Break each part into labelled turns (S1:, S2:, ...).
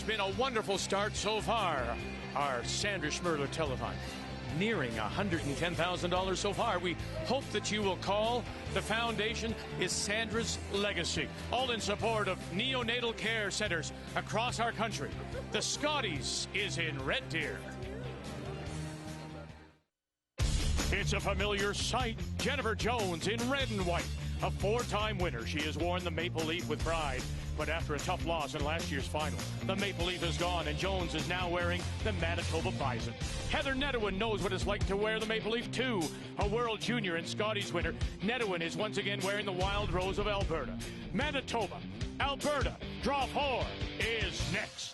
S1: been a wonderful start so far. Our Sandra Schmerler telethon nearing $110,000 so far. We hope that you will call. The foundation is Sandra's legacy, all in support of neonatal care centers across our country. The Scotties is in Red Deer. It's a familiar sight. Jennifer Jones in red and white. A four-time winner, she has worn the maple leaf with pride. But after a tough loss in last year's final, the maple leaf is gone, and Jones is now wearing the Manitoba bison. Heather Nedohin knows what it's like to wear the maple leaf, too. A World Junior and Scotties winner, Nedohin is once again wearing the wild rose of Alberta. Manitoba, Alberta, draw 4 is next.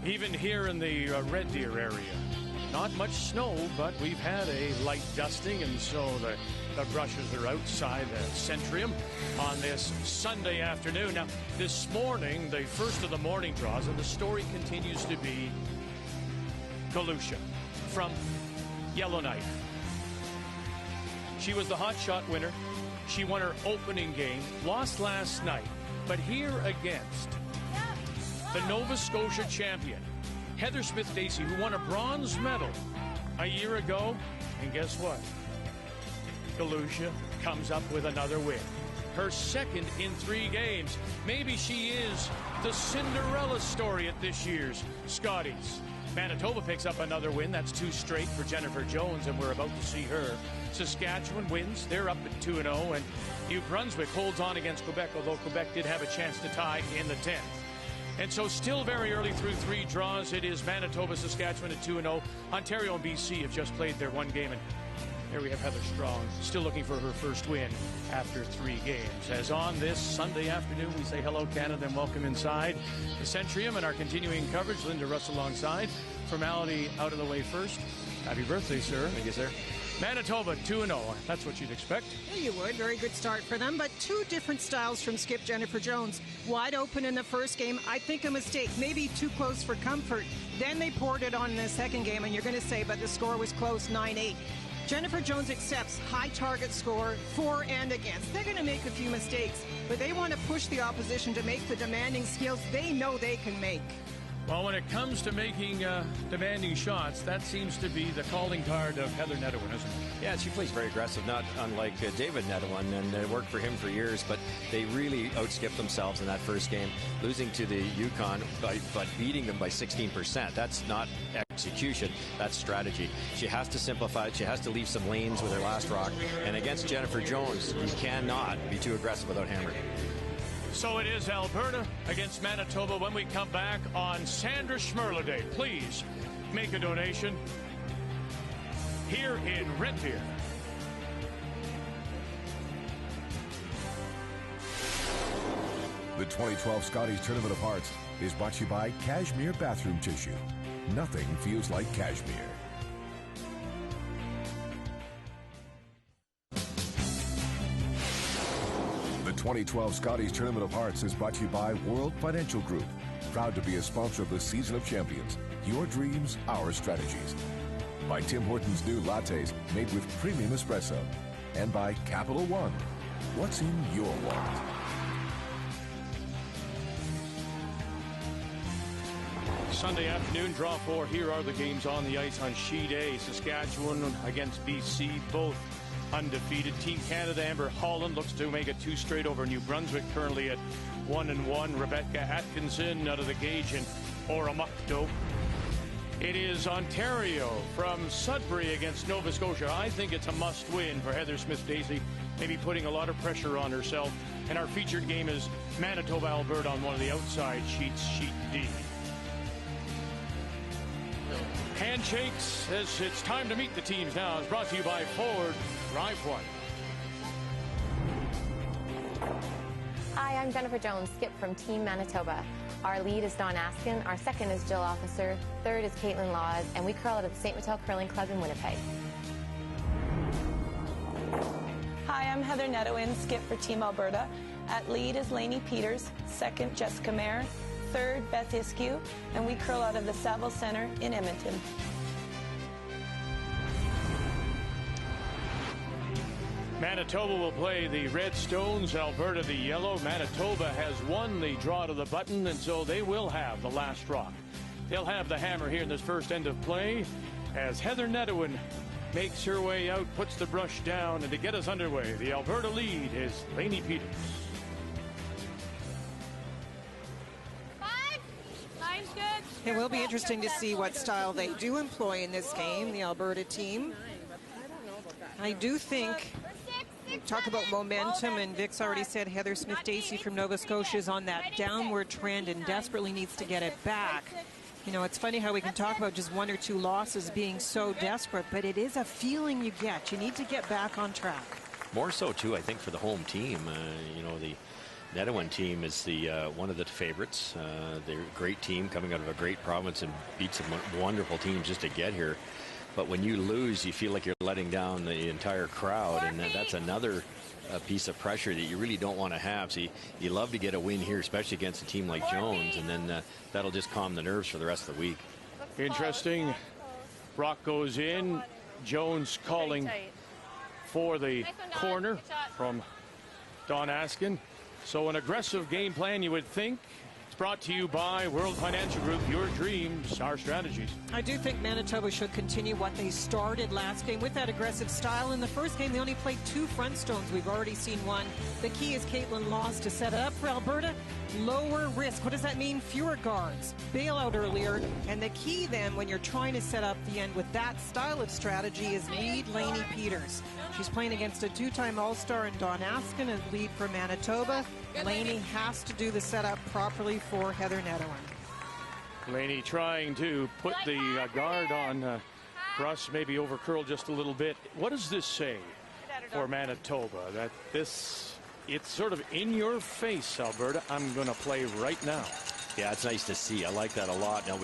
S1: Even here in the Red Deer area, not much snow, but we've had a light dusting, and so the brushes are outside the Centrium on this Sunday afternoon. Now, this morning, the first of the morning draws, and the story continues to be Galusha from Yellowknife. She was the hot shot winner. She won her opening game, lost last night, but here against the Nova Scotia champion, Heather Smith-Dacey, who won a bronze medal a year ago. And guess what? Galusha comes up with another win. Her second in 3 games. Maybe she is the Cinderella story at this year's Scotties. Manitoba picks up another win. That's 2 straight for Jennifer Jones, and we're about to see her. Saskatchewan wins. They're up at 2-0, and New Brunswick holds on against Quebec, although Quebec did have a chance to tie in the 10th. And so still very early through 3 draws. It is Manitoba, Saskatchewan at 2-0. Ontario and BC have just played their 1 game. And here we have Heather Strong, still looking for her first win after 3 games. As on this Sunday afternoon, we say hello, Canada, and welcome inside the Centrium and our continuing coverage. Linda Russ alongside. Formality out of the way first. Happy birthday, sir.
S2: Thank you, sir.
S1: Manitoba 2-0. That's what you'd expect.
S3: Yeah, you would. Very good start for them, but 2 different styles from skip Jennifer Jones. Wide open in the first game. I think a mistake. Maybe too close for comfort. Then they poured it on in the second game, and you're going to say, but the score was close, 9-8. Jennifer Jones accepts high target score, for and against. They're going to make a few mistakes, but they want to push the opposition to make the demanding skills they know they can make.
S1: Well, when it comes to making demanding shots, that seems to be the calling card of Heather Nedohin, isn't it?
S2: Yeah, she plays very aggressive, not unlike David Nedohin, and it worked for him for years, but they really outskipped themselves in that first game, losing to the Yukon, but beating them by 16%. That's not execution, that's strategy. She has to simplify it. She has to leave some lanes with her last rock, and against Jennifer Jones, you cannot be too aggressive without hammering.
S1: So it is Alberta against Manitoba when we come back on Sandra Schmerler Day. Please make a donation here in Red Deer.
S4: The 2012 Scotties Tournament of Hearts is brought to you by Cashmere Bathroom Tissue. Nothing feels like cashmere. The 2012 Scotties Tournament of Hearts is brought to you by World Financial Group. Proud to be a sponsor of the Season of Champions. Your dreams, our strategies. By Tim Hortons new lattes made with premium espresso. And by Capital One. What's in your wallet?
S1: Sunday afternoon, draw 4. Here are the games on the ice on She Day. Saskatchewan against BC, both undefeated. Team Canada, Amber Holland, looks to make it 2 straight over New Brunswick, currently at 1-1. Rebecca Atkinson out of the gauge in Oromocto. It is Ontario from Sudbury against Nova Scotia. I think it's a must-win for Heather Smith-Dacey, maybe putting a lot of pressure on herself. And our featured game is Manitoba, Alberta on one of the outside sheets, Sheet D. Handshakes as it's time to meet the teams now. It's brought to you by Ford. Drive one.
S5: Hi, I'm Jennifer Jones, skip from Team Manitoba. Our lead is Dawn Askin, our second is Jill Officer, third is Caitlin Laws, and we curl out at the St. Mattel Curling Club in Winnipeg.
S6: Hi, I'm Heather Nedohin, skip for Team Alberta. At lead is Lainey Peters, second Jessica Mayer, third, Beth Iskew, and we curl out of the Saville Center in Edmonton.
S1: Manitoba will play the Red Stones, Alberta the Yellow. Manitoba has won the draw to the button, and so they will have the last rock. They'll have the hammer here in this first end of play as Heather Nedohin makes her way out, puts the brush down, and to get us underway, the Alberta lead is Lainey Peters.
S7: 5. 9's good.
S3: It will be interesting to see what style they do employ in this game, the Alberta team. I do think, talk about momentum, and Vic's already said Heather Smith-Dacey from Nova Scotia is on that downward trend and desperately needs to get it back. You know, it's funny how we can talk about just 1 or 2 losses being so desperate, but it is a feeling you get. You need to get back on track.
S2: More so, too, I think, for the home team. You know, the Nedohin team is the one of the favorites. They're a great team coming out of a great province and beat some wonderful teams just to get here. But when you lose, you feel like you're letting down the entire crowd, and that's another piece of pressure that you really don't want to have. So you love to get a win here, especially against a team like Jones, and then that'll just calm the nerves for the rest of the week.
S1: Interesting. Brock goes in. Jones calling for the corner from Don Askin. So an aggressive game plan, you would think. It's brought to you by World Financial Group. Your dreams, our strategies.
S3: I do think Manitoba should continue what they started last game with that aggressive style. In the first game, they only played 2 front stones. We've already seen one. The key is Caitlin Laws to set it up for Alberta. Lower risk. What does that mean? Fewer guards. Bail out earlier. And the key then, when you're trying to set up the end with that style of strategy, is lead Lainey Peters. She's playing against a 2-time All-Star in Don Askin, and lead for Manitoba. Lainey has to do the setup properly for Heather Nedohin.
S1: Lainey trying to put the guard on Russ, maybe over curl just a little bit. What does this say for Manitoba? That it's sort of in your face, Alberta. I'm going to play right now.
S2: Yeah, it's nice to see. I like that a lot. Now,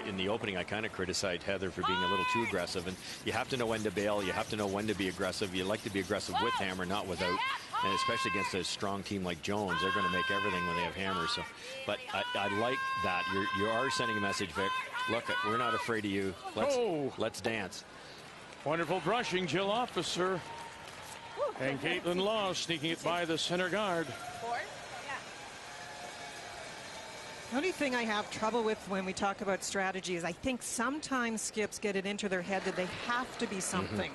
S2: in the opening, I kind of criticized Heather for being a little too aggressive, and you have to know when to bail. You have to know when to be aggressive. You like to be aggressive with hammer, not without, and especially against a strong team like Jones. They're going to make everything when they have hammers. So, but I like that. You are sending a message, Vic. Look, we're not afraid of you. Let's dance.
S1: Wonderful brushing, Jill Officer. And Caitlin Law sneaking it by the center guard.
S3: The only thing I have trouble with when we talk about strategy is I think sometimes skips get it into their head that they have to be something.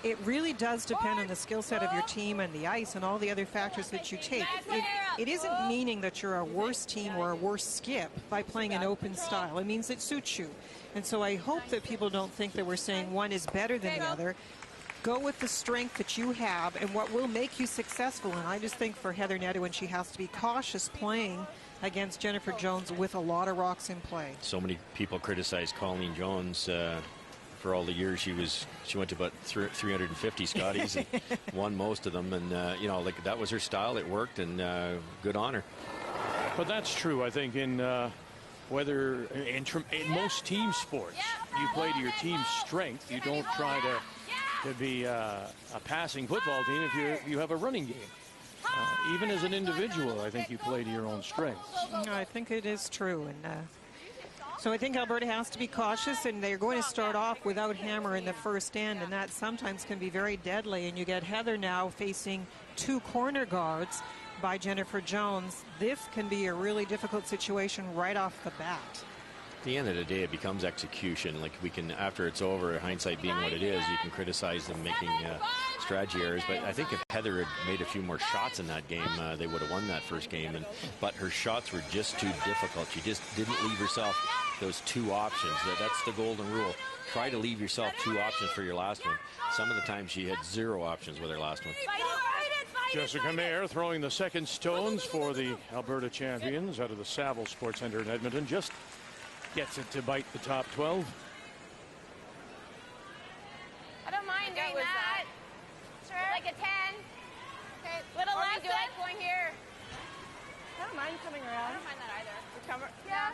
S3: It really does depend on the skill set of your team and the ice and all the other factors that you take. It isn't meaning that you're a worse team or a worse skip by playing an open style. It means it suits you. And so I hope that people don't think that we're saying one is better than the other. Go with the strength that you have and what will make you successful. And I just think for Heather Nedohin, she has to be cautious playing against Jennifer Jones with a lot of rocks in play.
S2: So many people criticize Colleen Jones for all the years she went to about 350 Scotties and won most of them, and you know, like that was her style. It worked, and good on her.
S1: But that's true, I think, in whether in most team sports, you play to your team's strength. You don't try to be a passing football team if you have a running game. Even as an individual, I think you play to your own strengths.
S3: I think it is true. And so I think Alberta has to be cautious, and they're going to start off without hammer in the first end, and that sometimes can be very deadly. And you get Heather now facing 2 corner guards by Jennifer Jones. This can be a really difficult situation right off the bat.
S2: At the end of the day, it becomes execution. Like, we can, after it's over, hindsight being what it is, you can criticize them making strategy errors. But I think if Heather had made a few more shots in that game, they would have won that first game. But her shots were just too difficult. She just didn't leave herself those 2 options. That's the golden rule. Try to leave yourself 2 options for your last one. Some of the time she had 0 options with her last one.
S1: Jessica Mayer throwing the second stones for the Alberta champions out of the Saville Sports Center in Edmonton. Just gets it to bite the top 12.
S7: I don't mind doing that. Sure. Like a 10. Okay. Little less. Do it going here.
S6: I don't mind coming around.
S7: I don't mind that either.
S6: Yeah.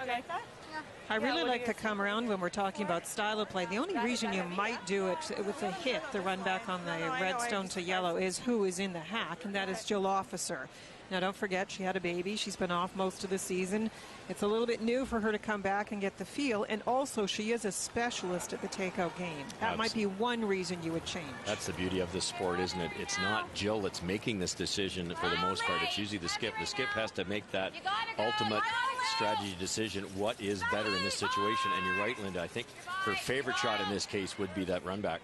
S6: Okay.
S7: Yeah.
S3: I really like to come around when we're talking about style of play. The only reason you might do it with a hit, the run back on the red stone to yellow, is who is in the hack, and that is Jill Officer. Now, don't forget, she had a baby. She's been off most of the season. It's a little bit new for her to come back and get the feel. And also, she is a specialist at the takeout game. That might be one reason you would change.
S2: That's the beauty of this sport, isn't it? It's not Jill that's making this decision for the most part. It's usually the skip. The skip has to make that ultimate strategy decision. What is better in this situation? And you're right, Linda. I think her favorite shot in this case would be that run back.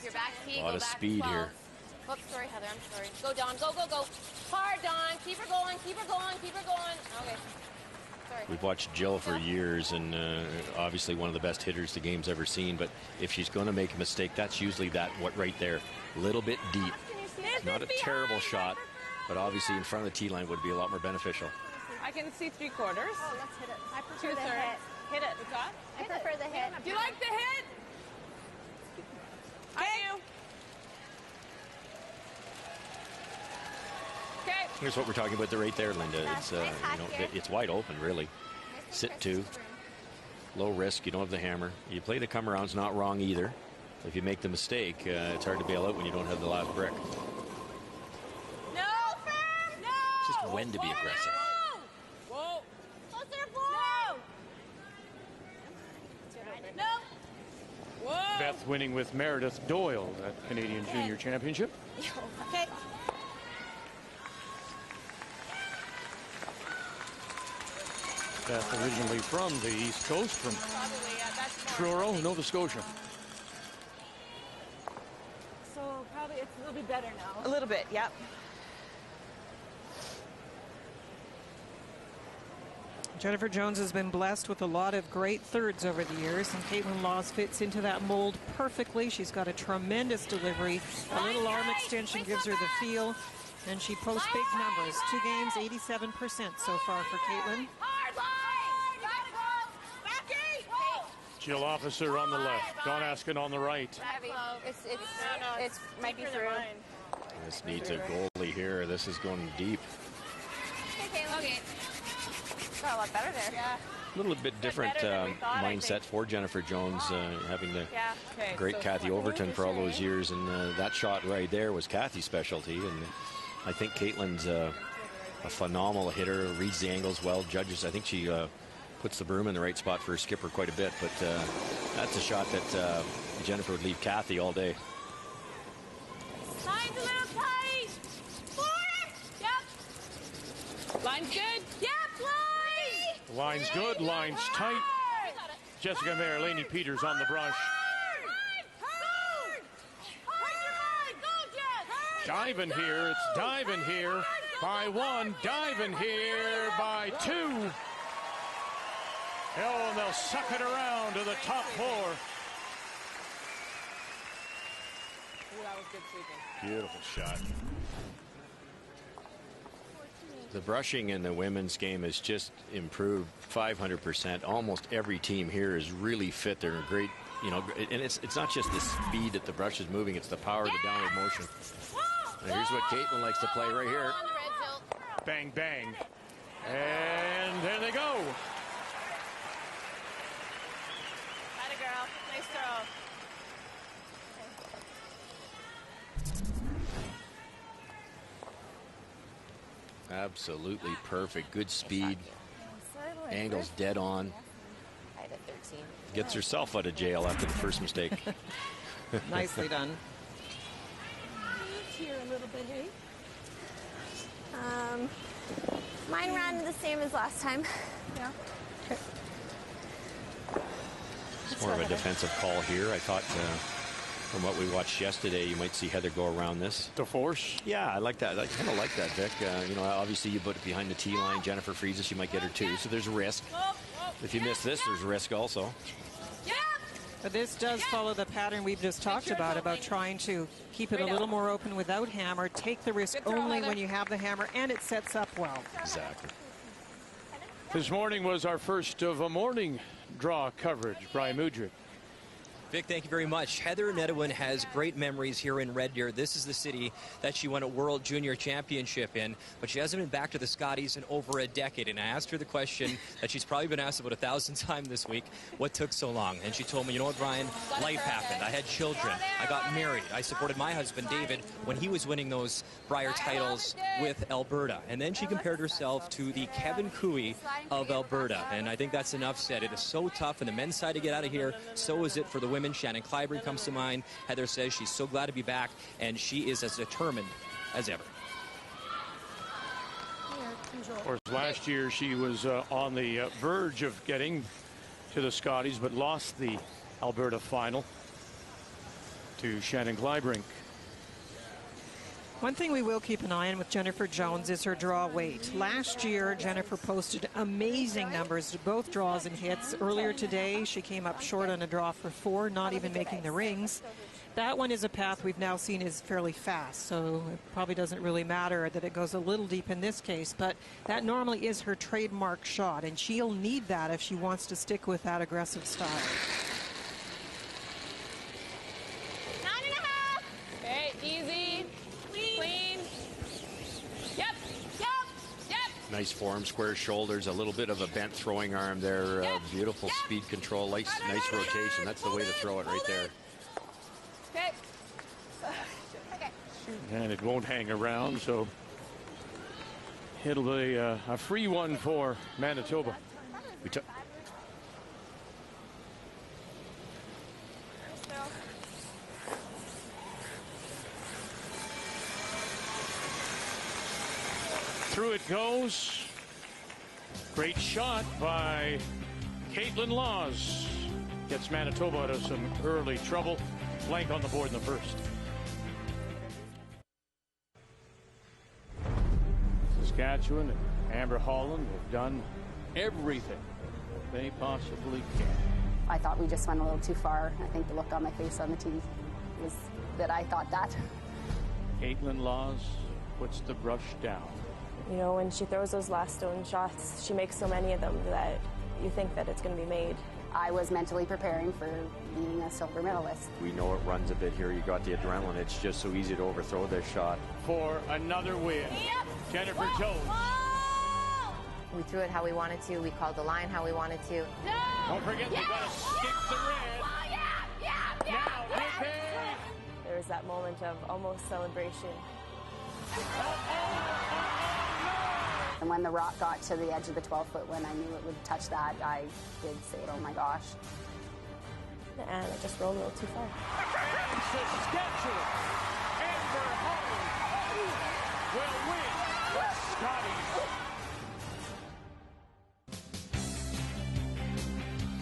S7: Your back key,
S2: a lot of speed here.
S7: Oops, sorry, Heather, I'm sorry. Go, Dawn, go, go, go. Hard, Dawn. Keep her going, keep her going, keep her going. Okay. Sorry.
S2: We've watched Jill for years, and obviously one of the best hitters the game's ever seen. But if she's going to make a mistake, that's usually what right there. A little bit deep. Not a terrible shot, but obviously in front of the tee line would be a lot more beneficial.
S6: I can see 3/4.
S7: Oh, let's hit it. I prefer the
S6: 2/3.
S7: hit.
S6: Hit it. What's that?
S7: I prefer the hit.
S6: Do you like the hit? I do. Okay.
S2: Here's what we're talking about right there, Linda. It's it's wide open, really. Sit two, low risk. You don't have the hammer. You play the come arounds, not wrong either. If you make the mistake, it's hard to bail out when you don't have the last brick.
S7: No, firm. No.
S2: It's just when to be aggressive.
S7: Whoa. Closer, boy. No.
S6: Whoa.
S1: Beth winning with Meredith Doyle at Canadian Junior Championship.
S7: Okay.
S1: Beth originally from the East Coast, from Truro, Nova Scotia.
S6: So probably it'll be better now. A little bit, yep.
S3: Jennifer Jones has been blessed with a lot of great thirds over the years, and Caitlin Laws fits into that mold perfectly. She's got a tremendous delivery. A little arm extension gives her the feel, and she posts big numbers. 2 games, 87% so far for Caitlin.
S1: Jill Officer on the left, Dawn Askin on the right.
S7: It's might be through.
S2: This needs a goalie here. This is going deep.
S7: Okay. Got a lot better there. Yeah.
S2: A little bit different mindset for Jennifer Jones, having the great Kathy Overton for all those years, and that shot right there was Kathy's specialty. And I think Caitlin's a phenomenal hitter, reads the angles well, judges. I think she puts the broom in the right spot for her skipper quite a bit, but that's a shot that Jennifer would leave Kathy all day.
S7: Line's a little tight. Forward. Yep.
S6: Line's good.
S7: Yep, line.
S1: Line's good, line's tight. Jessica Mayer, Lainey Peters on the brush. Diving here, it's diving here by 1, diving here by 2. Oh, and they'll suck it around to the top 4.
S6: Ooh, that was good sweeping.
S2: Beautiful shot. The brushing in the women's game has just improved 500%. Almost every team here is really fit. They're great, and it's not just the speed that the brush is moving, it's the power of the downward motion. And here's what Caitlin likes to play right here.
S1: Bang, bang. And there they go.
S6: Atta girl. Nice throw.
S2: Absolutely perfect. Good speed. Angles dead on. Gets herself out of jail after the first mistake.
S3: Nicely done.
S6: Here a little bit, hey?
S7: Mine ran the same as last time.
S6: Yeah.
S2: It's more of a defensive call here. I thought from what we watched yesterday, you might see Heather go around this.
S1: The force?
S2: Yeah, I like that. I kind of like that, Vic. Obviously you put it behind the tee line. Jennifer freezes, you might get her 2, so there's a risk. If you miss this, there's risk also.
S3: But this does follow the pattern we've just talked about trying to keep it a little more open without hammer, take the risk only when you have the hammer, and it sets up well.
S2: Exactly.
S1: This morning was our first of a morning draw coverage. Brian Mudrick
S8: Vic, thank you very much. Heather Nedohin has great memories here in Red Deer. This is the city that she won a World Junior Championship in, but she hasn't been back to the Scotties in over a decade. And I asked her the question that she's probably been asked about 1,000 times this week, what took so long? And she told me, you know what, Brian, life happened. I had children. I got married. I supported my husband, David, when he was winning those Brier titles with Alberta. And then she compared herself to the Kevin Cooey of Alberta. And I think that's enough said. It is so tough on the men's side to get out of here. So is it for the women. Shannon Clyburn comes to mind. Heather says she's so glad to be back, and she is as determined as ever.
S1: Of course, last year she was on the verge of getting to the Scotties, but lost the Alberta final to Shannon Clyburn.
S3: One thing we will keep an eye on with Jennifer Jones is her draw weight. Last year, Jennifer posted amazing numbers, both draws and hits. Earlier today, she came up short on a draw for 4, not even making the rings. That one is a path we've now seen is fairly fast, so it probably doesn't really matter that it goes a little deep in this case, but that normally is her trademark shot, and she'll need that if she wants to stick with that aggressive style.
S7: 9.5. Okay, easy. Clean. Yep.
S2: Nice form, square shoulders, a little bit of a bent throwing arm there. Beautiful speed control, nice rotation. That's the way to throw it right there.
S7: Okay.
S1: And it won't hang around, so it'll be a free one for Manitoba. We took. Through it goes. Great shot by Caitlin Laws. Gets Manitoba out of some early trouble. Blank on the board in the first. Saskatchewan and Amber Holland have done everything they possibly can.
S9: I thought we just went a little too far. I think the look on my face on the tee was that I thought that.
S1: Caitlin Laws puts the brush down.
S6: You know, when she throws those last stone shots, she makes so many of them that you think that it's going to be made.
S9: I was mentally preparing for being a silver medalist.
S2: We know it runs a bit here. You got the adrenaline. It's just so easy to overthrow this shot.
S1: For another win, Jennifer Jones.
S5: We threw it how we wanted to. We called the line how we wanted to.
S1: Don't forget, we've got to skip the red. Now, prepare.
S6: There was that moment of almost celebration.
S9: And when the rock got to the edge of the 12-foot, when I knew it would touch that, I did say, oh my gosh.
S6: And I just rolled a little too far.
S1: And Saskatchewan, Amber Holland will win the Scotties.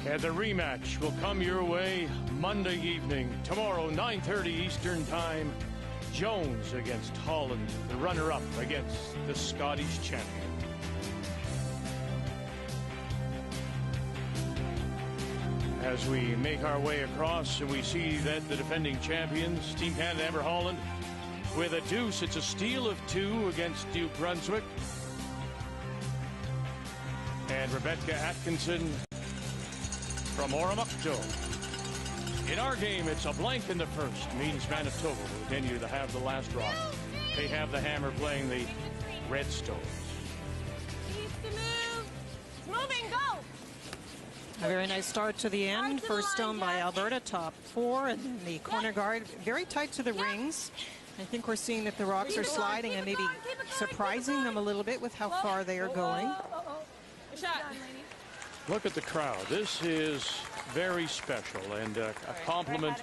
S1: And the rematch will come your way Monday evening. Tomorrow, 9:30 Eastern Time. Jones against Holland, the runner-up against the Scotties champion. As we make our way across and we see that the defending champions, Team Canada, Amber Holland, with a deuce. It's a steal of 2 against New Brunswick. And Rebecca Atkinson from Oromocto. In our game, it's a blank in the first. Means Manitoba will continue to have the last rock. They have the hammer playing the Redstones.
S7: Moving, go!
S3: A very nice start to the end. First stone by Alberta, top 4, and then the corner guard very tight to the rings. I think we're seeing that the rocks are sliding and maybe surprising them a little bit with how far they are going.
S1: Look at the crowd. This is very special, and a compliment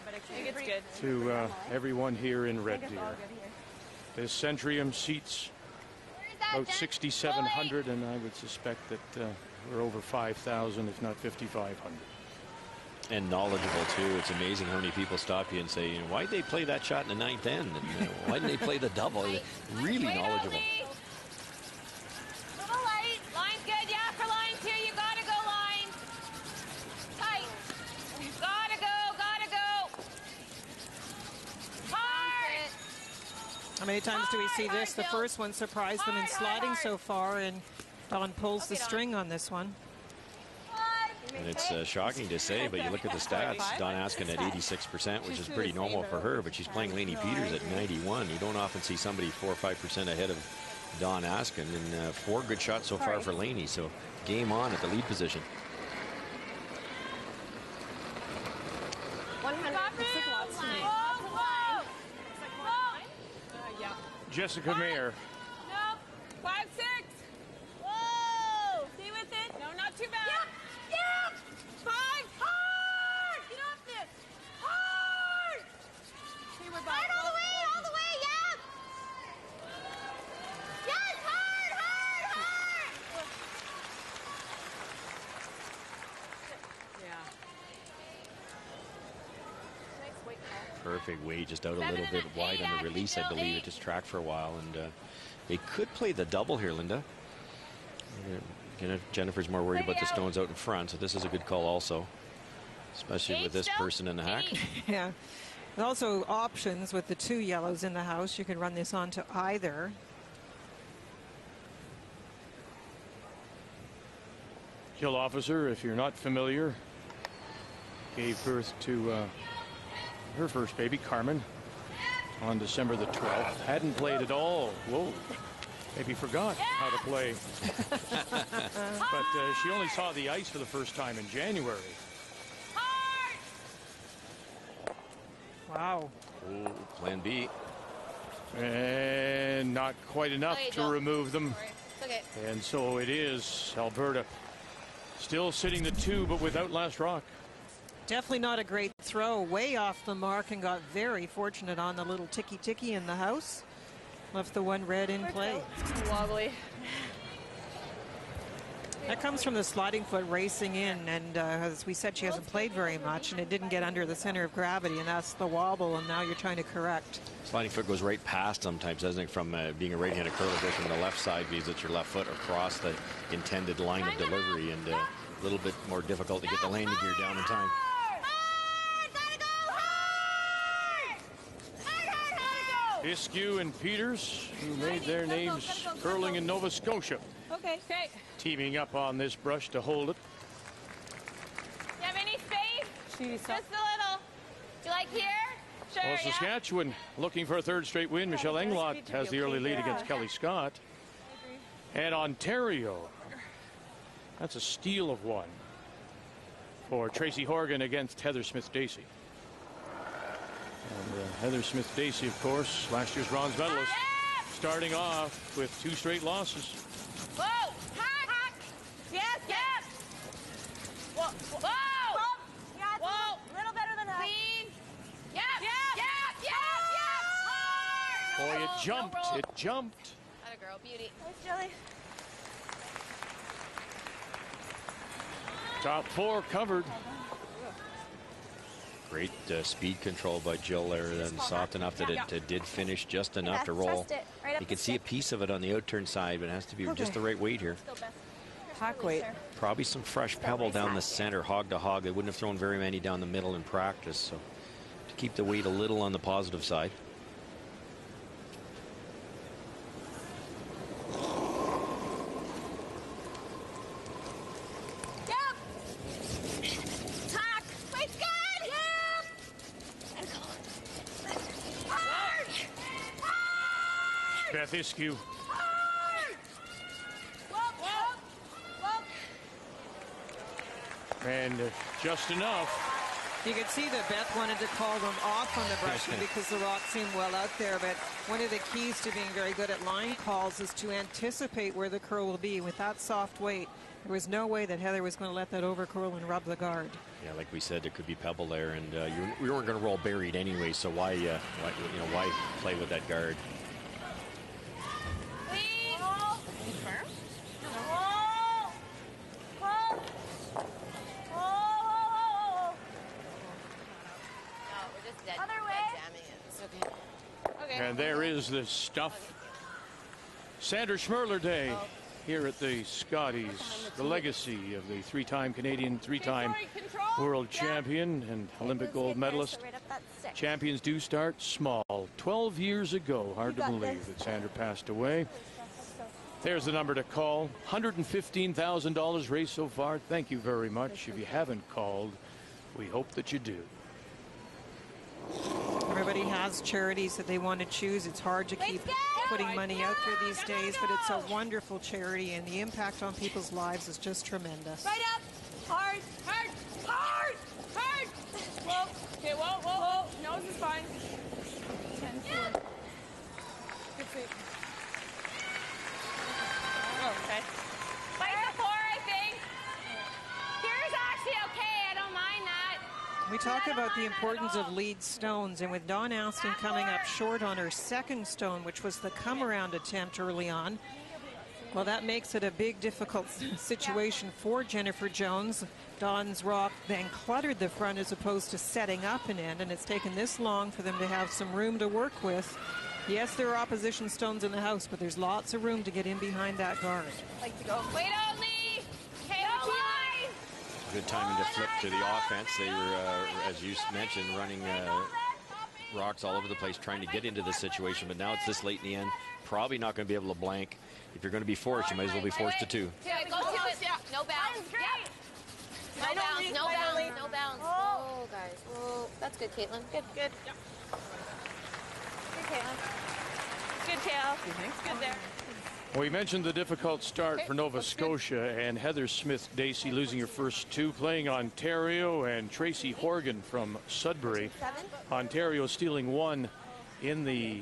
S1: to everyone here in Red Deer. This Centrium seats about 6,700, and I would suspect that we're over 5,000, if not 5,500.
S2: And knowledgeable, too. It's amazing how many people stop you and say, why'd they play that shot in the ninth end? And, why didn't they play the double? Really knowledgeable.
S7: Little light. Line's good. Yeah, for line 2, you got to go line. Tight. Gotta go. Hard.
S3: How many times do we see this? The first one surprised them in sliding so far, and Don pulls the string on this one.
S2: And it's shocking to say, but you look at the stats, Dawn Askin at 86%, which is pretty normal for her, but she's playing Lainey Peters at 91. You don't often see somebody 4 or 5% ahead of Dawn Askin, and 4 good shots so far for Lainey, so game on at the lead position.
S6: 100.
S1: Jessica Mayer.
S7: Nope. 5-6. Whoa! Stay with it. No, not too bad. Yep. Yep. 5. Hard. Get off this. Hard. Okay, we're back. All the way. All the way. Yep. Yes. Hard. Hard. Hard.
S6: Yeah. Nice weight call.
S2: Perfect weight, just out a little bit wide on the release, I believe. It just tracked for a while, and they could play the double here, Linda. Jennifer's more worried about the stones out in front, so this is a good call also, especially with this person in the hack.
S3: Yeah. And also options with the 2 yellows in the house. You can run this on to either.
S1: Jill Officer, if you're not familiar, gave birth to her first baby, Carmen, on December the 12th. Hadn't played at all. Whoa. Maybe forgot how to play. But she only saw the ice for the first time in January.
S3: Wow.
S2: Oh, plan B.
S1: And not quite enough to remove them.
S7: Okay.
S1: And so it is Alberta still sitting the 2, but without last rock.
S3: Definitely not a great throw. Way off the mark, and got very fortunate on the little ticky in the house. Left the 1 red in play.
S6: Wobbly.
S3: That comes from the sliding foot racing in, and as we said, she hasn't played very much, and it didn't get under the center of gravity, and that's the wobble, and now you're trying to correct.
S2: Sliding foot goes right past sometimes, doesn't it, from being a right-handed curler, goes from the left side because it's your left foot across the intended line of delivery, and a little bit more difficult to get the landing gear down in time.
S1: Iskew and Peters, who made their names curling in Nova Scotia.
S7: Okay. Okay.
S1: Teaming up on this brush to hold it.
S7: You have any space? Just a little. Do you like here? Sure.
S1: Well, Saskatchewan looking for a 3rd straight win. Michelle Englot has the early lead against Kelly Scott. And Ontario, that's a steal of 1 for Tracy Horgan against Heather Smith-Dacey. And Heather Smith-Dacey, of course, last year's bronze medalist, starting off with 2 straight losses.
S7: Whoa! Hack! Yes, yes! Whoa! Whoa! Yeah, whoa! A little better than that. Clean! Yes! Yes! Yes! Yes! Yes! Hard!
S1: Boy, it jumped. It jumped.
S7: Atta girl, beauty.
S6: Nice, Jelly.
S1: Top 4 covered.
S2: Great speed control by Jill there, and soft enough that it did finish just enough to roll. You can see a piece of it on the outturn side, but it has to be just the right weight here.
S3: Pack weight.
S2: Probably some fresh pebble down the center, hog to hog. They wouldn't have thrown very many down the middle in practice, so to keep the weight a little on the positive side.
S1: Beth Iskew. And just enough.
S3: You could see that Beth wanted to call them off on the brushing because the rock seemed well out there, but one of the keys to being very good at line calls is to anticipate where the curl will be. With that soft weight, there was no way that Heather was going to let that over curl and rub the guard.
S2: Yeah, like we said, there could be pebble there, and we weren't going to roll buried anyway, so why play with that guard?
S1: And there is the stuff. Sandra Schmerler Day here at the Scotties, the legacy of the 3-time Canadian, 3-time world champion and Olympic gold medalist. Champions do start small. 12 years ago, hard to believe that Sandra passed away. There's the number to call. $115,000 raised so far. Thank you very much. If you haven't called, we hope that you do.
S3: Everybody has charities that they want to choose. It's hard to keep putting money out there these days, but it's a wonderful charity, and the impact on people's lives is just tremendous.
S7: Right up. Hard. Hard. Hard. Hard. Whoa. Okay, whoa, whoa, whoa. Nose is fine. 10-4. Good feet. Oh, okay. Fight the 4, I think. Here's actually okay. I don't mind that.
S3: We talk about the importance of lead stones, and with Dawn Aston coming up short on her second stone, which was the come-around attempt early on, well, that makes it a big, difficult situation for Jennifer Jones. Dawn's rock then cluttered the front as opposed to setting up an end, and it's taken this long for them to have some room to work with. Yes, there are opposition stones in the house, but there's lots of room to get in behind that guard.
S7: Like to go. Wait, only. Okay, line.
S2: Good timing to flip to the offense. They were, as you mentioned, running rocks all over the place, trying to get into this situation. But now it's this late in the end. Probably not going to be able to blank. If you're going to be forced, you might as well be forced to 2.
S7: Yeah, go to it. No bounce. Yep. No bounce. No bounce. No bounce.
S5: Oh, guys. Oh, that's good, Caitlin. Good, good.
S7: Good, Caitlin. Good, Tail. Good there.
S1: We mentioned the difficult start for Nova Scotia, and Heather Smith-Dacey losing her first 2, playing Ontario, and Tracy Horgan from Sudbury. Ontario stealing 1 in the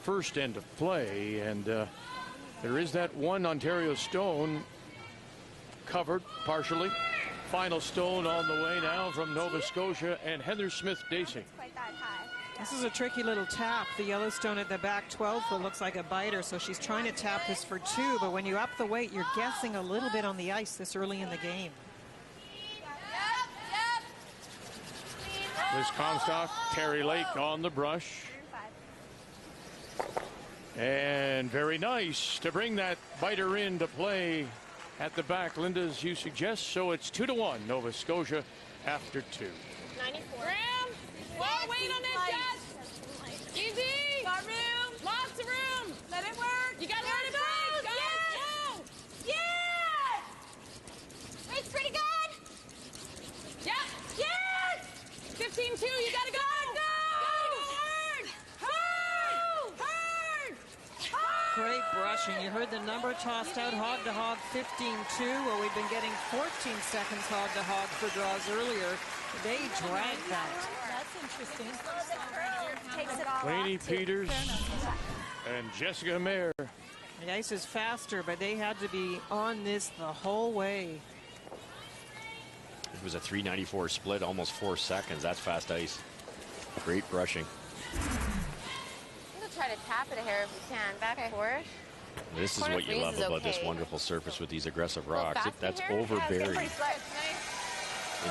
S1: first end of play, and there is that one Ontario stone covered partially. Final stone on the way now from Nova Scotia and Heather Smith-Dacey.
S3: This is a tricky little tap. The Yellowstone at the back 12 foot looks like a biter, so she's trying to tap this for 2, but when you up the weight, you're guessing a little bit on the ice this early in the game.
S1: Liz Comstock, Terry Lake on the brush. And very nice to bring that biter into play at the back, Linda, as you suggest. So it's 2-1, Nova Scotia after 2.
S7: 94. Graham! Whoa, wait on it, Jess! Easy! Got room! Lots of room! Let it work! You gotta let it break! Yes! Whoa! Yes! It's pretty good! Yep! Yes! 15-2, you gotta go!
S3: Great brushing. You heard the number tossed out, hog to hog, 15-2. Well, we've been getting 14 seconds hog to hog for draws earlier. They dragged that.
S7: That's interesting.
S1: Lainey Peters and Jessica Mayer.
S3: The ice is faster, but they had to be on this the whole way.
S2: It was a 3:94 split, almost 4 seconds. That's fast ice. Great brushing.
S5: Try to tap it a hair if we can. Back and forth.
S2: This is what you love about this wonderful surface with these aggressive rocks. That's overbearing. In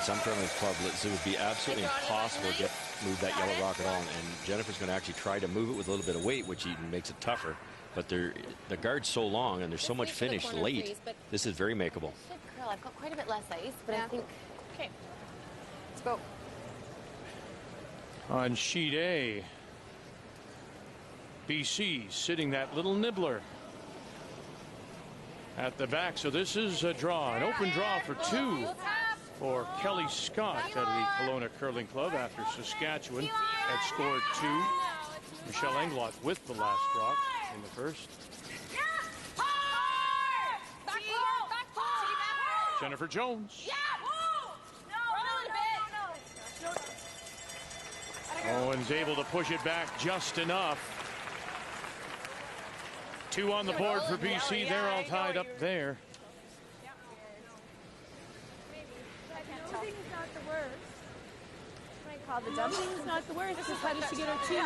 S2: some tournaments, it would be absolutely impossible to move that yellow rock at all. And Jennifer's going to actually try to move it with a little bit of weight, which even makes it tougher. But the guard's so long and there's so much finish late. This is very makeable.
S5: Curl. I've got quite a bit less ice, but I think.
S7: Okay.
S5: Let's go.
S1: On sheet A, BC sitting that little nibbler at the back. So this is a draw, an open draw for 2 for Kelly Scott out of the Kelowna Curling Club after Saskatchewan had scored 2. Michelle Englot with the last rock in the first. Jennifer Jones. Owen's able to push it back just enough. 2 on the board for BC. They're all tied up there.
S7: Nosing is not the worst. Nosing is not the worst. This is how does she get her 2?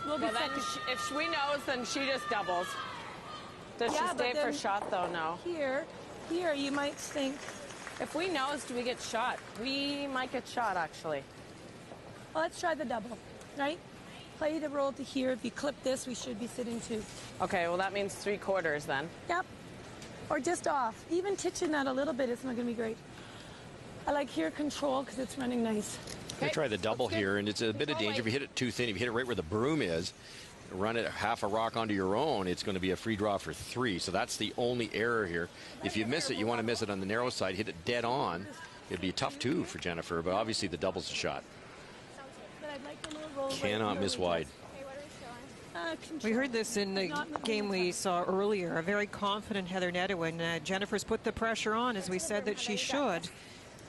S7: We'll be second.
S10: If she knows, then she just doubles. Does she stay for shot, though? No.
S7: Here, you might think.
S10: If we nose, do we get shot? We might get shot, actually.
S7: Well, let's try the double, right? Play the roll to here. If you clip this, we should be sitting 2.
S10: Okay, well, that means 3/4 then.
S7: Yep. Or just off. Even titching that a little bit, it's not going to be great. I like here control because it's running nice.
S2: I'm going to try the double here, and it's a bit of danger if you hit it too thin. If you hit it right where the broom is, run it half a rock onto your own, it's going to be a free draw for 3. So that's the only error here. If you miss it, you want to miss it on the narrow side, hit it dead on. It'd be a tough 2 for Jennifer, but obviously the double's a shot. Cannot miss wide.
S3: We heard this in the game we saw earlier. A very confident Heather Nedohin. Jennifer's put the pressure on, as we said that she should.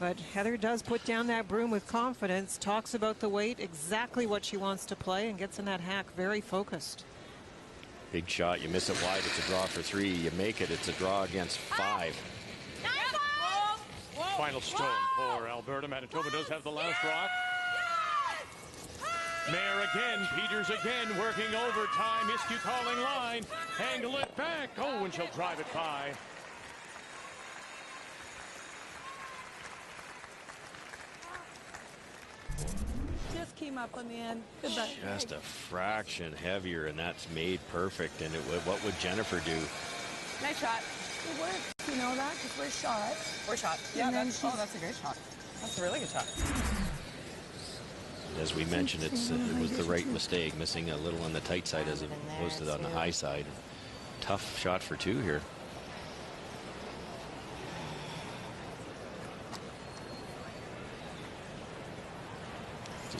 S3: But Heather does put down that broom with confidence, talks about the weight, exactly what she wants to play, and gets in that hack very focused.
S2: Big shot. You miss it wide, it's a draw for 3. You make it, it's a draw against 5.
S1: Final stone for Alberta. Manitoba does have the last rock. Mayer again, Peters again, working overtime. Iskew calling line. Angle it back. Oh, and she'll drive it by.
S11: Just came up on the end.
S2: Just a fraction heavier, and that's made perfect. And what would Jennifer do?
S10: Nice shot.
S11: It works, you know that, because we're shot.
S10: We're shot. Yeah, that's a great shot. That's a really good shot.
S2: As we mentioned, it was the right mistake, missing a little on the tight side as opposed to on the high side. Tough shot for 2 here.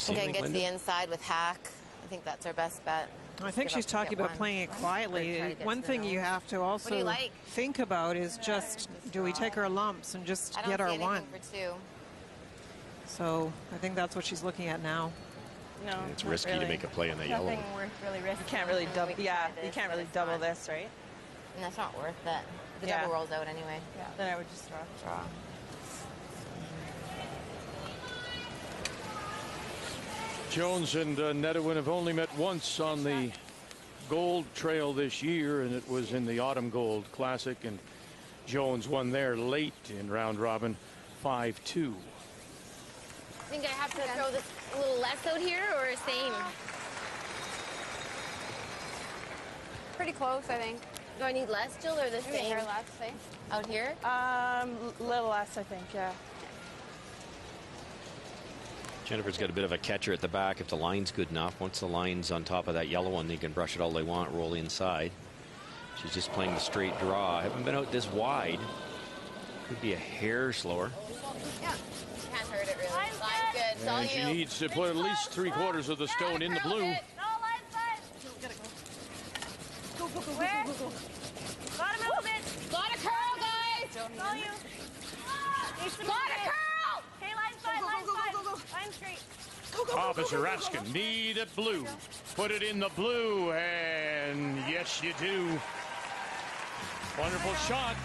S5: Again, get to the inside with hack. I think that's our best bet.
S3: I think she's talking about playing it quietly. One thing you have to also think about is just, do we take our lumps and just get our 1?
S5: For 2.
S3: So I think that's what she's looking at now.
S10: No,
S2: it's risky to make a play on that yellow one.
S10: Nothing worth really risking. You can't really double. Yeah, you can't really double this, right?
S5: And that's not worth it. The double rolls out anyway.
S10: Yeah. Then I would just draw.
S1: Jones and Nedohin have only met once on the Gold Trail this year, and it was in the Autumn Gold Classic, and Jones won there late in round robin, 5-2.
S5: I think I have to throw this a little less out here, or same? Pretty close, I think. Do I need less, Jill, or the same? Maybe less, say? Out here?
S10: Little less, I think, yeah.
S2: Jennifer's got a bit of a catcher at the back if the line's good enough. Once the line's on top of that yellow one, they can brush it all they want, roll inside. She's just playing the straight draw. Haven't been out this wide. Could be a hair slower.
S5: Yeah. Can't hurt it really. Line's good. It's all
S1: And she needs to put at least 3/4 of the stone in the blue.
S7: No, line's fine. Go. Gotta move it.
S5: Gotta curl, guys.
S7: All you.
S5: Gotta curl.
S7: Okay, line's fine. Line's straight.
S1: Officer Raskin, need it blue. Put it in the blue, and yes, you do. Wonderful shot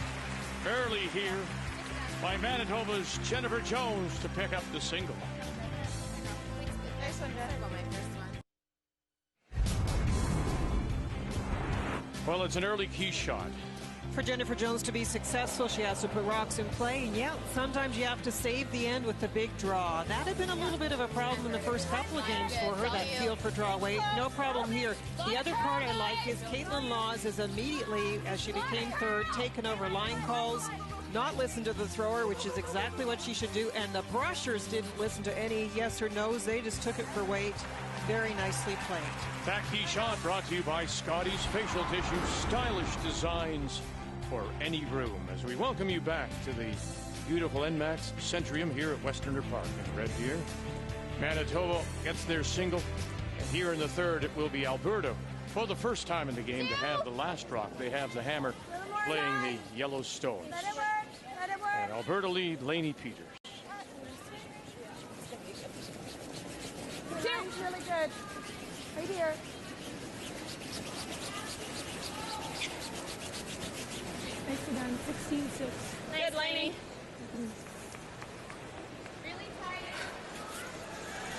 S1: early here by Manitoba's Jennifer Jones to pick up the single.
S5: Nice one, Jennifer.
S1: Well, it's an early key shot.
S3: For Jennifer Jones to be successful, she has to put rocks in play. And yeah, sometimes you have to save the end with the big draw. That had been a little bit of a problem in the first couple of games for her, that feel for draw weight. No problem here. The other part I like is Caitlin Laws is immediately, as she became third, taken over line calls, not listen to the thrower, which is exactly what she should do. And the brushers didn't listen to any yes or no's. They just took it for weight. Very nicely played.
S1: That key shot brought to you by Scotties Facial Tissue, stylish designs for any room. As we welcome you back to the beautiful NMAX Centrium here at Westerner Park in Red Deer. Manitoba gets their single, and here in the third it will be Alberta for the first time in the game to have the last rock. They have the hammer playing the yellow stones.
S7: Let it work.
S1: And Alberta lead Lainey Peters.
S11: Line's really good. Right here. Nicely done. 16-6.
S5: Good, Lainey.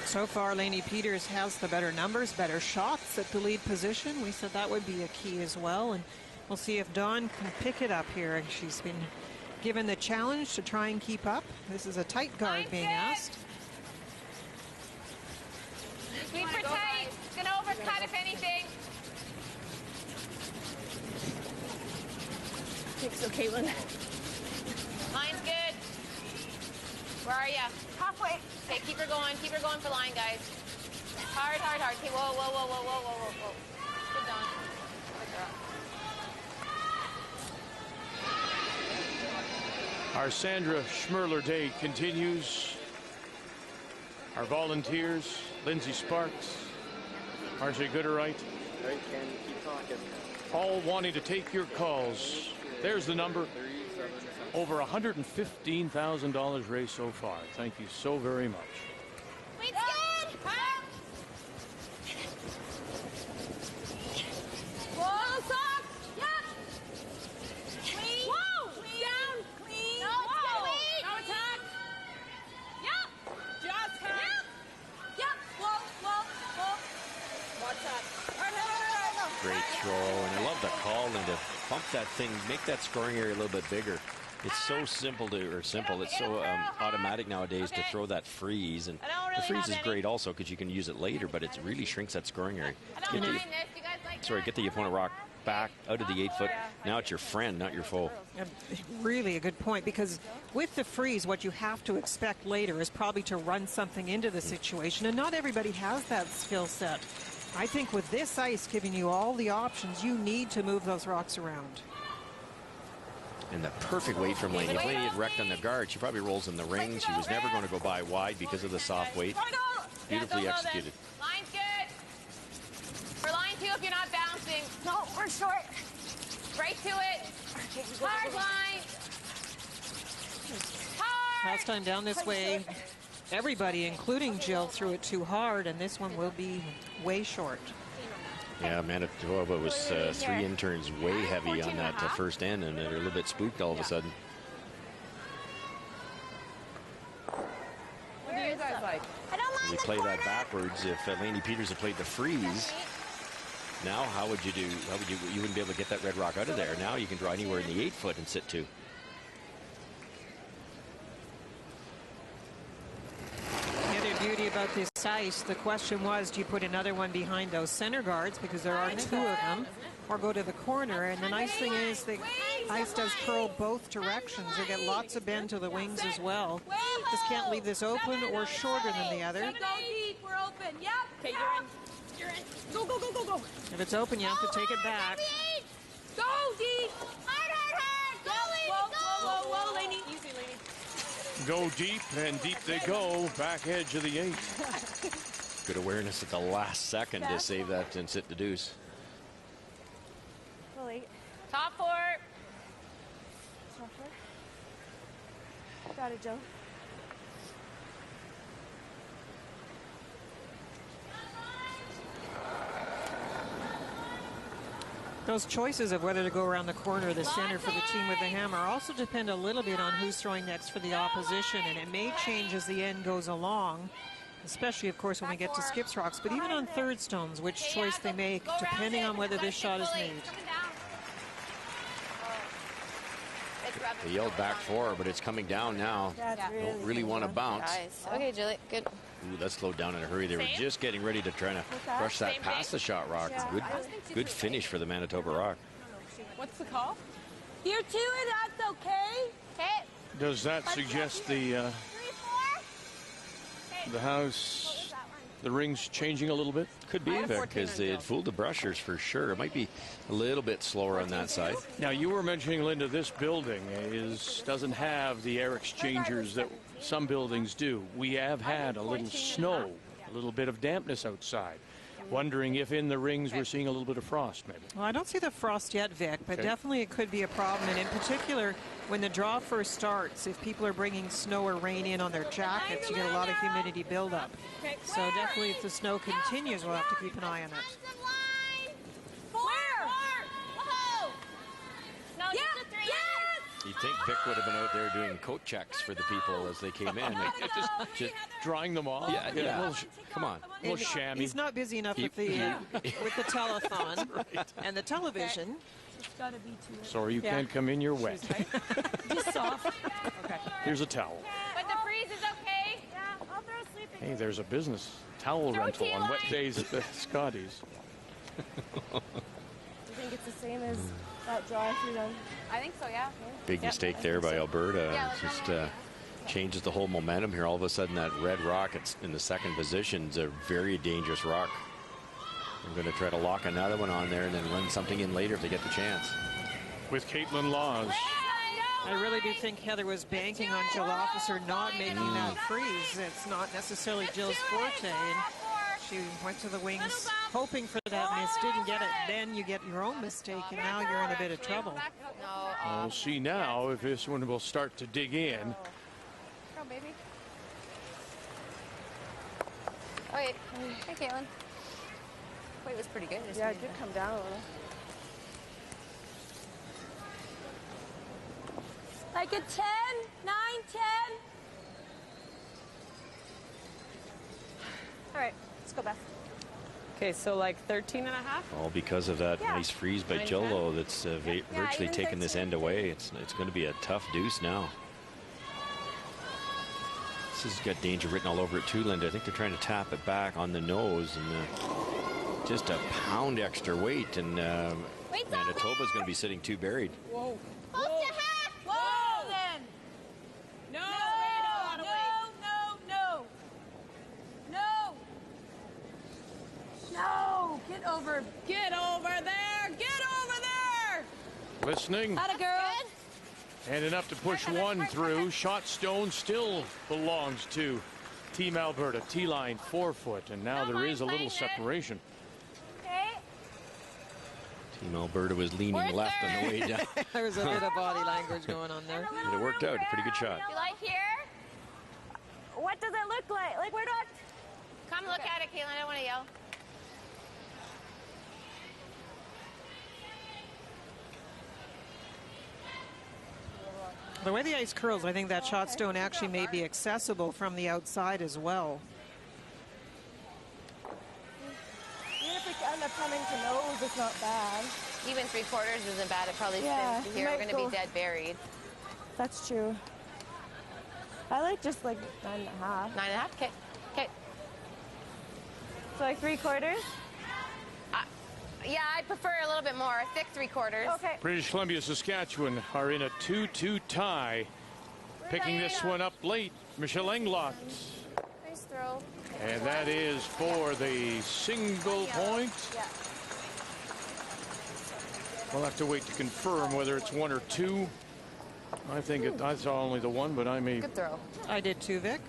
S3: So far, Lainey Peters has the better numbers, better shots at the lead position. We said that would be a key as well. And we'll see if Dawn can pick it up here. She's been given the challenge to try and keep up. This is a tight guard being asked.
S7: Keep her tight. It's gonna overcut if anything.
S10: Think so, Caitlin.
S7: Line's good. Where are ya? Halfway. Okay, keep her going for line, guys. Hard. Okay, whoa.
S1: Our Sandra Schmerler Day continues. Our volunteers, Lindsay Sparks, Marcia Gooderite, all wanting to take your calls. There's the number. Over $115,000 raised so far. Thank you so very much.
S7: Wait, good. Whoa, soft. Yep. Clean. Whoa. Clean. Down. Clean. No, whoa. No attack. Yep. Just cut. Yep. Yep. Whoa, whoa, whoa. Watch that.
S2: Great throw, and I love the call and to pump that thing, make that scoring area a little bit bigger. It's so simple it's so automatic nowadays to throw that freeze, and the freeze is great also because you can use it later, but it really shrinks that scoring area. Get the opponent rock back out of the 8 foot. Now it's your friend, not your foe.
S3: Really a good point, because with the freeze, what you have to expect later is probably to run something into the situation, and not everybody has that skill set. I think with this ice giving you all the options, you need to move those rocks around.
S2: And the perfect weight from Laney. If Laney had wrecked on the guard, she probably rolls in the ring. She was never going to go by wide because of the soft weight. Beautifully executed.
S7: Line's good. For line 2 if you're not bouncing. No, we're short. Right to it. Hard line. Hard.
S3: Last time down this way, everybody, including Jill, threw it too hard, and this one will be way short.
S2: Yeah, Manitoba was 3 interns way heavy on that first end, and they're a little bit spooked all of a sudden.
S10: What do you guys like?
S7: I don't mind
S2: You
S7: the
S2: play
S7: corner.
S2: that backwards. If Laney Peters had played the freeze, now how would you do? You wouldn't be able to get that red rock out of there. Now you can draw anywhere in the 8 foot and sit 2.
S3: Beauty about this ice, the question was, do you put another one behind those center guards, because there are 2 of them, or go to the corner? And the nice thing is the ice does curl both directions. You get lots of bend to the wings as well. Just can't leave this open or shorter than the other.
S7: Go deep, we're open. Yep.
S10: Okay, you're in. Go, go, go, go, go.
S3: If it's open, you have to take it back.
S7: Go deep. Hard, hard, hard. Go, Laney, go.
S10: Whoa, whoa, Laney. Easy, Laney.
S1: Go deep, and deep they go. Back edge of the 8.
S2: Good awareness at the last second to save that and sit the deuce.
S7: Top 4.
S6: Got it, Joe.
S3: Those choices of whether to go around the corner or the center for the team with the hammer also depend a little bit on who's throwing next for the opposition, and it may change as the end goes along, especially, of course, when we get to skips rocks, but even on third stones, which choice they make, depending on whether this shot is made.
S2: They yelled back 4, but it's coming down now. Don't really want to bounce.
S5: Okay, Julie, good.
S2: Ooh, that slowed down in a hurry. They were just getting ready to try to brush that past the shot rock. Good finish for the Manitoba rock.
S10: What's the call?
S11: Here too, and that's okay.
S7: Okay.
S1: Does that suggest the house, the ring's changing a little bit?
S2: Could be, because it fooled the brushers for sure. It might be a little bit slower on that side.
S1: Now, you were mentioning, Linda, this building doesn't have the air exchangers that some buildings do. We have had a little snow, a little bit of dampness outside. Wondering if in the rings we're seeing a little bit of frost, maybe.
S3: Well, I don't see the frost yet, Vic, but definitely it could be a problem. And in particular, when the draw first starts, if people are bringing snow or rain in on their jackets, you get a lot of humidity buildup. So definitely if the snow continues, we'll have to keep an eye on it.
S2: You'd think Vic would have been out there doing coat checks for the people as they came in.
S1: just drying them off.
S2: Yeah. Come on.
S1: A little chamois.
S3: He's not busy enough with the telethon and the television.
S11: It's got to be too.
S1: Sorry, you can't come in. You're wet.
S11: Just soft.
S10: Okay.
S1: Here's a towel.
S7: But the freeze is okay.
S11: Yeah, I'll throw a sleeping.
S1: Hey, there's a business towel rental on wet days at the Scotties.
S6: You think it's the same as that draw if you're done?
S7: I think so, yeah.
S2: Big mistake there by Alberta. It just changes the whole momentum here. All of a sudden, that red rock in the second position is a very dangerous rock. I'm going to try to lock another one on there and then run something in later if they get the chance.
S1: With Caitlin Laws
S3: I really do think Heather was banking on Jill Officer not making that freeze. It's not necessarily Jill's forte. And she went to the wings hoping for that miss, didn't get it. Then you get your own mistake, and now you're in a bit of trouble.
S1: We'll see now if this one will start to dig in.
S7: Go, baby. Wait. Hey, Caitlin. Wait, it was pretty good.
S6: Yeah, it did come down a little.
S11: Like a 10, 9, 10.
S6: All right, let's go back.
S10: Okay, so like 13 and a half?
S2: All because of that nice freeze by Jill, though, that's virtually taken this end away. It's going to be a tough deuce now. This has got danger written all over it too, Linda. I think they're trying to tap it back on the nose, and just a pound extra weight, and Manitoba's going to be sitting too buried.
S10: Whoa.
S7: Close to half. Whoa, then.
S10: No,
S11: No, get over.
S10: Get over there. Get over there.
S1: Listening.
S11: Atta girl.
S1: And enough to push one through. Shot stone still belongs to Team Alberta. T-line 4 foot, and now there is a little separation.
S7: Okay.
S2: Team Alberta was leaning left on the way down.
S3: There was a bit of body language going on there.
S2: But it worked out. A pretty good shot.
S7: You like here?
S6: What does it look like? Like, we're not...
S7: Come look at it, Caitlin. I don't want to yell.
S3: The way the ice curls, I think that shot stone actually may be accessible from the outside as well.
S6: Even if we end up coming to nose, it's not bad.
S7: Even 3/4 isn't bad. It probably
S6: Yeah,
S7: spins here. We're going to be dead buried.
S6: That's true. I like just like 9.5.
S7: 9.5? Okay. Okay.
S6: So like 3/4?
S7: Yeah, I prefer a little bit more. Thick 3/4.
S6: Okay.
S1: British Columbia, Saskatchewan are in a 2-2 tie. Picking this one up late, Michelle Englot.
S7: Nice throw.
S1: And that is for the single point.
S6: Yeah.
S1: We'll have to wait to confirm whether it's 1 or 2. I think I saw only the 1, but I may.
S7: Good throw.
S3: I did too, Vic.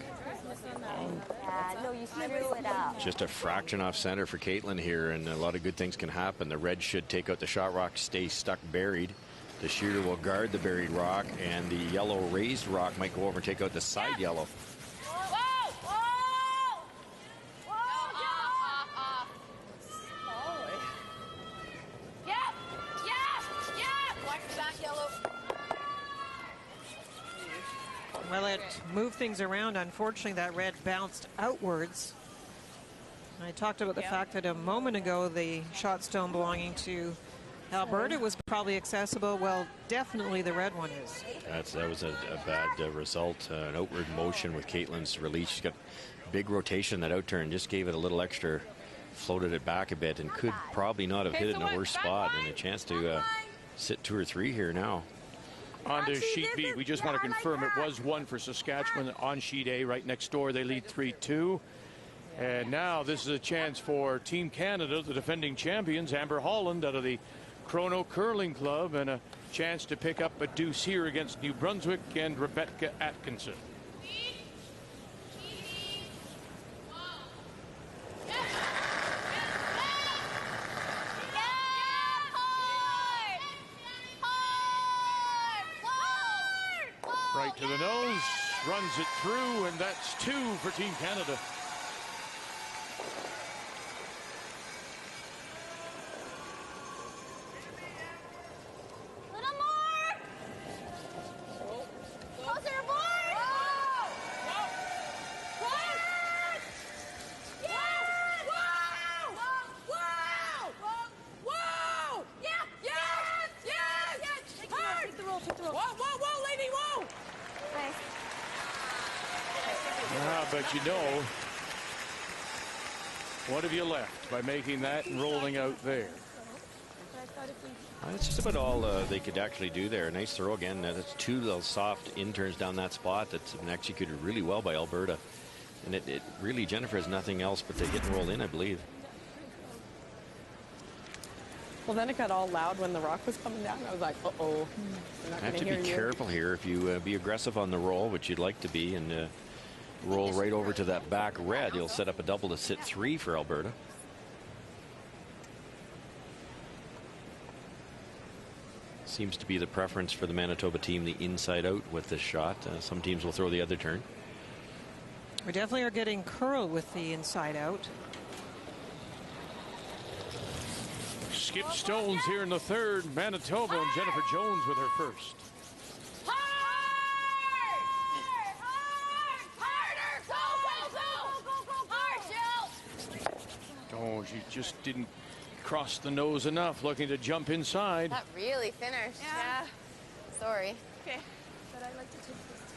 S6: No, you screw it up.
S2: Just a fraction off center for Caitlin here, and a lot of good things can happen. The red should take out the shot rock, stay stuck buried. The shooter will guard the buried rock, and the yellow raised rock might go over and take out the side yellow.
S7: Whoa! Whoa! Whoa! Off. Yep! Watch the back yellow.
S3: Well, it moved things around. Unfortunately, that red bounced outwards. I talked about the fact that a moment ago the shot stone belonging to Alberta was probably accessible. Well, definitely the red one is.
S2: That was a bad result. An outward motion with Caitlin's release. She's got big rotation. That outturn just gave it a little extra, floated it back a bit, and could probably not have hit it in a worse spot. And a chance to sit 2 or 3 here now.
S1: On to sheet B, we just want to confirm it was 1 for Saskatchewan on sheet A. Right next door, they lead 3-2. And now this is a chance for Team Canada, the defending champions, Amber Holland out of the Chrono Curling Club, and a chance to pick up a deuce here against New Brunswick and Rebecca Atkinson. Right to the nose, runs it through, and that's 2 for Team Canada.
S7: Little more! Closer aboard! What? Yes! Whoa! Yes! Hard!
S6: Take the roll.
S10: Whoa, lady, whoa!
S6: Nice.
S1: But you know, what have you left by making that and rolling out there?
S2: That's just about all they could actually do there. Nice throw again. That's 2 little soft interns down that spot that's been executed really well by Alberta. And it really, Jennifer, has nothing else but to hit and roll in, I believe.
S10: Well, then it got all loud when the rock was coming down. I was like, uh-oh.
S2: Have to be careful here. If you be aggressive on the roll, which you'd like to be, and roll right over to that back red, you'll set up a double to sit 3 for Alberta. Seems to be the preference for the Manitoba team, the inside out with this shot. Some teams will throw the other turn.
S3: We definitely are getting curl with the inside out.
S1: Skip Stones here in the third. Manitoba and Jennifer Jones with her first. Oh, she just didn't cross the nose enough, looking to jump inside.
S5: That really finished. Yeah. Sorry.
S11: Okay. But I'd like to take this.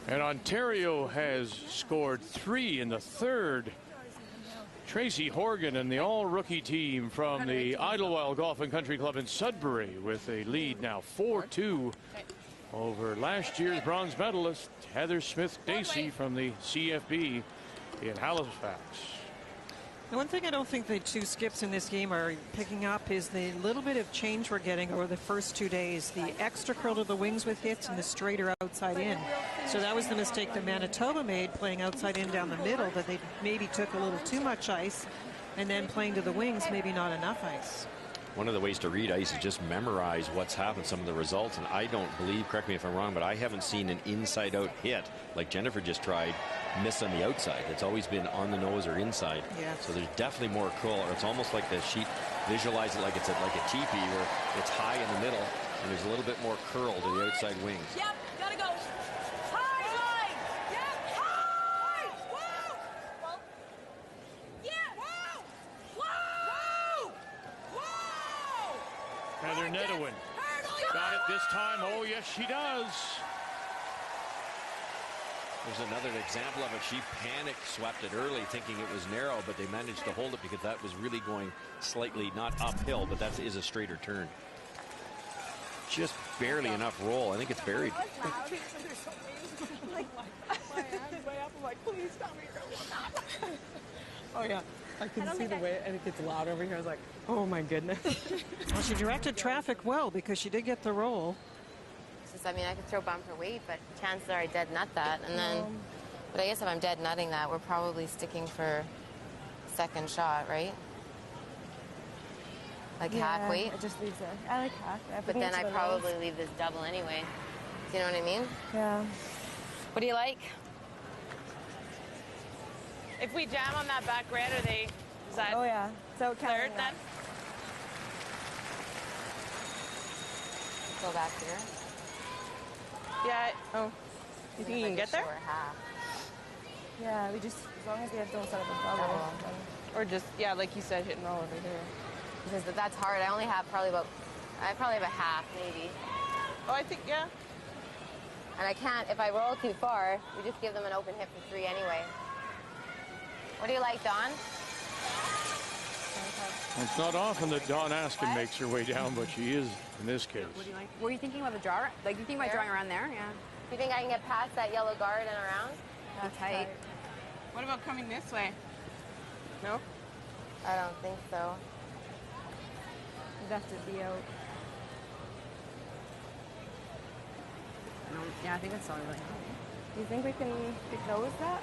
S1: And Ontario has scored 3 in the third. Tracy Horgan and the all-rookie team from the Idlewild Golf and Country Club in Sudbury with a lead now 4-2 over last year's bronze medalist Heather Smith-Dacey from the CFB in Halifax.
S3: The one thing I don't think the two skips in this game are picking up is the little bit of change we're getting over the first 2 days. The extra curl to the wings with hits and the straighter outside in. So that was the mistake that Manitoba made, playing outside in down the middle, that they maybe took a little too much ice, and then playing to the wings, maybe not enough ice.
S2: One of the ways to read ice is just memorize what's happened, some of the results. And I don't believe, correct me if I'm wrong, but I haven't seen an inside out hit like Jennifer just tried miss on the outside. It's always been on the nose or inside.
S3: Yeah.
S2: So there's definitely more curl. It's almost like the sheet, visualize it like it's like a teepee where it's high in the middle and there's a little bit more curl to the outside wings.
S11: Yep, gotta go. High. Yep, high. Whoa. Yeah. Whoa. Whoa.
S1: Heather Nedohin got it this time. Oh, yes, she does.
S2: There's another example of it. She panic swept it early thinking it was narrow, but they managed to hold it because that was really going slightly not uphill, but that is a straighter turn. Just barely enough roll. I think it's buried.
S10: Oh, yeah. I can see the way it gets loud over here. I was like, oh, my goodness.
S3: Well, she directed traffic well because she did get the roll.
S5: I mean, I could throw bumper weight, but chances are I dead nut that. And then, but I guess if I'm dead nutting that, we're probably sticking for second shot, right? Like hack weight?
S6: It just leaves it. I like hack.
S5: But then I probably leave this double anyway. Do you know what I mean?
S6: Yeah.
S5: What do you like?
S10: If we jam on that back red, are they... Is that
S6: oh, yeah. So
S10: third then?
S5: Go back here.
S10: Yeah. Oh. You think you can get there?
S5: Half.
S6: Yeah, we just, as long as we don't set up a double.
S10: Or just, yeah, like you said, hit and roll over here.
S5: Because that's hard. I only have probably about a half, maybe.
S10: Oh, I think, yeah.
S5: And I can't, if I roll too far, we just give them an open hit for 3 anyway. What do you like, Dawn?
S1: It's not often that Dawn Askin makes her way down, but she is in this case.
S9: What do you like? Were you thinking about the draw? Like, you think about drawing around there? Yeah.
S5: Do you think I can get past that yellow guard and around?
S9: That's tight.
S10: What about coming this way? No?
S5: I don't think so.
S6: You'd have to be out.
S9: No, yeah, I think that's solid.
S6: Do you think we can nose that?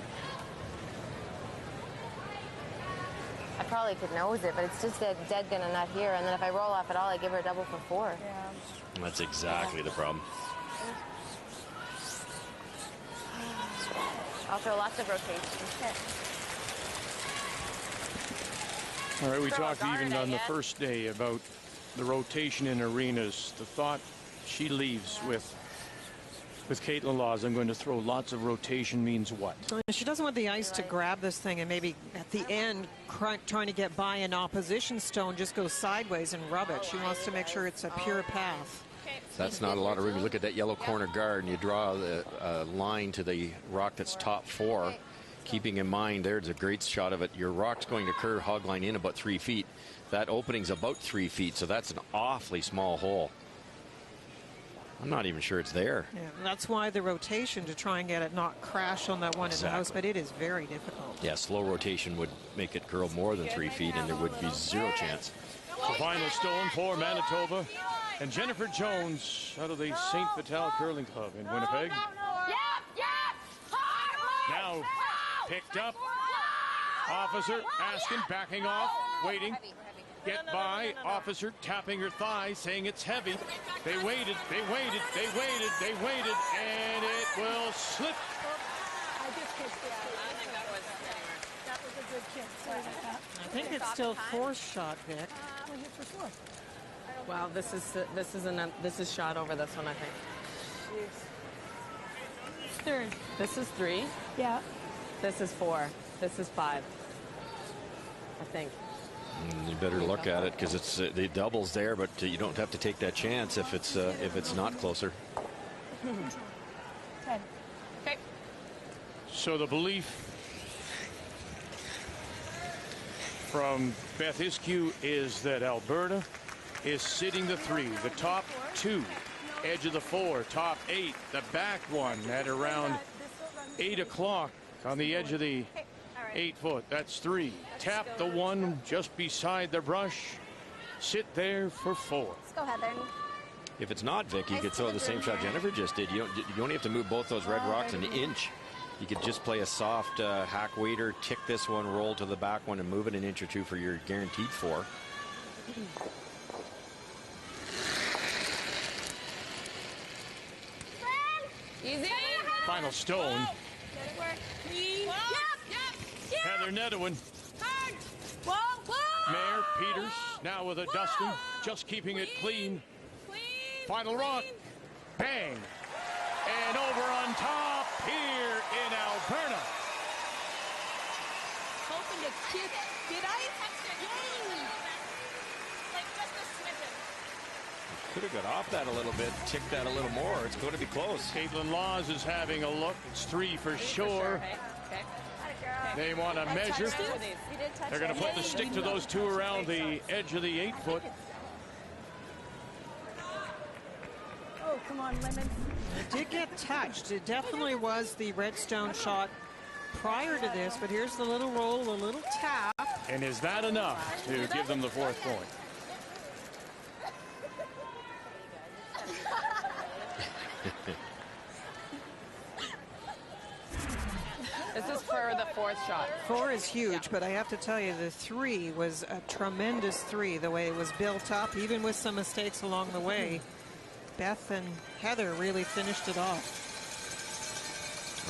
S5: I probably could nose it, but it's just dead gonna nut here. And then if I roll off at all, I give her a double for 4.
S6: Yeah.
S2: That's exactly the problem.
S5: I'll throw lots of rotation.
S1: All right, we talked even on the first day about the rotation in arenas. The thought she leaves with Caitlin Laws, I'm going to throw lots of rotation means what?
S3: She doesn't want the ice to grab this thing and maybe at the end trying to get by an opposition stone, just go sideways and rub it. She wants to make sure it's a pure path.
S2: That's not a lot of room. You look at that yellow corner guard and you draw the line to the rock that's top 4. Keeping in mind, there's a great shot of it. Your rock's going to curve hog line in about 3 feet. That opening's about 3 feet, so that's an awfully small hole. I'm not even sure it's there.
S3: Yeah, that's why the rotation to try and get it not crash on that one in the house, but it is very difficult.
S2: Yeah, slow rotation would make it curl more than 3 feet, and there would be 0 chance.
S1: The final stone for Manitoba. And Jennifer Jones out of the St. Vital Curling Club in Winnipeg. Now picked up. Officer asking, backing off, waiting. Get by. Officer tapping her thigh, saying it's heavy. They waited, they waited, they waited, they waited, and it will slip.
S11: I just kicked it. I think that was a good kick. Sorry about that.
S3: I think it's still fourth shot, Vic.
S11: Hit for fourth.
S10: Wow, this is shot over this one, I think.
S11: Third.
S10: This is 3.
S11: Yeah.
S10: This is 4. This is 5. I think.
S2: You better look at it because it's the doubles there, but you don't have to take that chance if it's not closer.
S11: 10.
S10: Okay.
S1: So the belief from Beth Iskew is that Alberta is sitting the 3, the top 2, edge of the 4, top 8, the back one at around 8 o'clock on the edge of the 8 foot. That's 3. Tap the 1 just beside the brush. Sit there for 4.
S9: Let's go, Heather.
S2: If it's not Vic, you could throw the same shot Jennifer just did. You only have to move both those red rocks an inch. You could just play a soft hack waiter, tick this one, roll to the back one, and move it an inch or 2 for your guaranteed 4.
S10: Easy.
S1: Final stone. Heather Nedohin. Mayor Peters now with a dusting, just keeping it clean. Final rock. Bang. And over on top here in Alberta.
S11: Hoping to kick. Did I? Like just a smidgen.
S2: Could have got off that a little bit, ticked that a little more. It's going to be close.
S1: Caitlin Laws is having a look. It's 3 for sure.
S10: Okay.
S1: They want to measure. They're going to put the stick to those 2 around the edge of the 8 foot.
S11: Oh, come on, Lemon.
S3: It did get touched. It definitely was the redstone shot prior to this, but here's the little roll, the little tap.
S1: And is that enough to give them the 4th point?
S10: This is for the 4th shot.
S3: 4 is huge, but I have to tell you, the 3 was a tremendous 3, the way it was built up, even with some mistakes along the way. Beth and Heather really finished it off.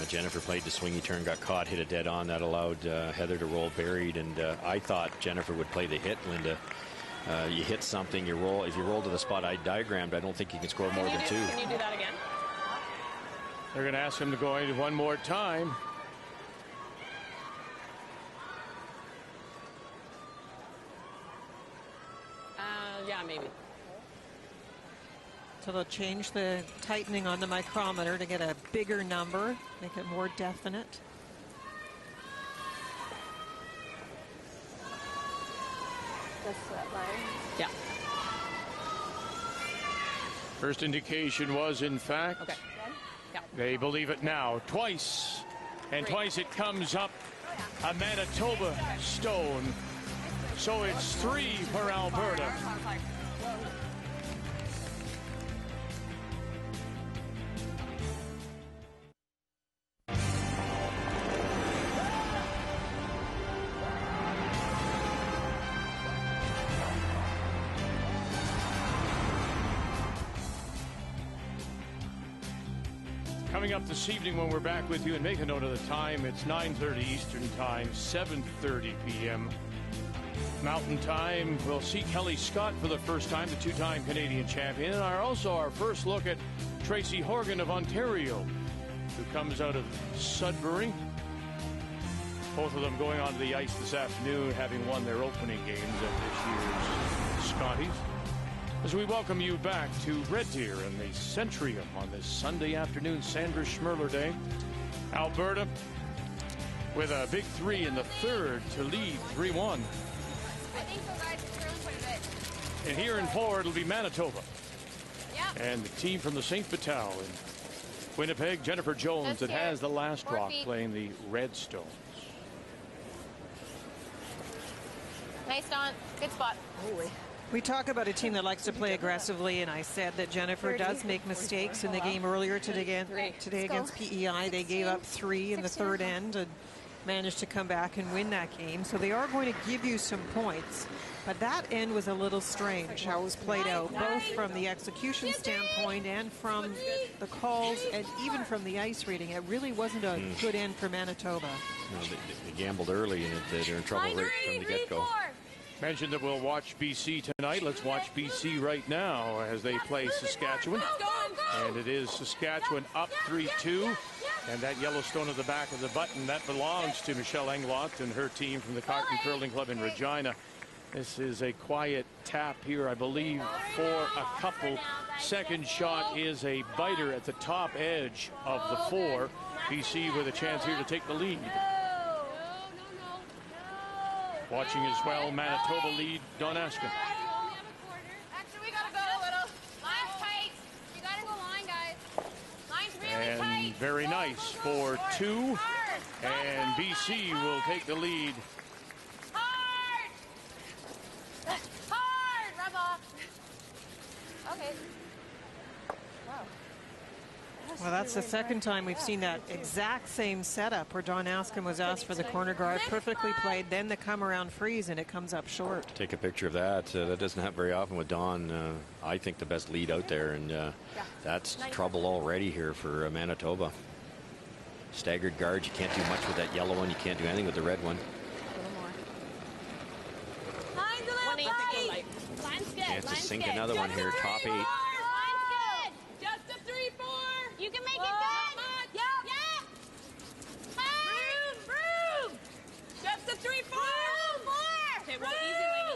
S2: Jennifer played the swingy turn, got caught, hit it dead on. That allowed Heather to roll buried, and I thought Jennifer would play the hit, Linda. You hit something, you roll. If you roll to the spot I diagrammed, I don't think you can score more than 2.
S10: Can you do that again?
S1: They're going to ask him to go in one more time.
S10: Yeah, maybe.
S3: So they'll change the tightening on the micrometer to get a bigger number, make it more definite.
S6: That's that line.
S10: Yeah.
S1: First indication was, in fact,
S10: Okay. Yeah.
S1: they believe it now. Twice, and twice it comes up a Manitoba stone. So it's 3 for Alberta. Coming up this evening when we're back with you, and make a note of the time, it's 9:30 Eastern Time, 7:30 p.m. Mountain Time. We'll see Kelly Scott for the first time, the 2-time Canadian champion, and also our first look at Tracy Horgan of Ontario, who comes out of Sudbury. Both of them going onto the ice this afternoon, having won their opening games at this year's Scotties. As we welcome you back to Red Deer and the Centrium on this Sunday afternoon, Sandra Schmerler Day. Alberta with a big 3 in the 3rd to lead 3-1. And here in forward it'll be Manitoba. And the team from the St. Vital in Winnipeg, Jennifer Jones, that has the last rock, playing the Redstones.
S5: Nice, Don. Good spot.
S3: Holy. We talk about a team that likes to play aggressively, and I said that Jennifer does make mistakes in the game earlier today against PEI. They gave up 3 in the third end and managed to come back and win that game. So they are going to give you some points. But that end was a little strange, how it was played out, both from the execution standpoint and from the calls and even from the ice rating. It really wasn't a good end for Manitoba.
S2: No, they gambled early, and they're in trouble right from the get-go.
S1: Mentioned that we'll watch BC tonight. Let's watch BC right now as they play Saskatchewan. And it is Saskatchewan up 3-2. And that Yellowstone at the back of the button, that belongs to Michelle Englot and her team from the Carton Curling Club in Regina. This is a quiet tap here, I believe, for a couple. Second shot is a biter at the top edge of the 4. BC with a chance here to take the lead. Watching as well, Manitoba lead Don Askin.
S7: Actually, we gotta go a little. Line's tight. You gotta go line, guys. Line's really tight.
S1: And very nice for 2. And BC will take the lead.
S7: Hard! Hard! Rub off. Okay.
S3: Well, that's the second time we've seen that exact same setup where Don Askin was asked for the corner guard, perfectly played, then the come around freeze, and it comes up short.
S2: Take a picture of that. That doesn't happen very often with Don. I think the best lead out there, and that's trouble already here for Manitoba. Staggered guards, you can't do much with that yellow one. You can't do anything with the red one.
S7: Line's a little tight. Line's good.
S2: Chance to sink another one here, top 8.
S7: You can make it good. Yep. Yep. Broom. Just the 3-4. Broom. 4.
S10: Okay, well,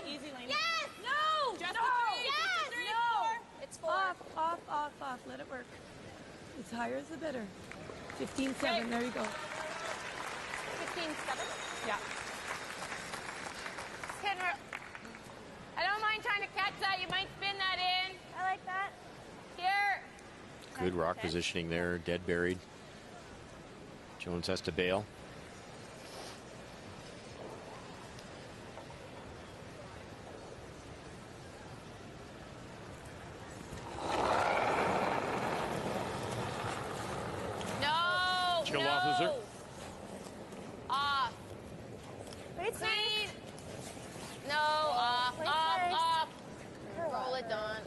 S10: easy lane.
S7: Yes. No.
S10: Just
S7: no.
S10: the 3.
S7: Yes.
S10: Just the 3
S7: no.
S10: and 4.
S7: It's 4.
S11: Off. Let it work. As higher as the better. 15-7. There you go.
S7: 15-7.
S11: Yeah.
S7: I don't mind trying to catch that. You might spin that in. I like that. Here.
S2: Good rock positioning there, dead buried. Jones has to bail.
S7: No.
S1: Chill officer.
S7: Off. Clean. No. Off. Roll it, Dawn.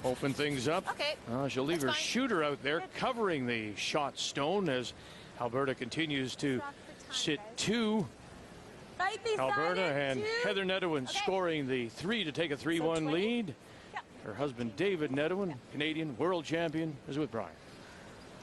S1: Open things up.
S7: Okay.
S1: She'll leave her shooter out there covering the shot stone as Alberta continues to sit 2. Alberta and Heather Nedohin scoring the 3 to take a 3-1 lead. Her husband David Nedohin, Canadian world champion, is with Brian.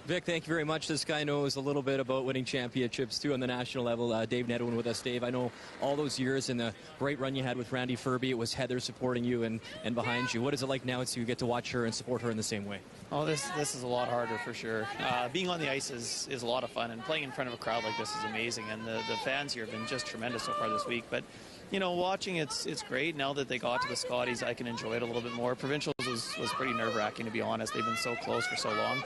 S8: Vic, thank you very much. This guy knows a little bit about winning championships, too, on the national level. Dave Nedohin with us. Dave, I know all those years and the great run you had with Randy Furby, it was Heather supporting you and behind you. What is it like now to get to watch her and support her in the same way?
S12: Oh, this is a lot harder for sure. Being on the ice is a lot of fun, and playing in front of a crowd like this is amazing. And the fans here have been just tremendous so far this week. But, you know, watching it's great. Now that they got to the Scotties, I can enjoy it a little bit more. Provincials was pretty nerve-wracking, to be honest. They've been so close for so long.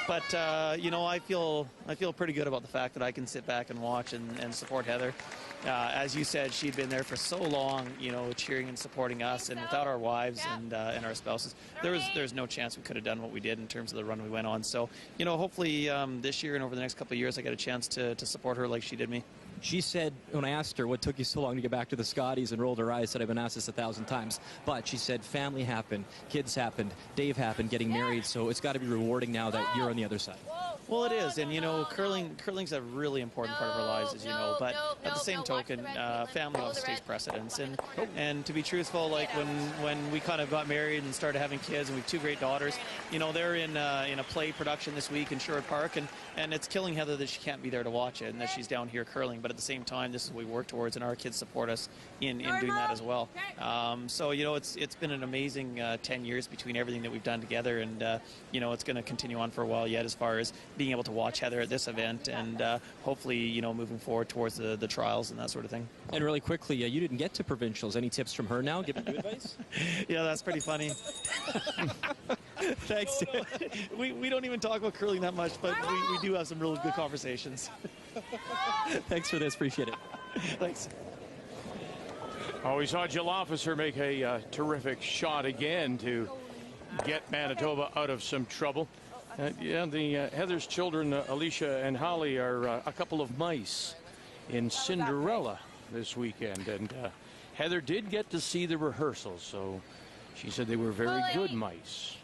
S12: But, you know, I feel pretty good about the fact that I can sit back and watch and support Heather. As you said, she'd been there for so long, you know, cheering and supporting us, and without our wives and our spouses, there's no chance we could have done what we did in terms of the run we went on. So, you know, hopefully this year and over the next couple of years, I get a chance to support her like she did me.
S8: She said, when I asked her what took you so long to get back to the Scotties, and rolled her eyes, said I've been asked this 1,000 times. But she said family happened, kids happened, Dave happened, getting married. So it's got to be rewarding now that you're on the other side.
S12: Well, it is, and you know, curling's a really important part of our lives, as you know. But at the same token, family obviously takes precedence. And to be truthful, like when we kind of got married and started having kids, and we have 2 great daughters, you know, they're in a play production this week in Sherwood Park, and it's killing Heather that she can't be there to watch it, and that she's down here curling. But at the same time, this is what we work towards, and our kids support us in doing that as well. So you know, it's been an amazing 10 years between everything that we've done together, and you know, it's going to continue on for a while yet, as far as being able to watch Heather at this event, and hopefully, you know, moving forward towards the trials and that sort of thing.
S8: And really quickly, you didn't get to provincials. Any tips from her now? Giving you advice?
S12: Yeah, that's pretty funny. Thanks. We don't even talk about curling that much, but we do have some really good conversations.
S8: Thanks for this. Appreciate it.
S12: Thanks.
S1: Oh, we saw Jill Officer make a terrific shot again to get Manitoba out of some trouble. Yeah, the Heather's children, Alicia and Holly, are a couple of mice in Cinderella this weekend. And Heather did get to see the rehearsals, so she said they were very good mice.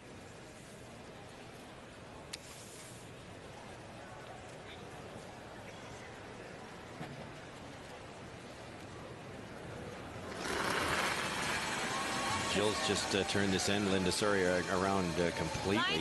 S2: Jill's just turned this end, Linda, around completely.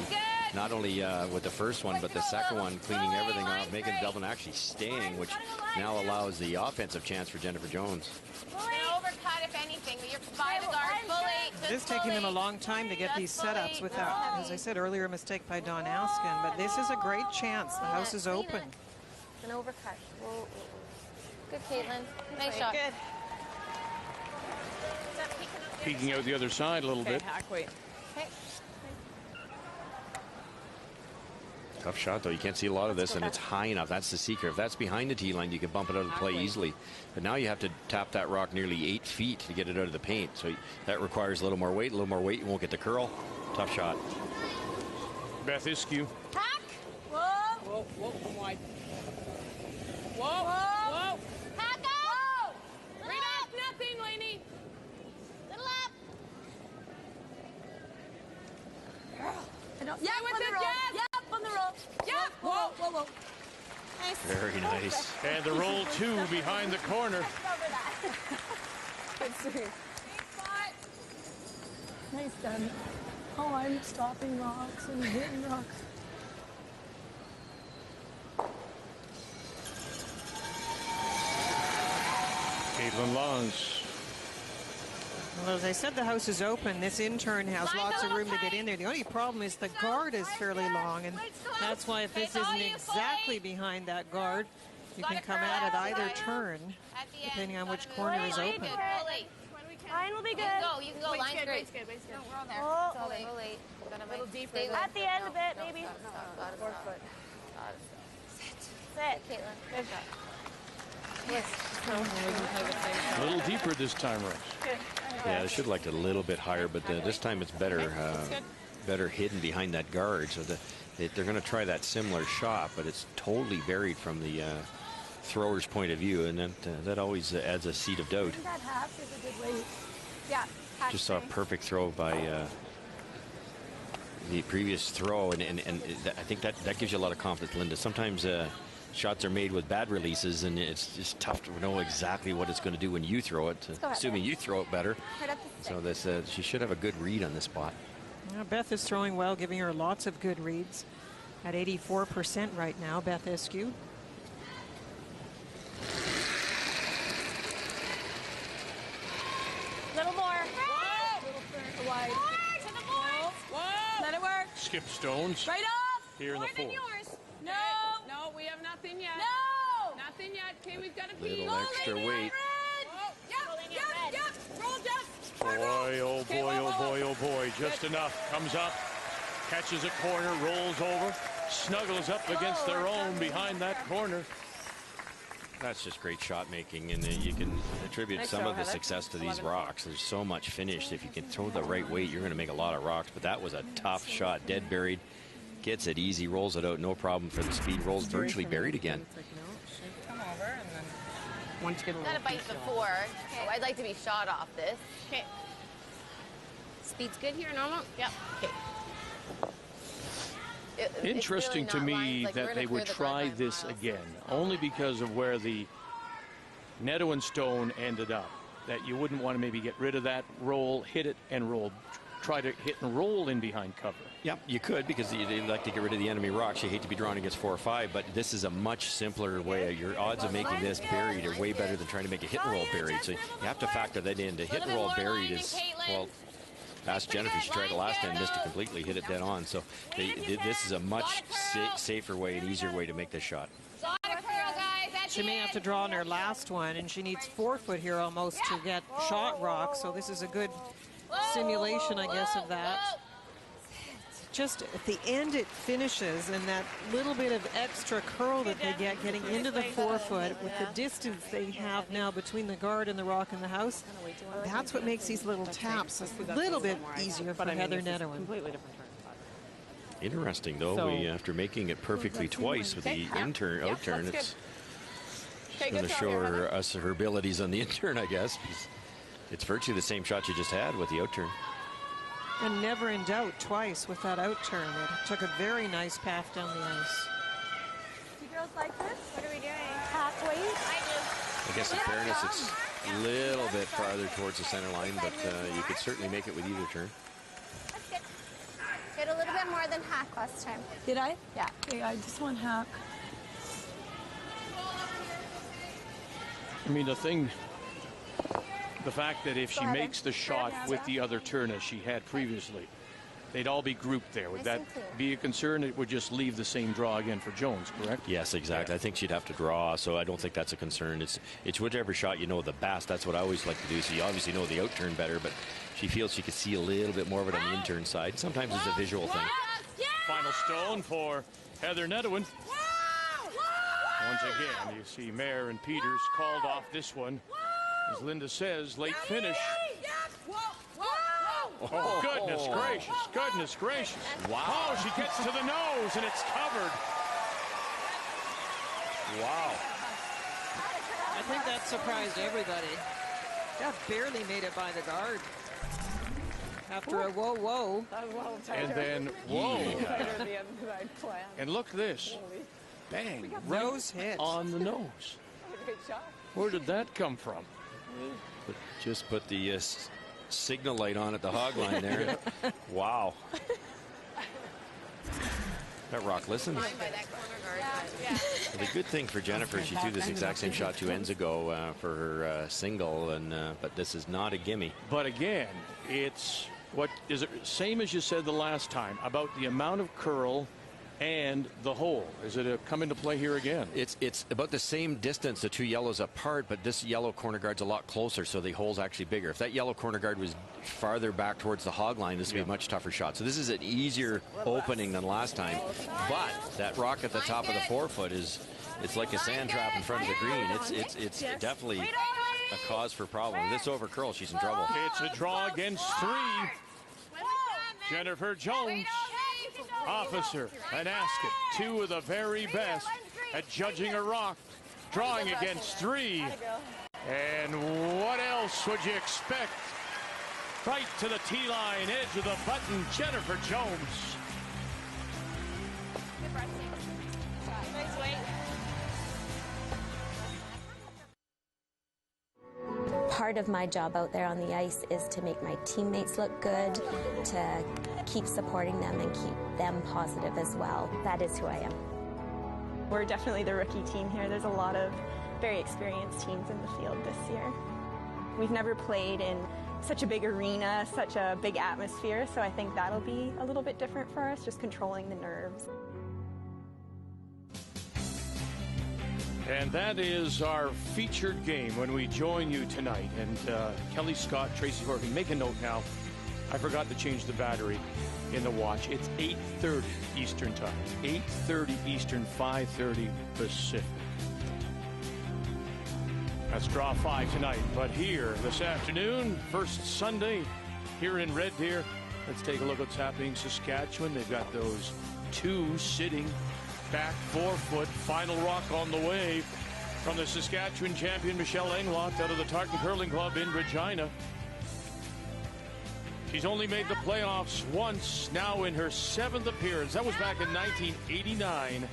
S2: Not only with the first one, but the second one, cleaning everything off, making the double and actually staying, which now allows the offensive chance for Jennifer Jones.
S7: Overcut if anything, but you're by the guard. Bully.
S3: It is taking them a long time to get these setups without, as I said earlier, a mistake by Dawn Askin. But this is a great chance. The house is open.
S5: An overcut. Whoa. Good, Caitlin. Nice shot.
S3: Good.
S1: Peeking out the other side a little bit.
S10: Wait.
S5: Okay.
S2: Tough shot, though. You can't see a lot of this, and it's high enough. That's the secret. If that's behind the tee line, you can bump it out of the play easily. But now you have to tap that rock nearly 8 feet to get it out of the paint. So that requires a little more weight. You won't get the curl. Tough shot.
S1: Beth Iskew.
S7: Hack.
S10: Whoa, wide. Whoa.
S7: Hack up.
S10: Right off, nothing, Lainey.
S7: Little up.
S10: Yeah, with it, Jess.
S7: Yep, on the roll.
S10: Yeah. Whoa.
S7: Nice.
S2: Very nice.
S1: And the roll 2 behind the corner.
S10: Good swing.
S11: Nice done. Oh, I'm stopping rocks and hitting rocks.
S1: Caitlin Laws.
S3: Well, as I said, the house is open. This intern has lots of room to get in there. The only problem is the guard is fairly long, and that's why if this isn't exactly behind that guard, you can come at it either turn, depending on which corner is open.
S5: Line will be good.
S7: You can go. Line's great.
S5: No, we're on there.
S7: Oh.
S5: It's all late.
S7: A little deeper.
S5: At the end a bit, maybe.
S7: 4 foot.
S5: Sit. Caitlin. Good shot.
S1: A little deeper this time, Rose.
S2: Yeah, I should like it a little bit higher, but this time it's better better hidden behind that guard. So they're going to try that similar shot, but it's totally buried from the thrower's point of view, and that always adds a seed of doubt.
S11: That half is a good weight. Yeah.
S2: Just saw a perfect throw by the previous throw, and I think that gives you a lot of confidence, Linda. Sometimes shots are made with bad releases, and it's just tough to know exactly what it's going to do when you throw it, assuming you throw it better. So she should have a good read on this spot.
S3: Well, Beth is throwing well, giving her lots of good reads. At 84% right now, Beth Iskew.
S7: Little more.
S11: Little wide.
S7: To the boards.
S10: Whoa.
S11: Let it work.
S1: Skip Stones
S7: Right off.
S1: here in the fourth.
S7: Yours.
S10: No, we have nothing yet.
S7: No.
S10: Nothing yet. Okay, we've got a piece.
S2: Little extra weight.
S10: Yep. Roll, Jess.
S1: Boy, oh boy. Just enough. Comes up, catches a corner, rolls over, snuggles up against their own behind that corner.
S2: That's just great shot making, and you can attribute some of the success to these rocks. There's so much finish. If you can throw the right weight, you're going to make a lot of rocks. But that was a tough shot, dead buried. Gets it easy, rolls it out, no problem for the speed. Rolls virtually buried again.
S10: It's like, no, should come over, and then
S3: Once you get a
S7: Got
S3: little
S7: a bite before. Oh, I'd like to be shot off this.
S10: okay.
S7: Speed's good here, normal? Yep. Okay.
S1: Interesting to me that they would try this again, only because of where the Nedohin stone ended up. That you wouldn't want to maybe get rid of that, roll, hit it, and roll. Try to hit and roll in behind cover.
S2: Yep, you could, because you'd like to get rid of the enemy rocks. You hate to be drawn against 4 or 5, but this is a much simpler way. Your odds of making this buried are way better than trying to make a hit and roll buried. So you have to factor that in. To hit and roll buried is, well, ask Jennifer. She tried it last time, missed it completely, hit it dead on. So this is a much safer way and easier way to make this shot.
S3: She may have to draw on her last one, and she needs 4 foot here almost to get shot rock. So this is a good simulation, I guess, of that. just at the end it finishes, and that little bit of extra curl that they get getting into the forefoot with the distance they have now between the guard and the rock in the house, that's what makes these little taps a little bit easier for Heather Nedohin.
S2: Interesting, though, after making it perfectly twice with the out-turn, it's going to show us her abilities on the in-turn, I guess. It's virtually the same shot you just had with the out-turn.
S3: And never in doubt twice with that out-turn. It took a very nice path down the ice.
S7: Do girls like this? What are we doing? Halfway?
S2: I guess in fairness, it's a little bit farther towards the center line, but you could certainly make it with either turn.
S7: That's good. Did a little bit more than hack last time.
S11: Did I?
S7: Yeah.
S11: Okay, I just want hack.
S1: I mean, the fact that if she makes the shot with the other turn as she had previously, they'd all be grouped there. Would that be a concern? It would just leave the same draw again for Jones, correct?
S2: Yes, exactly. I think she'd have to draw, so I don't think that's a concern. It's whichever shot you know the best. That's what I always like to do. So you obviously know the out turn better, but she feels she could see a little bit more of it on the in-turn side. Sometimes it's a visual thing.
S1: Final stone for Heather Nedohin. Once again, you see Mayer and Peters called off this one. As Linda says, late finish. Oh, goodness gracious, goodness gracious.
S2: Wow.
S1: Oh, she gets to the nose, and it's covered.
S2: Wow.
S3: I think that surprised everybody. That barely made it by the guard. After a whoa, whoa.
S1: And then, whoa. And look at this. Bang.
S3: Nose hit.
S1: On the nose. Where did that come from?
S2: Just put the signal light on at the hog line there. Wow. That rock listens. The good thing for Jennifer, she threw this exact same shot 2 ends ago for her single, but this is not a gimme.
S1: But again, it's what is it same as you said the last time about the amount of curl and the hole. Is it come into play here again?
S2: It's about the same distance, the 2 yellows apart, but this yellow corner guard's a lot closer, so the hole's actually bigger. If that yellow corner guard was farther back towards the hog line, this would be a much tougher shot. So this is an easier opening than last time. But that rock at the top of the forefoot it's like a sand trap in front of the green. It's definitely a cause for problem. If this over curl, she's in trouble.
S1: It's a draw against 3. Jennifer Jones, Officer and Ascot, 2 of the very best at judging a rock, drawing against 3. And what else would you expect? Right to the T-line, edge of the button, Jennifer Jones.
S13: Part of my job out there on the ice is to make my teammates look good, to keep supporting them and keep them positive as well. That is who I am.
S6: We're definitely the rookie team here. There's a lot of very experienced teams in the field this year. We've never played in such a big arena, such a big atmosphere, so I think that'll be a little bit different for us, just controlling the nerves.
S1: And that is our featured game when we join you tonight. And Kelly Scott, Tracy Horgan, make a note now. I forgot to change the battery in the watch. It's 8:30 Eastern time. 8:30 Eastern, 5:30 Pacific. That's draw 5 tonight. But here this afternoon, first Sunday here in Red Deer. Let's take a look at what's happening in Saskatchewan. They've got those 2 sitting back forefoot. Final rock on the way from the Saskatchewan champion Michelle Englot out of the Tartan Curling Club in Regina. She's only made the playoffs once, now in her 7th appearance. That was back in 1989.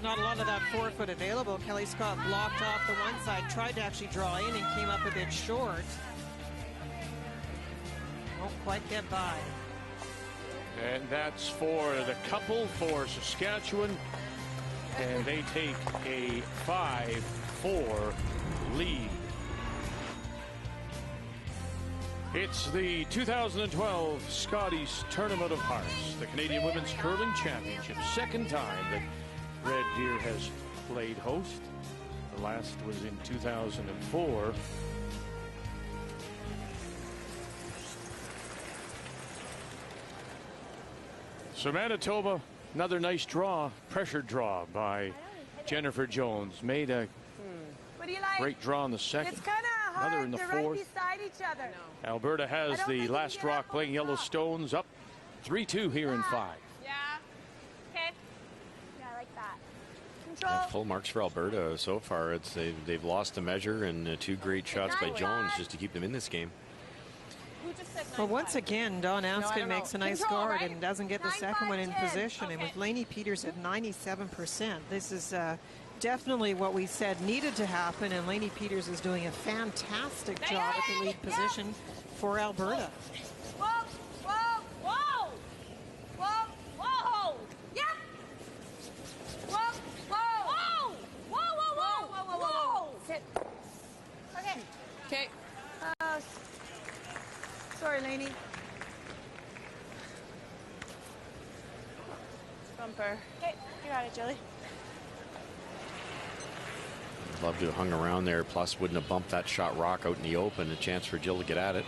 S3: Not a lot of that forefoot available. Kelly Scott blocked off the one side, tried to actually draw in and came up a bit short. Won't quite get by.
S1: And that's for the couple for Saskatchewan. And they take a 5-4 lead. It's the 2012 Scotties Tournament of Hearts, the Canadian Women's Curling Championship. Second time that Red Deer has played host. The last was in 2004. So Manitoba, another nice draw, pressure draw by Jennifer Jones. Made a
S7: What do you like?
S1: great draw in the second.
S7: It's kind of hard.
S1: Another in the
S7: They're
S1: fourth.
S7: right beside each other.
S1: Alberta has the last rock playing Yellowstones up 3-2 here in 5.
S7: Yeah. Okay. Yeah, I like that.
S2: Yeah, full marks for Alberta so far. They've lost the measure, and 2 great shots by Jones just to keep them in this game.
S3: Well, once again, Don Askin makes a nice guard
S7: right?
S3: and doesn't get the second one in
S7: 9-5-10.
S3: position. And
S7: Okay.
S3: with Lainey Peters at 97%, this is definitely what we said needed to happen. And Lainey Peters is doing a fantastic job at the lead position for Alberta.
S7: Whoa, whoa, whoa. Whoa, whoa. Yep. Whoa, whoa. Whoa. Whoa, whoa, whoa. Whoa, whoa, whoa. Sit. Okay.
S10: Okay.
S7: Sorry, Lainey. Bumper. Okay, you got it, Jilly.
S2: Love to have hung around there. Plus, wouldn't have bumped that shot rock out in the open. A chance for Jill to get at it.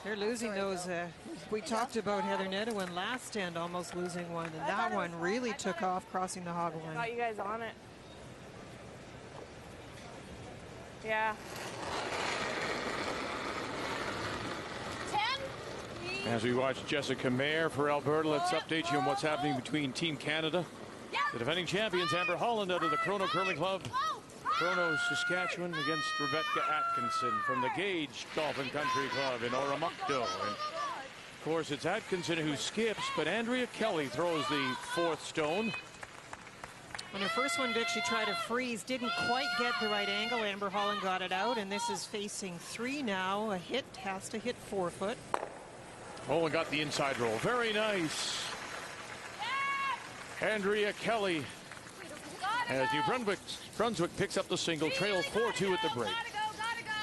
S3: They're losing those. We talked about Heather Nedohin last end almost losing one, and that one really took off crossing the hog line.
S10: Got you guys on it. Yeah.
S7: 10.
S1: As we watch Jessica Mayer for Alberta, let's update you on what's happening between Team Canada. The defending champions, Amber Holland out of the Chrono Curling Club. Chrono, Saskatchewan against Rebecca Atkinson from the Gage Golf and Country Club in Oromocto. And of course, it's Atkinson who skips, but Andrea Kelly throws the 4th stone.
S3: On her first one, Vic, she tried to freeze, didn't quite get the right angle. Amber Holland got it out, and this is facing 3 now. A hit has to hit 4 foot.
S1: Oh, and got the inside roll. Very nice. Andrea Kelly, as New Brunswick picks up the single, trails 4-2 at the break.
S7: Gotta go.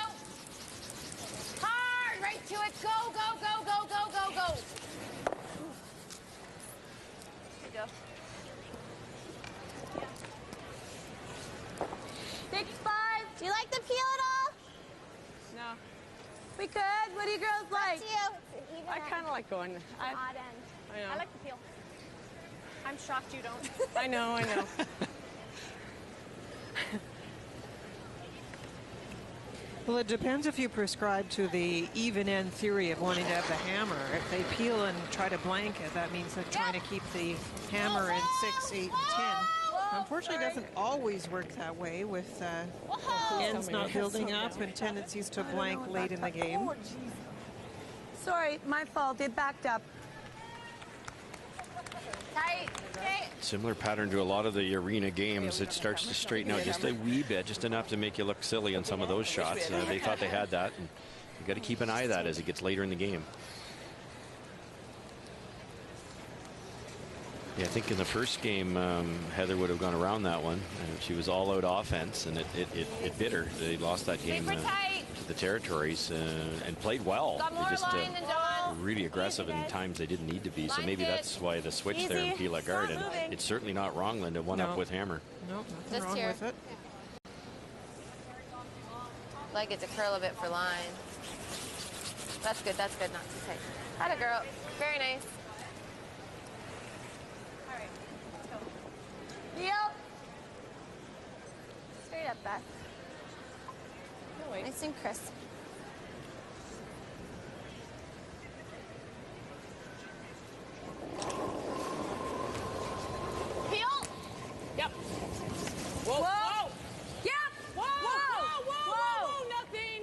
S7: Hard, right to it. Go, go, go, go, go, go, go. There you go. 6-5. Do you like the peel at all?
S10: No.
S7: We could. What do you girls like?
S10: I kind of like going. I know.
S7: I like the peel. I'm shocked you don't.
S10: I know.
S3: Well, it depends if you prescribe to the even end theory of wanting to have the hammer. If they peel and try to blank it, that means they're trying to keep the hammer in 6, 8, and 10. Unfortunately, it doesn't always work that way with ends not building up and tendencies to blank late in the game.
S7: Sorry, my fault. It backed up. Tight. Okay.
S2: Similar pattern to a lot of the arena games. It starts to straighten out just a wee bit, just enough to make you look silly on some of those shots. They thought they had that, and you got to keep an eye on that as it gets later in the game. Yeah, I think in the first game, Heather would have gone around that one. She was all out offense, and it bit her. They lost that game to the Territories and played well. They just really aggressive in times they didn't need to be. So maybe that's why the switch there in Pila Guard. And it's certainly not wrong, Linda. One up with hammer.
S3: No, nothing wrong with it.
S5: Like it to curl a bit for line. That's good, not too tight. Atta girl, very nice.
S7: All right, let's go. Heel. Straight up, Beth.
S5: Nice and crisp.
S7: Heel.
S10: Yep.
S7: Whoa.
S10: Whoa.
S7: Yep.
S10: Whoa. Nothing.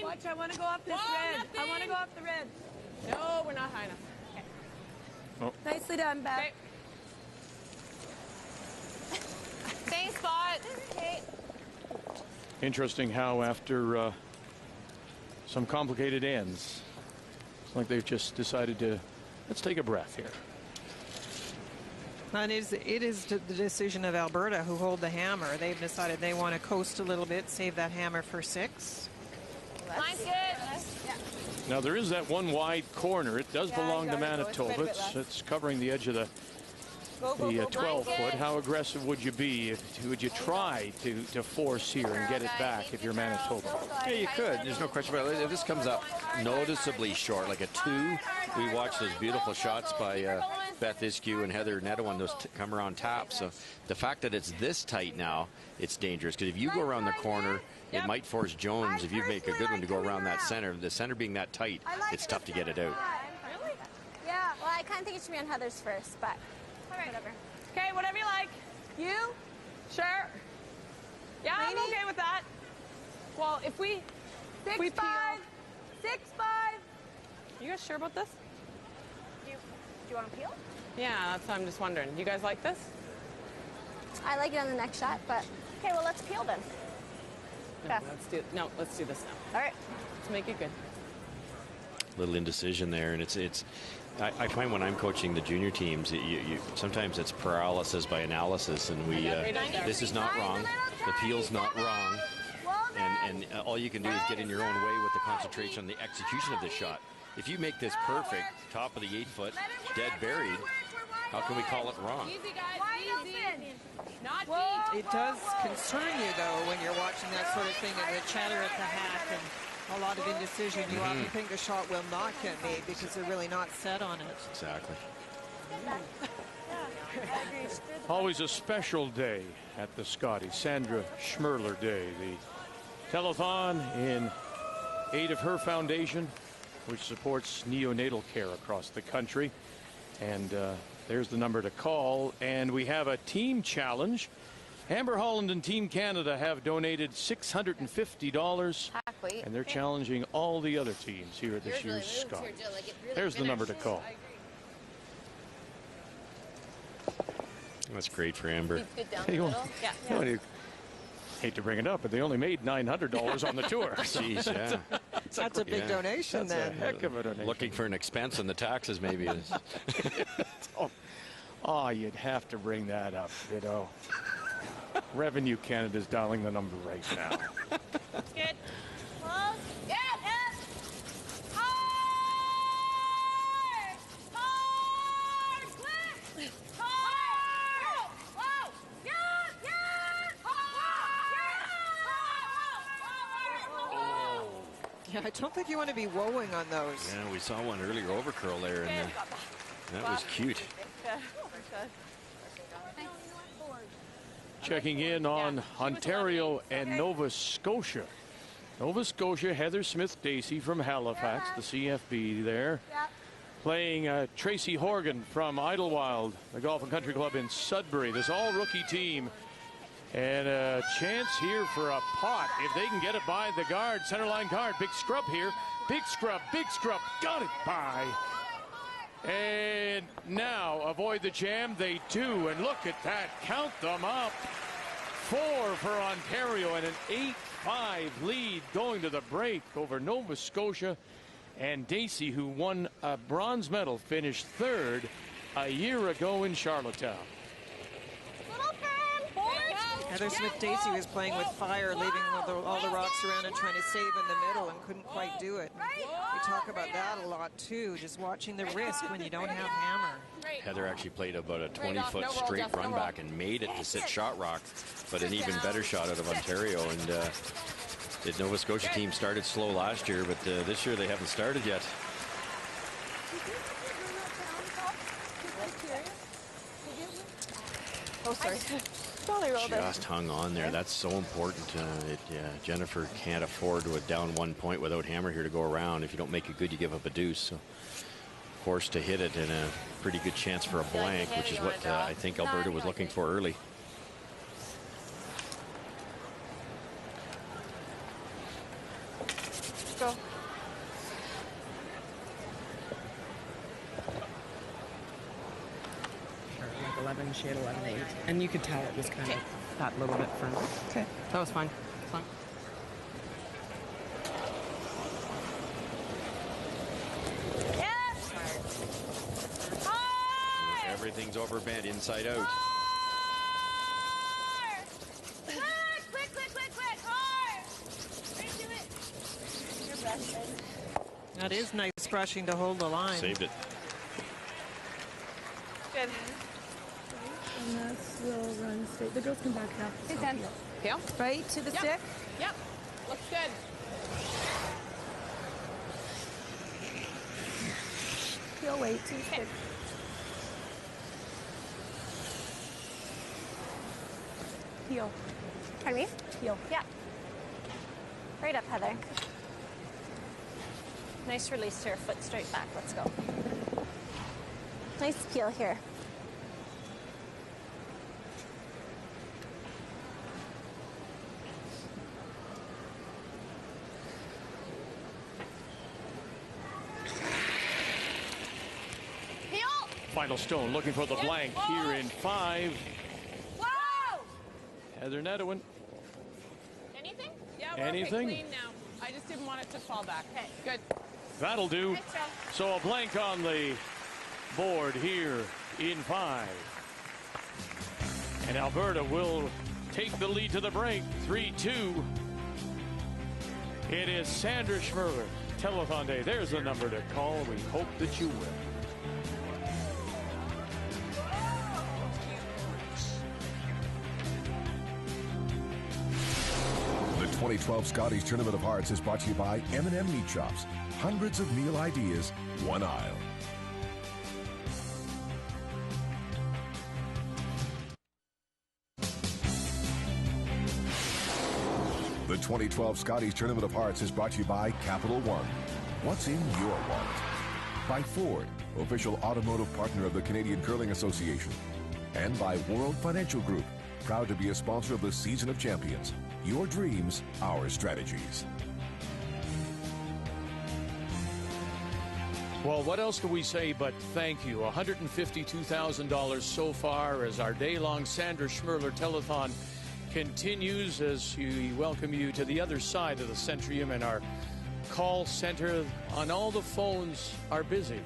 S7: Watch, I want to go off this red.
S10: Nothing.
S7: I want to go off the red.
S10: No, we're not high enough. Okay.
S1: Oh.
S7: Nicely done, Beth.
S10: Okay.
S5: Same spot. Okay.
S1: Interesting how after some complicated ends, it's like they've just decided to, let's take a breath here.
S3: And it is the decision of Alberta, who hold the hammer. They've decided they want to coast a little bit, save that hammer for 6.
S7: Mine's good.
S1: Now, there is that one wide corner. It does belong to Manitoba. It's covering the edge of the 12-foot. How aggressive would you be? Would you try to force here and get it back if you're Manitoba?
S2: Yeah, you could. There's no question about it. If this comes up noticeably short, like a 2, we watched those beautiful shots by Beth Iskew and Heather Nedohin, those come around taps. So the fact that it's this tight now, it's dangerous. Because if you go around the corner, it might force Jones, if you make a good one, to go around that center. The center being that tight, it's tough to get it out.
S7: Really? Yeah. Well, I kind of think it should be on Heather's first, but whatever.
S10: Okay, whatever you like.
S7: You?
S10: Sure. Yeah, I'm okay with that. Well, if we
S7: 6-5.
S10: peel.
S7: 6-5.
S10: You guys sure about this?
S7: Do you want to peel?
S10: Yeah, that's what I'm just wondering. You guys like this?
S7: I like it on the next shot, but okay, well, let's peel then.
S10: No, let's do this now.
S7: All right.
S10: Let's make it good.
S2: Little indecision there, and I find when I'm coaching the junior teams, sometimes it's paralysis by analysis, and this is not wrong. The peel's not wrong, and all you can do is get in your own way with the concentration on the execution of this shot. If you make this perfect, top of the 8-foot, dead buried, how can we call it wrong?
S10: Easy, guys. Easy. Not deep.
S3: It does concern you, though, when you're watching that sort of thing and the chatter at the hat and a lot of indecision. You often think the shot will not get made because they're really not set on it.
S2: Exactly.
S1: Always a special day at the Scotties. Sandra Schmerler Day. The telethon in aid of her foundation, which supports neonatal care across the country. And there's the number to call. And we have a team challenge. Amber Holland and Team Canada have donated $650. And they're challenging all the other teams here at this year's Scotties. There's the number to call.
S2: That's great for Amber.
S1: Hate to bring it up, but they only made $900 on the tour.
S2: Jeez, yeah.
S3: That's a big donation, then.
S1: That's a heck of a donation.
S2: Looking for an expense in the taxes, maybe.
S1: You'd have to bring that up, you know. Revenue Canada's dialing the number right now.
S7: That's good. Close. Yeah. Hard. Quick. Hard. Whoa. Yeah.
S3: Yeah, I don't think you want to be woeing on those.
S2: Yeah, we saw one earlier overcurl there, and that was cute.
S1: Checking in on Ontario and Nova Scotia. Nova Scotia, Heather Smith-Dacey from Halifax, the CFB there. Playing Tracy Horgan from Idlewild, the Golf and Country Club in Sudbury. This all-rookie team. And a chance here for a pot if they can get it by the guard, centerline guard. Big scrub here. Big scrub. Got it by. And now avoid the jam. They do. And look at that. Count them up. 4 for Ontario and an 8-5 lead going to the break over Nova Scotia. And Dacey, who won a bronze medal, finished 3rd a year ago in Charlottetown.
S3: Heather Smith-Dacey was playing with fire, leaving all the rocks around and trying to save in the middle and couldn't quite do it. We talk about that a lot, too, just watching the risk when you don't have hammer.
S2: Heather actually played about a 20-foot straight run back and made it to sit shot rock, but an even better shot out of Ontario. And the Nova Scotia team started slow last year, but this year they haven't started yet.
S6: Oh, sorry.
S2: Just hung on there. That's so important. Jennifer can't afford to down 1 point without hammer here to go around. If you don't make it good, you give up a deuce. So forced to hit it, and a pretty good chance for a blank, which is what I think Alberta was looking for early.
S6: Go.
S10: Like 11, she had 11, 8. And you could tell it was kind of that little bit firm. Okay. That was fine. Fine.
S2: Everything's overbent inside out.
S7: Quick, hard! Right to it. Your best, baby.
S3: That is nice brushing to hold the line.
S2: Saved it.
S7: Good.
S11: And that's will run straight. The girls come back now.
S7: Good then. Peel.
S11: Right to the stick.
S7: Yep. Looks good.
S11: Peel, wait to the stick. Peel.
S13: Pardon me?
S11: Peel.
S13: Yeah. Right up, Heather. Nice release to her foot straight back. Let's go. Nice peel here.
S1: Final stone looking for the blank here in 5.
S7: Whoa!
S1: Heather Nedohin.
S7: Anything? Yeah, we're
S1: Anything?
S7: okay, clean now. I just didn't want it to fall back. Okay, good.
S1: That'll do. So a blank on the board here in 5. And Alberta will take the lead to the break. 3-2. It is Sandra Schmerler. Telethon Day. There's the number to call. We hope that you will.
S4: The 2012 Scotties Tournament of Hearts is brought to you by M&M Meat Shops. Hundreds of meal ideas, one aisle. The 2012 Scotties Tournament of Hearts is brought to you by Capital One. What's in your wallet? By Ford, official automotive partner of the Canadian Curling Association. And by World Financial Group, proud to be a sponsor of the Season of Champions. Your dreams, our strategies.
S1: Well, what else can we say but thank you? $152,000 so far as our day-long Sandra Schmerler Telethon continues as we welcome you to the other side of the Centrium, and our call center on all the phones are busy.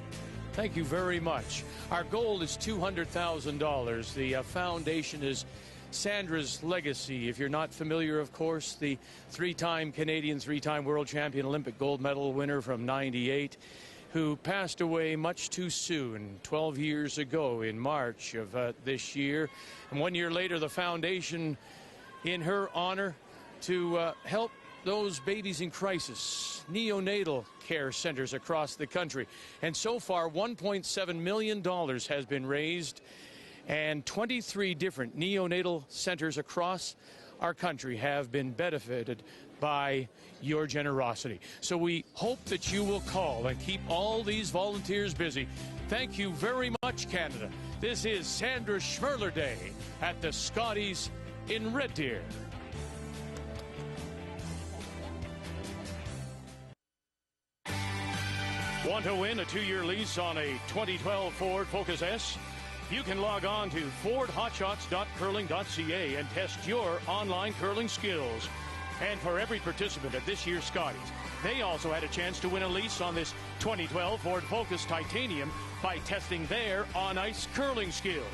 S1: Thank you very much. Our goal is $200,000. The foundation is Sandra's legacy. If you're not familiar, of course, the 3-time Canadian, 3-time world champion, Olympic gold medal winner from '98, who passed away much too soon, 12 years ago in March of this year. And 1 year later, the foundation, in her honor, to help those babies in crisis, neonatal care centers across the country. And so far, $1.7 million has been raised, and 23 different neonatal centers across our country have been benefited by your generosity. So we hope that you will call and keep all these volunteers busy. Thank you very much, Canada. This is Sandra Schmerler Day at the Scotties in Red Deer. Want to win a 2-year lease on a 2012 Ford Focus S? You can log on to fordhotshots.curling.ca and test your online curling skills. And for every participant at this year's Scotties, they also had a chance to win a lease on this 2012 Ford Focus Titanium by testing their on-ice curling skills.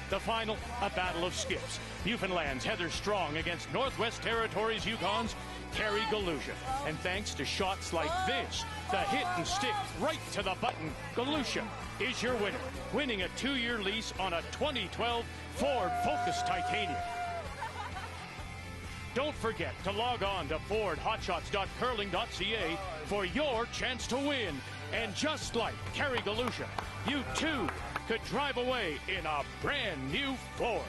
S1: The final, a battle of skips. Newfoundland's Heather Strong against Northwest Territories Yukon's Carrie Galusha. And thanks to shots like this, the hit and stick right to the button, Galusha is your winner, winning a 2-year lease on a 2012 Ford Focus Titanium. Don't forget to log on to fordhotshots.curling.ca for your chance to win. And just like Carrie Galusha, you too could drive away in a brand new Ford.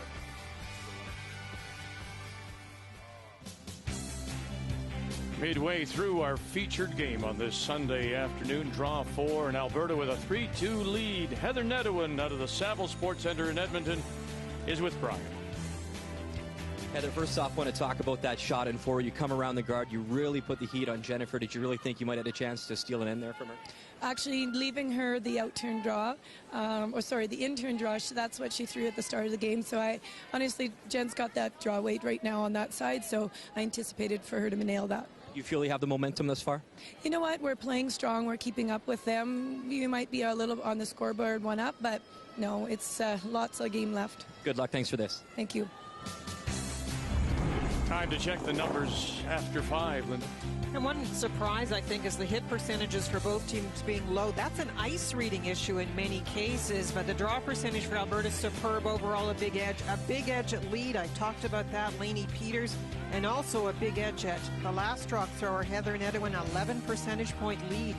S1: Midway through our featured game on this Sunday afternoon, draw 4, and Alberta with a 3-2 lead. Heather Nedohin out of the Saville Sports Centre in Edmonton is with Brian.
S8: Heather, first off, want to talk about that shot in 4. You come around the guard, you really put the heat on Jennifer. Did you really think you might have a chance to steal an end there from her?
S11: Actually, leaving her the out-turn draw, the in-turn draw, that's what she threw at the start of the game. So I honestly, Jen's got that draw weight right now on that side, so I anticipated for her to nail that.
S8: You feel you have the momentum thus far?
S11: You know what? We're playing strong. We're keeping up with them. You might be a little on the scoreboard one up, but no, it's lots of game left.
S8: Good luck. Thanks for this.
S11: Thank you.
S1: Time to check the numbers after 5, Linda.
S3: And one surprise, I think, is the hit percentages for both teams being low. That's an ice reading issue in many cases, but the draw percentage for Alberta is superb. Overall, a big edge at lead. I talked about that, Lainey Peters, and also a big edge at the last rock thrower, Heather Nedohin, 11 percentage point lead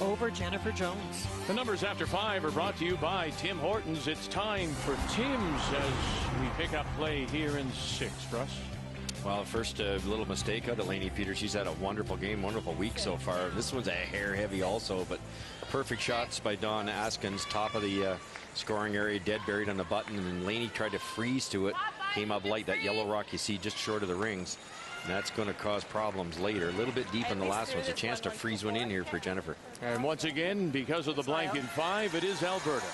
S3: over Jennifer Jones.
S1: The numbers after 5 are brought to you by Tim Hortons. It's time for Tim's as we pick up play here in 6. Russ?
S2: Well, first little mistake out of Lainey Peters. She's had a wonderful game, wonderful week so far. This one's a hair heavy also, but perfect shots by Dawn Askins, top of the scoring area, dead buried on the button, and Lainey tried to freeze to it, came up light. That yellow rock you see just short of the rings, and that's going to cause problems later. A little bit deep in the last one. It's a chance to freeze one in here for Jennifer.
S1: And once again, because of the blank in 5, it is Alberta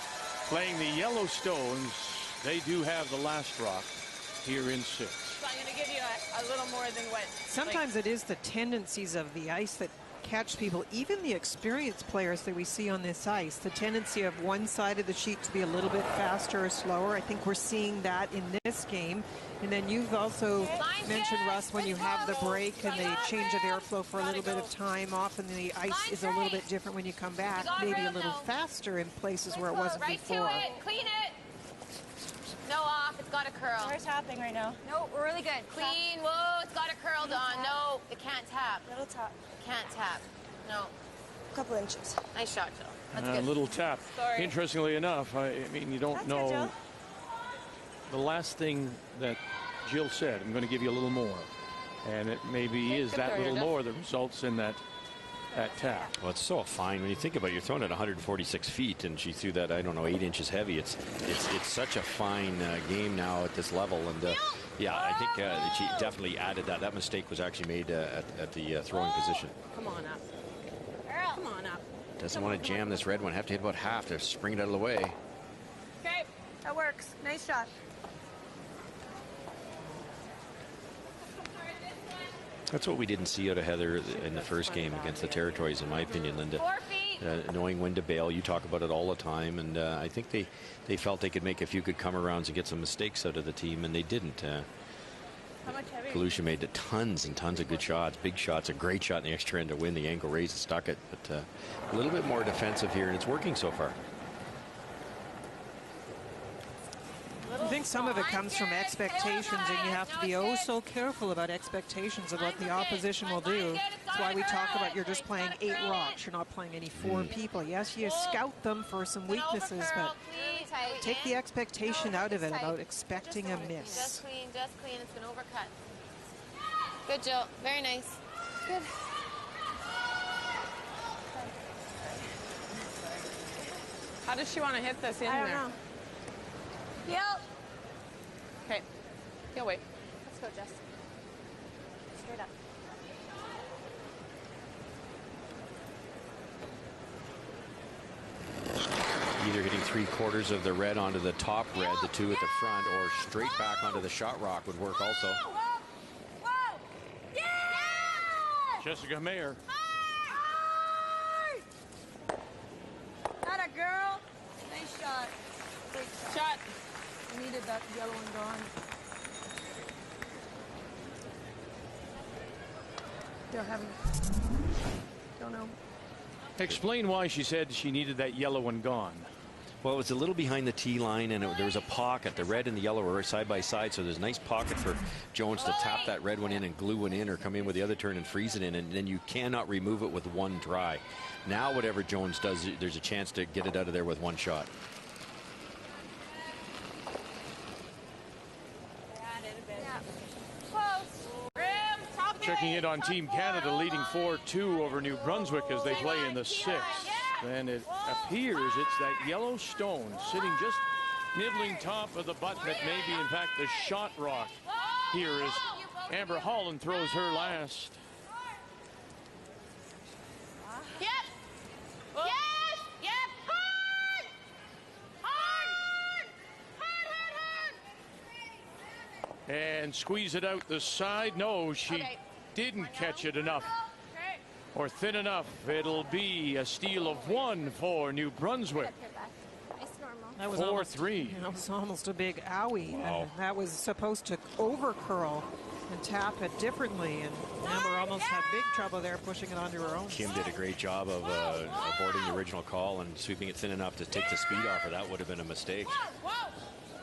S1: playing the Yellowstones. They do have the last rock here in 6.
S7: So I'm going to give you a little more than what...
S3: Sometimes it is the tendencies of the ice that catch people, even the experienced players that we see on this ice, the tendency of one side of the sheet to be a little bit faster or slower. I think we're seeing that in this game. And then you've also mentioned, Russ, when you have the break and the change of airflow for a little bit of time off and the ice is a little bit different when you come back, maybe a little faster in places where it wasn't before.
S7: Right to it, clean it. No off, it's got a curl.
S6: We're tapping right now.
S7: No, we're really good. Clean, whoa, it's got a curl, Dawn. No, it can't tap.
S6: Little tap.
S7: It can't tap. No.
S6: A couple inches.
S7: Nice shot, Jill. That's good.
S1: A little tap.
S7: Sorry.
S1: Interestingly enough, I mean, you don't know.
S6: Good,
S1: the last thing that Jill said, I'm going to give you a little more. And it maybe is that little more that results in that tap.
S2: Well, it's so fine when you think about it. You're throwing at 146 feet, and she threw that, I don't know, 8 inches heavy. It's such a fine game now at this level, and yeah, I think she definitely added that. That mistake was actually made at the throwing position.
S3: Come on up. Come on up.
S2: Doesn't want to jam this red one. Have to hit about half to spring it out of the way.
S6: Okay, that works. Nice shot.
S2: That's what we didn't see out of Heather in the first game against the Territories, in my opinion, Linda. Knowing when to bail. You talk about it all the time, and I think they felt they could make a few good come-arounds and get some mistakes out of the team, and they didn't. Galusha made tons and tons of good shots, big shots, a great shot in the extra end to win the angle raise and stuck it, but a little bit more defensive here, and it's working so far.
S3: I think some of it comes from expectations, and you have to be oh so careful about expectations of what the opposition will do. That's why we talk about you're just playing 8 rocks. You're not playing any 4 people. Yes, you scout them for some weaknesses, but take the expectation out of it about expecting a miss.
S7: Just clean, it's been overcut. Good, Jill. Very nice. Good.
S10: How does she want to hit this in
S6: I don't
S10: there?
S6: know.
S7: Yep.
S10: Okay. You'll wait.
S7: Let's go, Jess. Straight up.
S2: Either hitting 3/4 of the red onto the top red, the 2 at the front, or straight back onto the shot rock would work also.
S7: Whoa! Yeah!
S1: Jessica Mayer.
S6: Atta girl. Nice shot. Great
S10: Shot.
S11: Needed that yellow one gone. They're having. Don't know.
S1: Explain why she said she needed that yellow one gone.
S2: Well, it was a little behind the tee line, and there was a pocket. The red and the yellow were side by side, so there's a nice pocket for Jones to tap that red one in and glue one in, or come in with the other turn and freeze it in, and then you cannot remove it with one try. Now, whatever Jones does, there's a chance to get it out of there with one shot.
S1: Checking in on Team Canada, leading 4-2 over New Brunswick as they play in the 6th. And it appears it's that yellow stone sitting just nibbling top of the button that may be, in fact, the shot rock here as Amber Holland throws her last.
S7: Yep. Yes. Yep. Hard. Hard. Hard.
S1: And squeeze it out the side. No, she didn't catch it enough or thin enough. It'll be a steal of 1 for New Brunswick.
S3: That was
S1: 4-3.
S3: That was almost a big owie.
S2: Wow.
S3: And that was supposed to over curl and tap it differently. And Amber almost had big trouble there pushing it onto her own.
S2: Kim did a great job of aborting the original call and sweeping it thin enough to take the speed off her. That would have been a mistake.
S7: Whoa!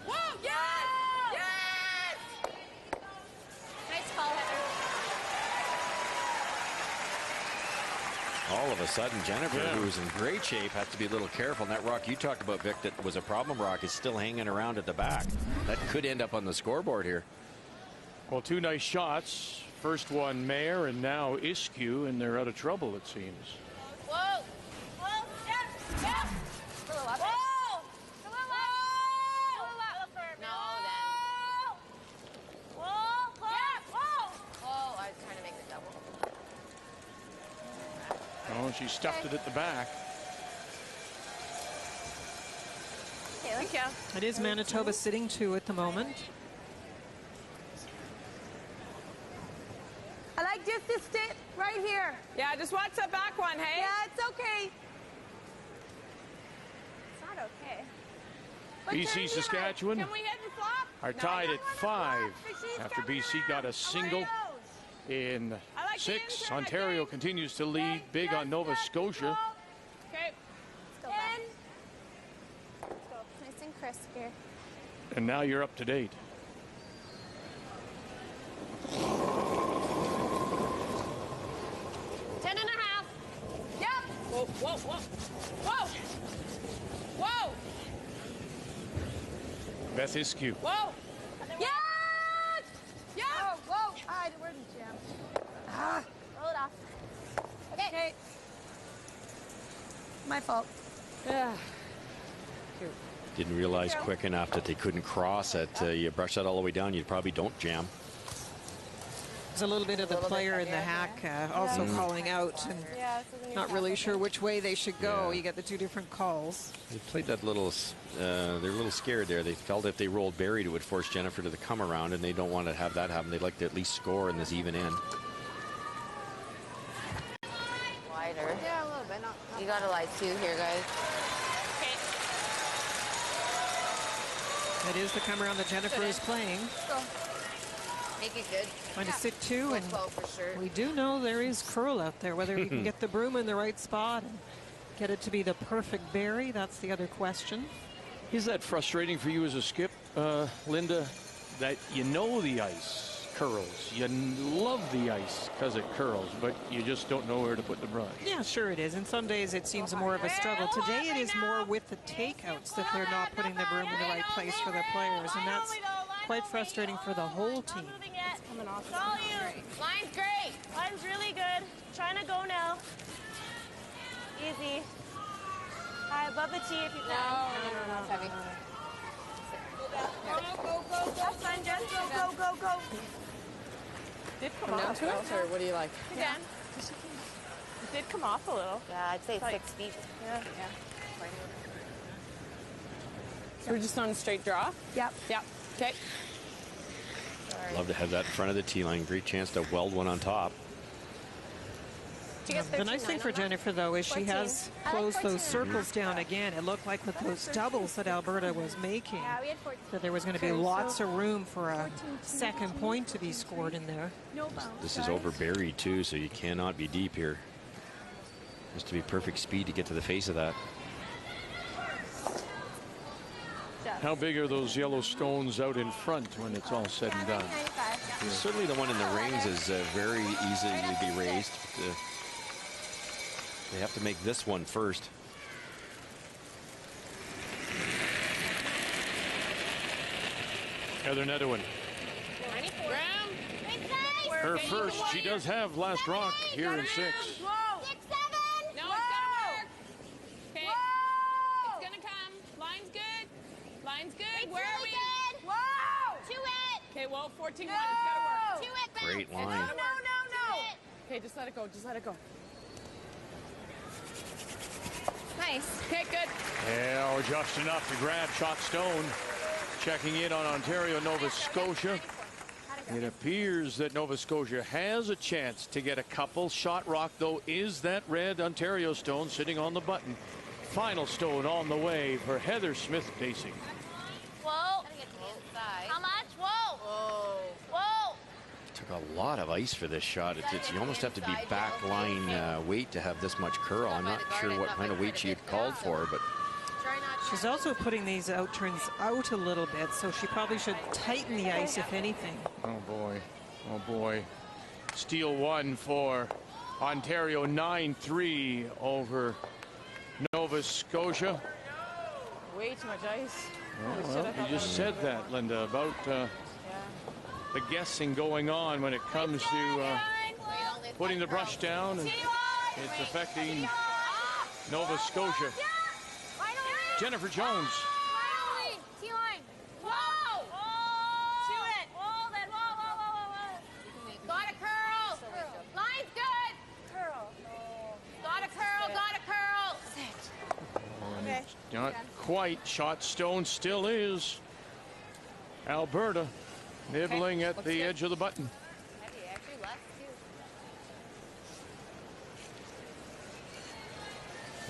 S7: Whoa! Yes! Yes! Nice call, Heather.
S2: All of a sudden, Jennifer, who was in great shape, had to be a little careful. And that rock you talked about, Vic, that was a problem rock, is still hanging around at the back. That could end up on the scoreboard here.
S1: Well, 2 nice shots. First one, Mayer, and now Iskew, and they're out of trouble, it seems.
S7: Whoa! Whoa! Yes! Yes! A little up. Whoa! A little up. A little up. No, then. Whoa! Yes! Whoa! Whoa! I was trying to make the double.
S1: Oh, she stuffed it at the back.
S7: Thank you.
S3: It is Manitoba sitting 2 at the moment.
S7: I like just to sit right here.
S14: Yeah, just watch that back one, hey?
S7: Yeah, it's okay. It's not okay.
S1: BC Saskatchewan
S7: Can we hit and flop?
S1: are tied at 5 after BC got a single in 6. Ontario continues to lead big on Nova Scotia.
S7: Okay.
S5: Let's go back. Let's go. Nice and crisp here.
S1: And now you're up to date.
S7: Whoa, whoa, whoa. Whoa. Whoa.
S1: Beth Iskew.
S7: Whoa. Yes! Yes! Whoa, whoa. Where's the jam? Roll it off. Okay.
S3: My fault.
S14: Yeah.
S2: Didn't realize quick enough that they couldn't cross it. You brush that all the way down, you probably don't jam.
S3: There's a little bit of the player in the hack also calling out and not really sure which way they should go.
S2: Yeah.
S3: You get the 2 different calls.
S2: They played that little, they're a little scared there. They felt if they rolled buried, it would force Jennifer to the come around, and they don't want to have that happen. They'd like to at least score in this even end.
S5: Wider. Yeah, a little bit. You got to lie 2 here, guys.
S3: It is the come around that Jennifer is playing.
S5: Make it good.
S3: Trying to sit 2, and
S5: 12 for sure.
S3: we do know there is curl out there. Whether you can get the broom in the right spot and get it to be the perfect berry, that's the other question.
S1: Is that frustrating for you as a skip, Linda, that you know the ice curls? You love the ice because it curls, but you just don't know where to put the brush.
S3: Yeah, sure it is. And some days it seems more of a struggle. Today it is more with the takeouts that they're not putting the broom in the right place for their players, and that's quite frustrating for the whole team.
S7: It's coming off. It's all you. Line's great. Line's really good. Trying to go now. Easy. High above the tee if you can.
S5: No, it's heavy.
S7: Go. That's fine, Jess. Go.
S14: Did come off to it, or what do you like?
S7: Again. It did come off a little.
S5: Yeah, I'd say 6 feet.
S7: Yeah.
S14: So we're just on a straight draw?
S7: Yep.
S14: Okay.
S2: Love to have that in front of the tee line. Great chance to weld one on top.
S3: The nice thing for Jennifer, though, is she has closed those circles down again. It looked like with those doubles that Alberta was making, that there was going to be lots of room for a second point to be scored in there.
S2: This is over buried, too, so you cannot be deep here. Has to be perfect speed to get to the face of that.
S1: How big are those yellow stones out in front when it's all said and done?
S2: Certainly the one in the rings is very easily be raised. They have to make this one first.
S1: Heather Nedohin. Her first. She does have last rock here in 6.
S7: 6, 7.
S14: No, it's gonna work. Okay. It's gonna come. Line's good. Line's good. Where are we?
S7: Whoa!
S5: To it.
S14: Okay, well, 14-1. It's gotta work.
S5: To it, Beth.
S2: Great line.
S7: No.
S14: Okay, just let it go. Just let it go.
S5: Nice.
S14: Okay, good.
S1: Yeah, or just enough to grab shot stone. Checking in on Ontario, Nova Scotia. It appears that Nova Scotia has a chance to get a couple. Shot rock, though, is that red Ontario stone sitting on the button. Final stone on the way for Heather Smith-Dacey.
S7: Whoa. How much? Whoa. Whoa. Whoa.
S2: Took a lot of ice for this shot. You almost have to be back line weight to have this much curl. I'm not sure what kind of weight she had called for, but
S3: she's also putting these out turns out a little bit, so she probably should tighten the ice if anything.
S1: Oh boy, oh boy. Steal one for Ontario, 9-3 over Nova Scotia.
S7: Way too much ice.
S1: Well, you just said that, Linda, about the guessing going on when it comes to putting the brush down, and it's affecting Nova Scotia. Jennifer Jones.
S7: T-line. Whoa! To it. Hold it. Whoa. Got a curl. Line's good. Curl. Got a curl. Got a curl. Sit.
S1: Okay. Not quite. Shot stone still is. Alberta nibbling at the edge of the button.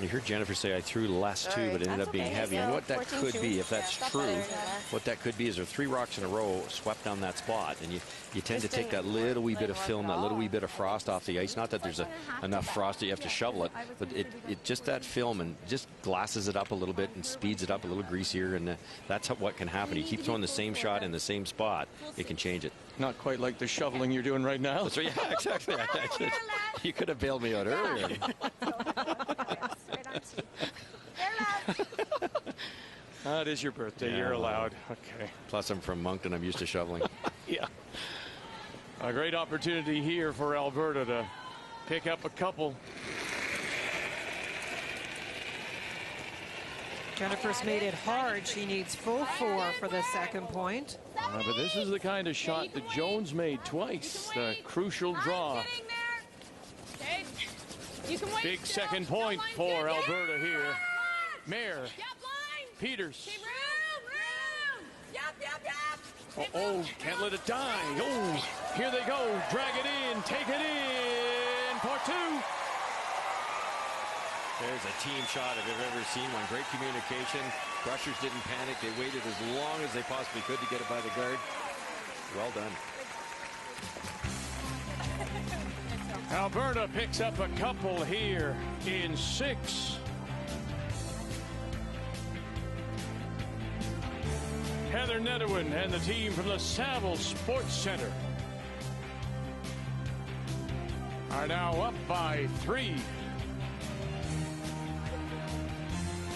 S2: You heard Jennifer say I threw less too, but it ended up being heavy. And what that could be, if that's true, what that could be is there 3 rocks in a row swept down that spot, and you tend to take that little wee bit of film, that little wee bit of frost off the ice. Not that there's enough frost that you have to shovel it, but it just that film and just glasses it up a little bit and speeds it up a little greasier, and that's what can happen. You keep throwing the same shot in the same spot, it can change it.
S1: Not quite like the shoveling you're doing right now.
S2: That's right. Yeah, exactly. You could have bailed me out earlier.
S1: It is your birthday. Yeah, you're allowed. Okay.
S2: Plus, I'm from Moncton. I'm used to shoveling.
S1: Yeah. A great opportunity here for Alberta to pick up a couple.
S3: Jennifer's made it hard. She needs full 4 for the second point.
S1: But this is the kind of shot that Jones made twice. The crucial draw. Big second point for Alberta here. Mayer. Peters. Oh, can't let it die. Oh, here they go. Drag it in. Take it in. Part 2.
S2: There's a team shot if I've ever seen one. Great communication. Rushers didn't panic. They waited as long as they possibly could to get it by the guard. Well done.
S1: Alberta picks up a couple here in 6. Heather Nedohin and the team from the Saville Sports Center are now up by 3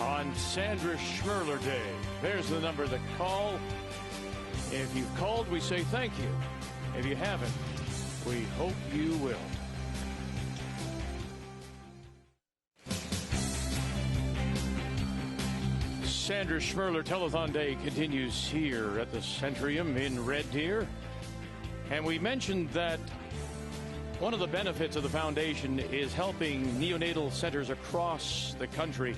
S1: on Sandra Schmerler Day. There's the number to call. If you've called, we say thank you. If you haven't, we hope you will. Sandra Schmerler Telethon Day continues here at the Centrium in Red Deer. And we mentioned that one of the benefits of the foundation is helping neonatal centers across the country.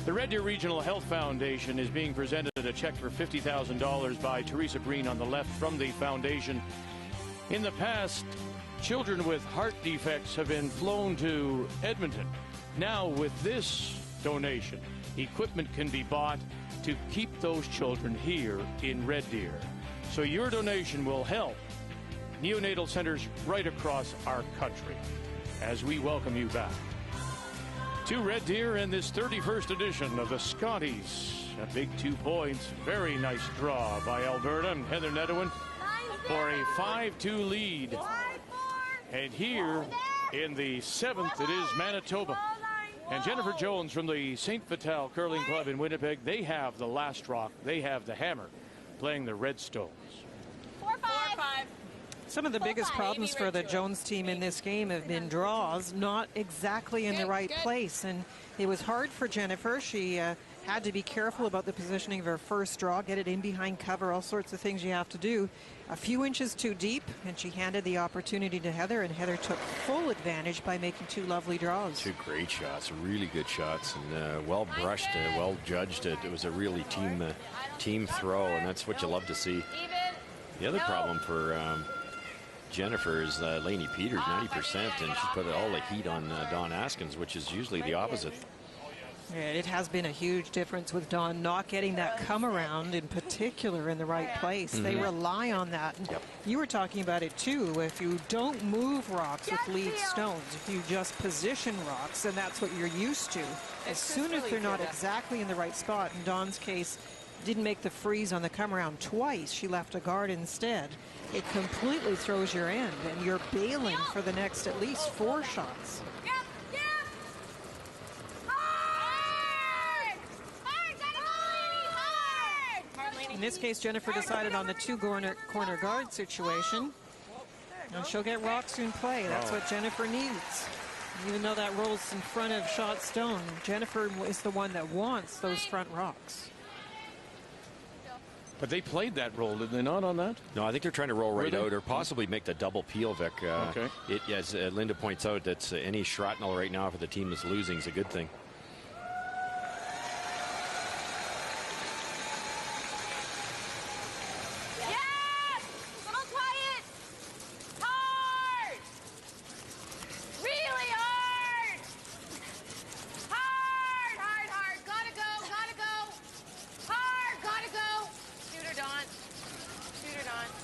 S1: The Red Deer Regional Health Foundation is being presented a check for $50,000 by Teresa Breen on the left from the foundation. In the past, children with heart defects have been flown to Edmonton. Now with this donation, equipment can be bought to keep those children here in Red Deer. So your donation will help neonatal centers right across our country as we welcome you back to Red Deer in this 31st edition of the Scotties. A big 2 points. Very nice draw by Alberta and Heather Nedohin for a 5-2 lead. And here in the 7th, it is Manitoba. And Jennifer Jones from the St. Vital Curling Club in Winnipeg, they have the last rock. They have the hammer playing the Redstones.
S7: 4-5.
S3: Some of the biggest problems for the Jones team in this game have been draws, not exactly in the right place. And it was hard for Jennifer. She had to be careful about the positioning of her first draw, get it in behind cover, all sorts of things you have to do. A few inches too deep, and she handed the opportunity to Heather, and Heather took full advantage by making 2 lovely draws.
S2: 2 great shots, really good shots, and well brushed, well judged. It was a really team throw, and that's what you love to see. The other problem for Jennifer is Lainey Peters, 90%, and she put all the heat on Dawn Askins, which is usually the opposite.
S3: Yeah, it has been a huge difference with Dawn not getting that come around, in particular in the right place. They rely on that. And you were talking about it too. If you don't move rocks with lead stones, if you just position rocks, and that's what you're used to. As soon as they're not exactly in the right spot, in Dawn's case, didn't make the freeze on the come around twice. She left a guard instead. It completely throws your end, and you're bailing for the next at least 4 shots. In this case, Jennifer decided on the 2 corner guard situation. And she'll get rocks in play. That's what Jennifer needs. Even though that rolls in front of shot stone, Jennifer is the one that wants those front rocks.
S1: But they played that roll, did they not, on that?
S2: No, I think they're trying to roll right out or possibly make the double peel, Vic.
S1: Okay.
S2: As Linda points out, that's any shrapnel right now for the team that's losing is a good thing.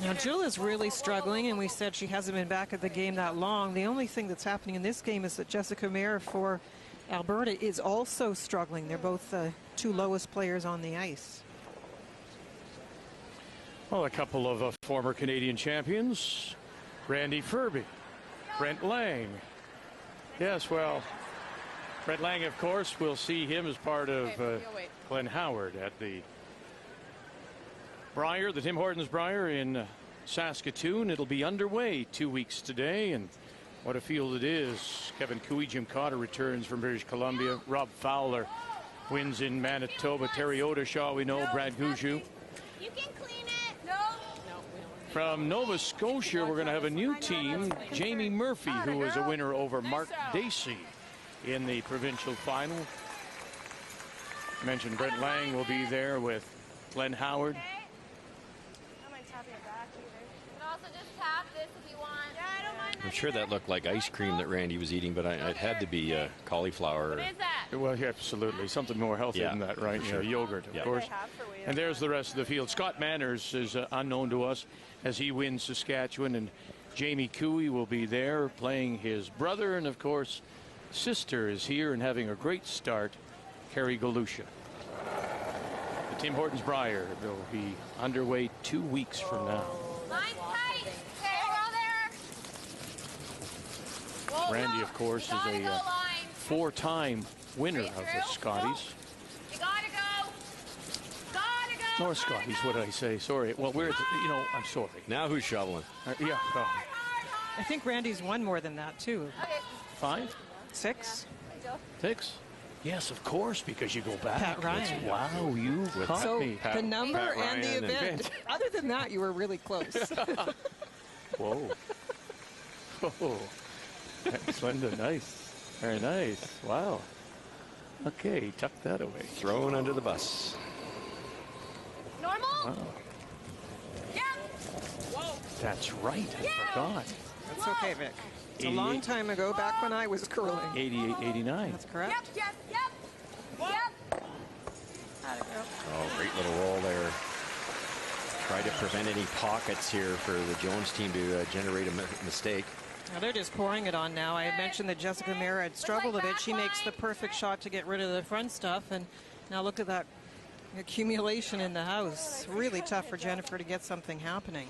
S3: Now, Jill is really struggling, and we said she hasn't been back at the game that long. The only thing that's happening in this game is that Jessica Mayer for Alberta is also struggling. They're both the 2 lowest players on the ice.
S1: Well, a couple of former Canadian champions, Randy Ferbey, Brent Lang. Yes, well, Brent Lang, of course, we'll see him as part of Glenn Howard at the Brier, the Tim Hortons Brier in Saskatoon. It'll be underway 2 weeks today, and what a field it is. Kevin Cooey, Jim Cotter returns from British Columbia. Rob Fowler wins in Manitoba. Terry Odeshaw, we know. Brad Gushue.
S7: You can clean it. No.
S1: From Nova Scotia, we're going to have a new team. Jamie Murphy, who was a winner over Mark Dacey in the provincial final. I mentioned Brent Lang will be there with Glenn Howard.
S2: I'm sure that looked like ice cream that Randy was eating, but it had to be cauliflower.
S1: What is that? Well, yeah, absolutely. Something more healthy than that, right?
S2: Sure.
S1: Yogurt, of course. And there's the rest of the field. Scott Manners is unknown to us as he wins Saskatchewan, and Jamie Cooey will be there playing his brother, and of course, sister is here and having a great start, Carrie Galusha. The Tim Hortons Brier will be underway 2 weeks from now. Randy, of course, is a 4-time winner of the Scotties.
S7: You gotta go. Gotta go.
S1: Or Scotties, what did I say? Sorry. Well, we're at the, I'm sorry.
S2: Now who's shoveling?
S1: Yeah.
S3: I think Randy's won more than that, too.
S1: 5?
S3: 6?
S1: 6? Yes, of course, because you go back.
S3: Pat Ryan.
S1: Wow, you caught me.
S3: So the number and the event. Other than that, you were really close.
S1: Whoa. Oh. That's Linda, nice. Very nice. Wow. Okay, tuck that away.
S2: Thrown under the bus.
S7: Normal?
S1: Wow.
S7: Yep.
S1: Whoa. That's right. I forgot.
S3: That's okay, Vic. It's a long time ago, back when I was curling.
S1: 88, 89.
S3: That's correct.
S7: Yep.
S2: Oh, great little roll there. Try to prevent any pockets here for the Jones team to generate a mistake.
S3: Now they're just pouring it on now. I had mentioned that Jessica Mayer had struggled a bit. She makes the perfect shot to get rid of the front stuff. And now look at that accumulation in the house. Really tough for Jennifer to get something happening.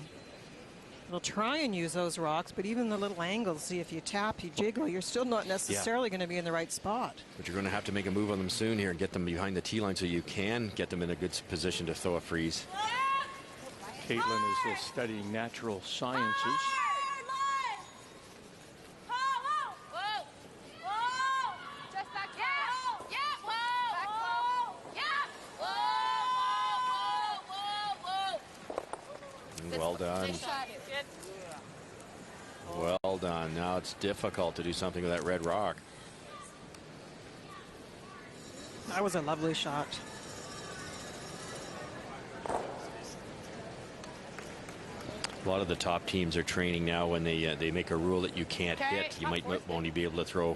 S3: They'll try and use those rocks, but even the little angles, see if you tap, you jiggle, you're still not necessarily going to be in the right spot.
S2: But you're going to have to make a move on them soon here and get them behind the tee line so you can get them in a good position to throw a freeze.
S1: Caitlin is studying natural sciences.
S2: Well done. Well done. Now it's difficult to do something with that red rock.
S3: That was a lovely shot.
S2: A lot of the top teams are training now when they make a rule that you can't hit. You might only be able to throw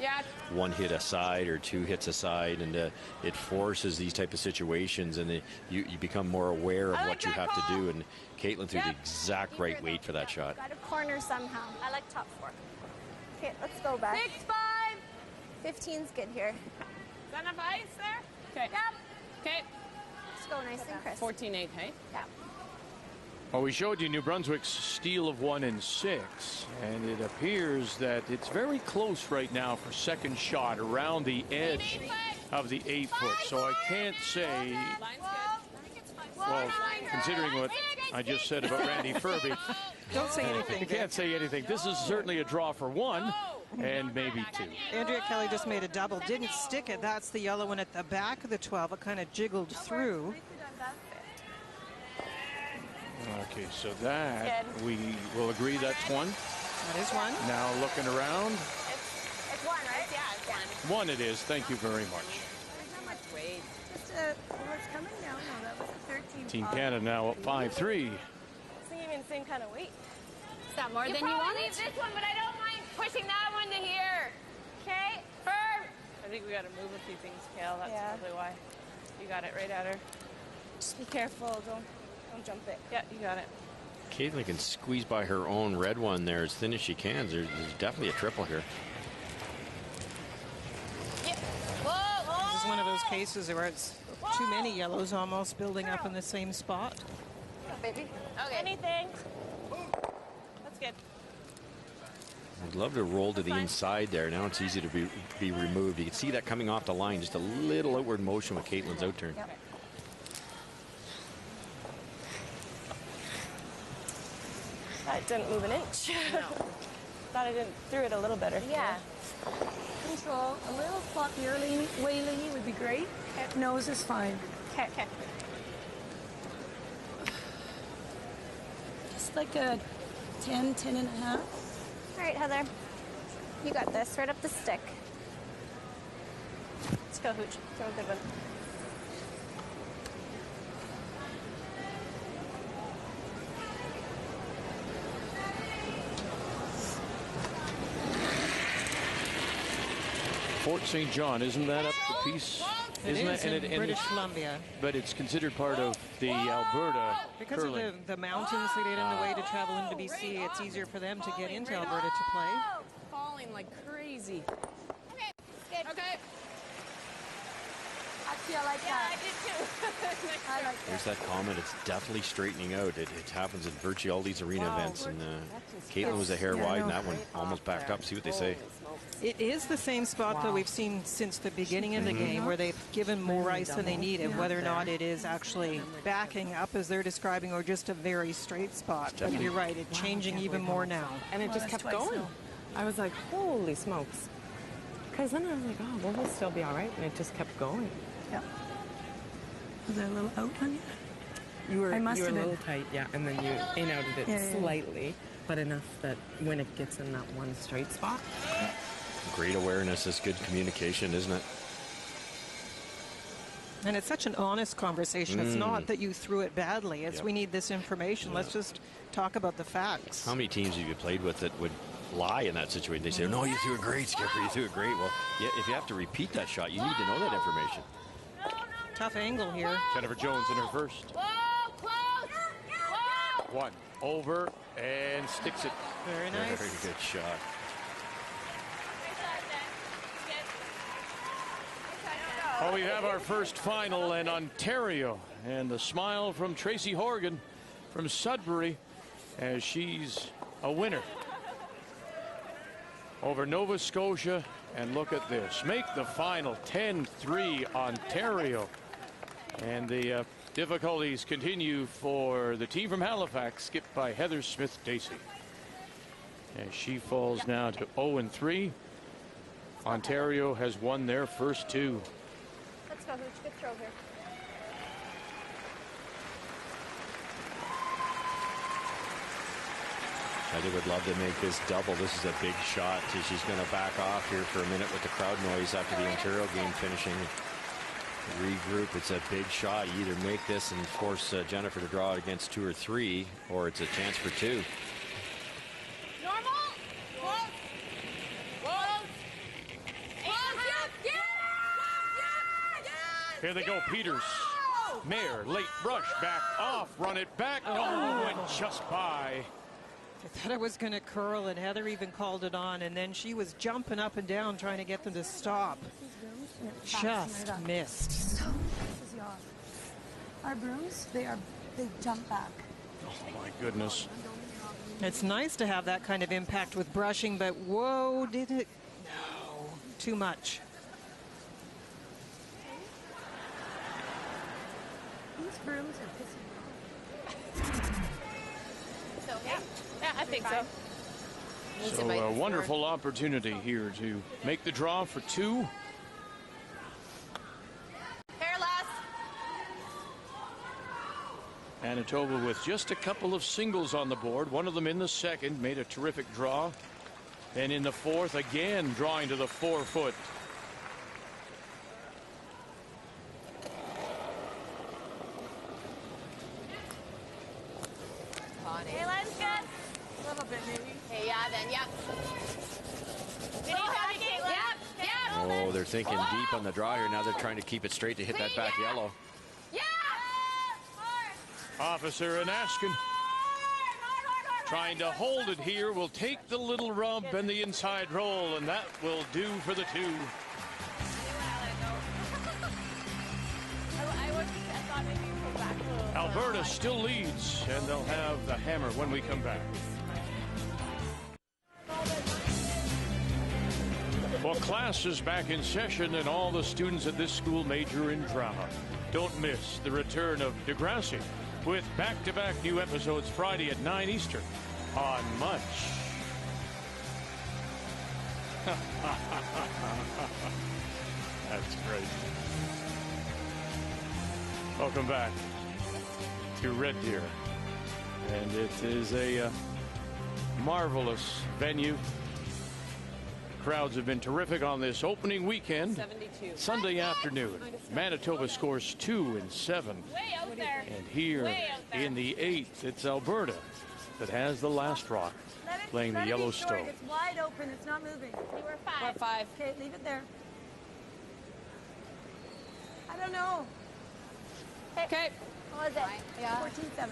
S2: one hit aside or two hits aside, and it forces these type of situations, and you become more aware of what you have to do. And Caitlin threw the exact right weight for that shot.
S15: Got a corner somehow. I like top 4. Okay, let's go back.
S14: 6-5.
S15: 15's good here.
S14: Is that enough ice there? Okay.
S15: Yep.
S14: Okay.
S15: Let's go nice and crisp.
S14: 14-8, hey?
S15: Yeah.
S1: Well, we showed you New Brunswick's steal of 1 and 6, and it appears that it's very close right now for second shot around the edge of the 8-foot. So I can't say, well, considering what I just said about Randy Furby,
S3: don't say anything.
S1: You can't say anything. This is certainly a draw for 1 and maybe 2.
S3: Andrea Kelly just made a double, didn't stick it. That's the yellow one at the back of the 12. It kind of jiggled through.
S1: Okay, so that we will agree that's 1.
S3: That is 1.
S1: Now looking around.
S15: It's 1, right? Yeah, it's
S1: 1 it is. Thank you very much.
S15: There's not much weight. Just it's coming down. No, that was a 13.
S1: Team Canada now at 5-3.
S15: It's even the same kind of weight.
S14: Is that more than you want? Leave this one, but I don't mind pushing that one to here. Okay, firm.
S16: I think we got to move a few things, Kale. That's probably why. You got it right at her.
S15: Just be careful. Don't jump it.
S16: Yeah, you got it.
S2: Caitlin can squeeze by her own red one there as thin as she can. There's definitely a triple here.
S3: This is one of those cases where it's too many yellows almost building up in the same spot.
S15: Baby. Okay. Anything.
S16: That's good.
S2: I'd love to roll to the inside there. Now it's easy to be removed. You can see that coming off the line, just a little outward motion with Caitlin's out turn.
S15: Yep.
S6: That didn't move an inch. No. Thought I threw it a little better.
S15: Yeah.
S17: Control. A little floppy early, whaley would be great. Nose is fine.
S15: Okay.
S17: Just like a 10 and a half.
S15: All right, Heather. You got this. Right up the stick. Let's go, Hooch. Throw a good one.
S1: Fort St. John, isn't that up the piece?
S3: Isn't it? In British Columbia.
S1: But it's considered part of the Alberta
S3: because
S1: curling.
S3: of the mountains that get in the way to travel into BC, it's easier for them to get into Alberta to play.
S16: Falling like crazy.
S14: Okay, good. Okay.
S15: Actually, I like that.
S14: I did too.
S15: I like
S2: There's that comment. It's definitely straightening out. It happens at virtually all these arena events. And Caitlin was a hair wide, and that one almost backed up. See what they say.
S3: It is the same spot that we've seen since the beginning of the game, where they've given more ice than they needed, whether or not it is actually backing up as they're describing or just a very straight spot. But you're right, it's changing even more now.
S10: And it just kept going. I was like, holy smokes. Because then I was like, oh, well, we'll still be all right. And it just kept going.
S17: Yeah. Was there a little out on you?
S10: You were
S17: I must
S10: a
S17: have
S10: little
S17: been.
S10: tight, yeah. And then you in-outed it slightly, but enough that when it gets in that one straight spot.
S2: Great awareness is good communication, isn't it?
S3: And it's such an honest conversation. It's not that you threw it badly. It's we need this information. Let's just talk about the facts.
S2: How many teams have you played with that would lie in that situation? They say, no, you threw it great, Skipper. You threw it great. Well, yeah, if you have to repeat that shot, you need to know that information.
S3: Tough angle here.
S1: Jennifer Jones in her first.
S14: Whoa, close. Whoa.
S1: 1 over and sticks it.
S3: Very nice.
S2: Very good shot.
S1: Well, we have our first final in Ontario, and the smile from Tracy Horgan from Sudbury as she's a winner over Nova Scotia. And look at this, make the final 10-3 Ontario. And the difficulties continue for the team from Halifax, skipped by Heather Smith-Dacey. As she falls now to 0-3. Ontario has won their first 2.
S15: Let's go, Hooch. Good throw here.
S2: Heather would love to make this double. This is a big shot. She's going to back off here for a minute with the crowd noise after the Ontario game finishing. regroup. It's a big shot. You either make this and force Jennifer to draw it against 2 or 3, or it's a chance for 2.
S7: Normal.
S1: Here they go, Peters. Mayer, late rush, back off, run it back. Oh, and just by.
S3: I thought it was going to curl, and Heather even called it on, and then she was jumping up and down trying to get them to stop. Just missed.
S17: This is yours. Our brooms, they jump back.
S1: Oh, my goodness.
S3: It's nice to have that kind of impact with brushing, but whoa, did it? No, too much.
S17: These brooms are pissing me off.
S16: So, yeah, I think so.
S1: So a wonderful opportunity here to make the draw for 2. Manitoba with just a couple of singles on the board. One of them in the second, made a terrific draw. Then in the fourth, again drawing to the 4-foot.
S7: Hey, line's good. A little bit, maybe. Hey, yeah, then, yep.
S2: Oh, they're thinking deep on the draw here. Now they're trying to keep it straight to hit that back yellow.
S1: Officer Anaskin trying to hold it here. Will take the little rub and the inside roll, and that will do for the 2. Alberta still leads, and they'll have the hammer when we come back. Well, class is back in session, and all the students at this school major in drama. Don't miss the return of Degrassi with back-to-back new episodes Friday at 9 Eastern on Munch. That's great. Welcome back to Red Deer. And it is a marvelous venue. Crowds have been terrific on this opening weekend.
S16: 72.
S1: Sunday afternoon, Manitoba scores 2 in 7. And here in the 8th, it's Alberta that has the last rock, playing the Yellowstone.
S17: It's wide open. It's not moving.
S16: We're 5.
S17: Okay, leave it there. I don't know.
S16: Okay.
S17: What was it? Yeah. 14-7.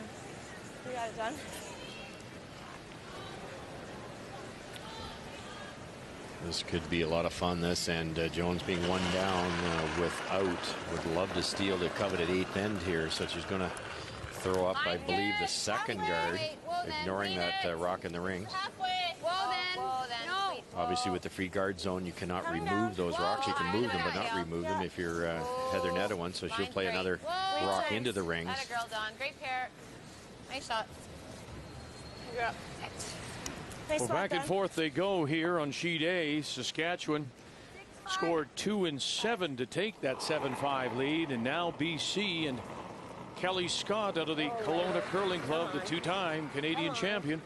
S16: We got it done.
S2: This could be a lot of fun, this, and Jones being 1 down without. Would love to steal the coveted 8th end here, so she's going to throw up, I believe, the second guard, ignoring that rock in the rings. Obviously, with the free guard zone, you cannot remove those rocks. You can move them, but not remove them if you're Heather Nedohin, so she'll play another rock into the rings.
S7: That a girl, Dawn. Great pair. Nice shot.
S16: Yeah.
S1: Well, back and forth they go here on sheet A. Saskatchewan scored 2 in 7 to take that 7-5 lead, and now BC and Kelly Scott out of the Kelowna Curling Club, the 2-time Canadian champion,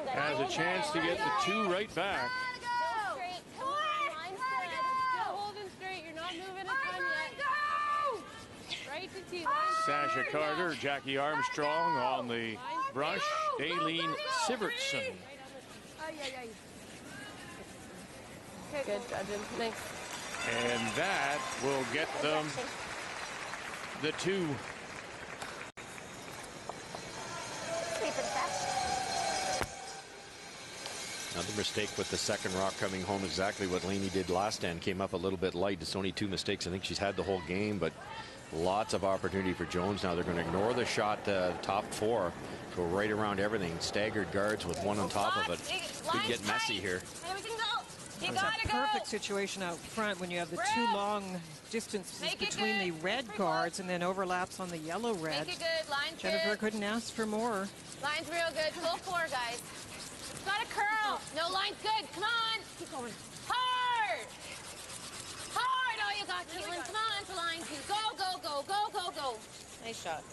S1: has a chance to get the 2 right back. Sasha Carter, Jackie Armstrong on the brush, Daleen Sivertson.
S16: Good judging. Thanks.
S1: And that will get them the 2.
S2: Another mistake with the second rock coming home, exactly what Laney did last end. Came up a little bit light. It's only 2 mistakes. I think she's had the whole game, but lots of opportunity for Jones. Now they're going to ignore the shot, top 4, go right around everything. Staggered guards with 1 on top of it. Could get messy here.
S3: It's a perfect situation out front when you have the 2 long distances between the red guards and then overlaps on the yellow-red.
S7: Make it good. Line's
S3: Jennifer
S7: good.
S3: couldn't ask for more.
S7: Line's real good. Full 4, guys. Got a curl. No, line's good. Come on. Keep going. Hard. Hard. Oh, you got Caitlin. Come on for line 2. Go, go, go, go, go, go. Nice shot.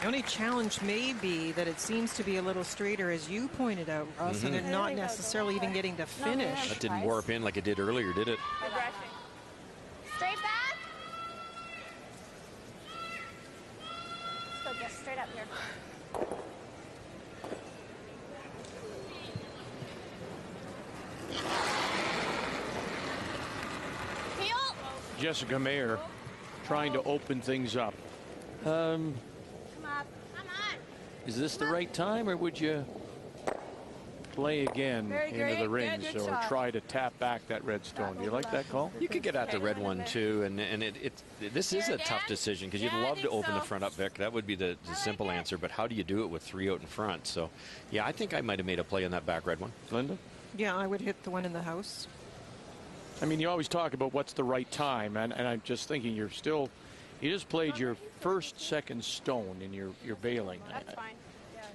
S3: The only challenge may be that it seems to be a little straighter, as you pointed out, Ross, and not necessarily even getting to finish.
S2: That didn't warp in like it did earlier, did it?
S7: Straight straight up here.
S1: Jessica Mayer trying to open things up.
S7: Come up. Come on.
S1: Is this the right time, or would you play again into the rings or try to tap back that red stone? Do you like that call?
S2: You could get at the red one too, and this is a tough decision because you'd love to open the front up, Vic. That would be the simple answer, but how do you do it with 3 out in front? So, yeah, I think I might have made a play on that back red one.
S1: Linda?
S3: Yeah, I would hit the one in the house.
S1: I mean, you always talk about what's the right time, and I'm just thinking you just played your second stone in your bailing.
S7: That's fine.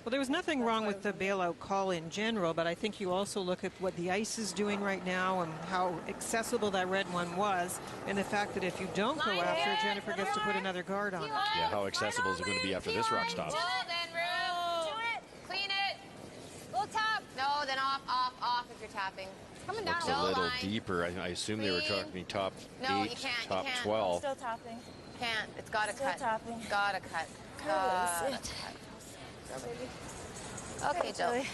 S3: Well, there was nothing wrong with the bailout call in general, but I think you also look at what the ice is doing right now and how accessible that red one was, and the fact that if you don't go after, Jennifer gets to put another guard on it.
S2: Yeah, how accessible is it going to be after this rock stops?
S7: Well, then, Ruth. Do it. Clean it. Go tap. No, then off if you're tapping. Coming down.
S2: Looks a little deeper. I assume they were talking top 8,
S7: you can't,
S2: top
S7: you can't.
S2: 12.
S7: Still tapping. Can't. It's got to cut.
S17: Still tapping.
S7: Got to cut. Okay, Jill.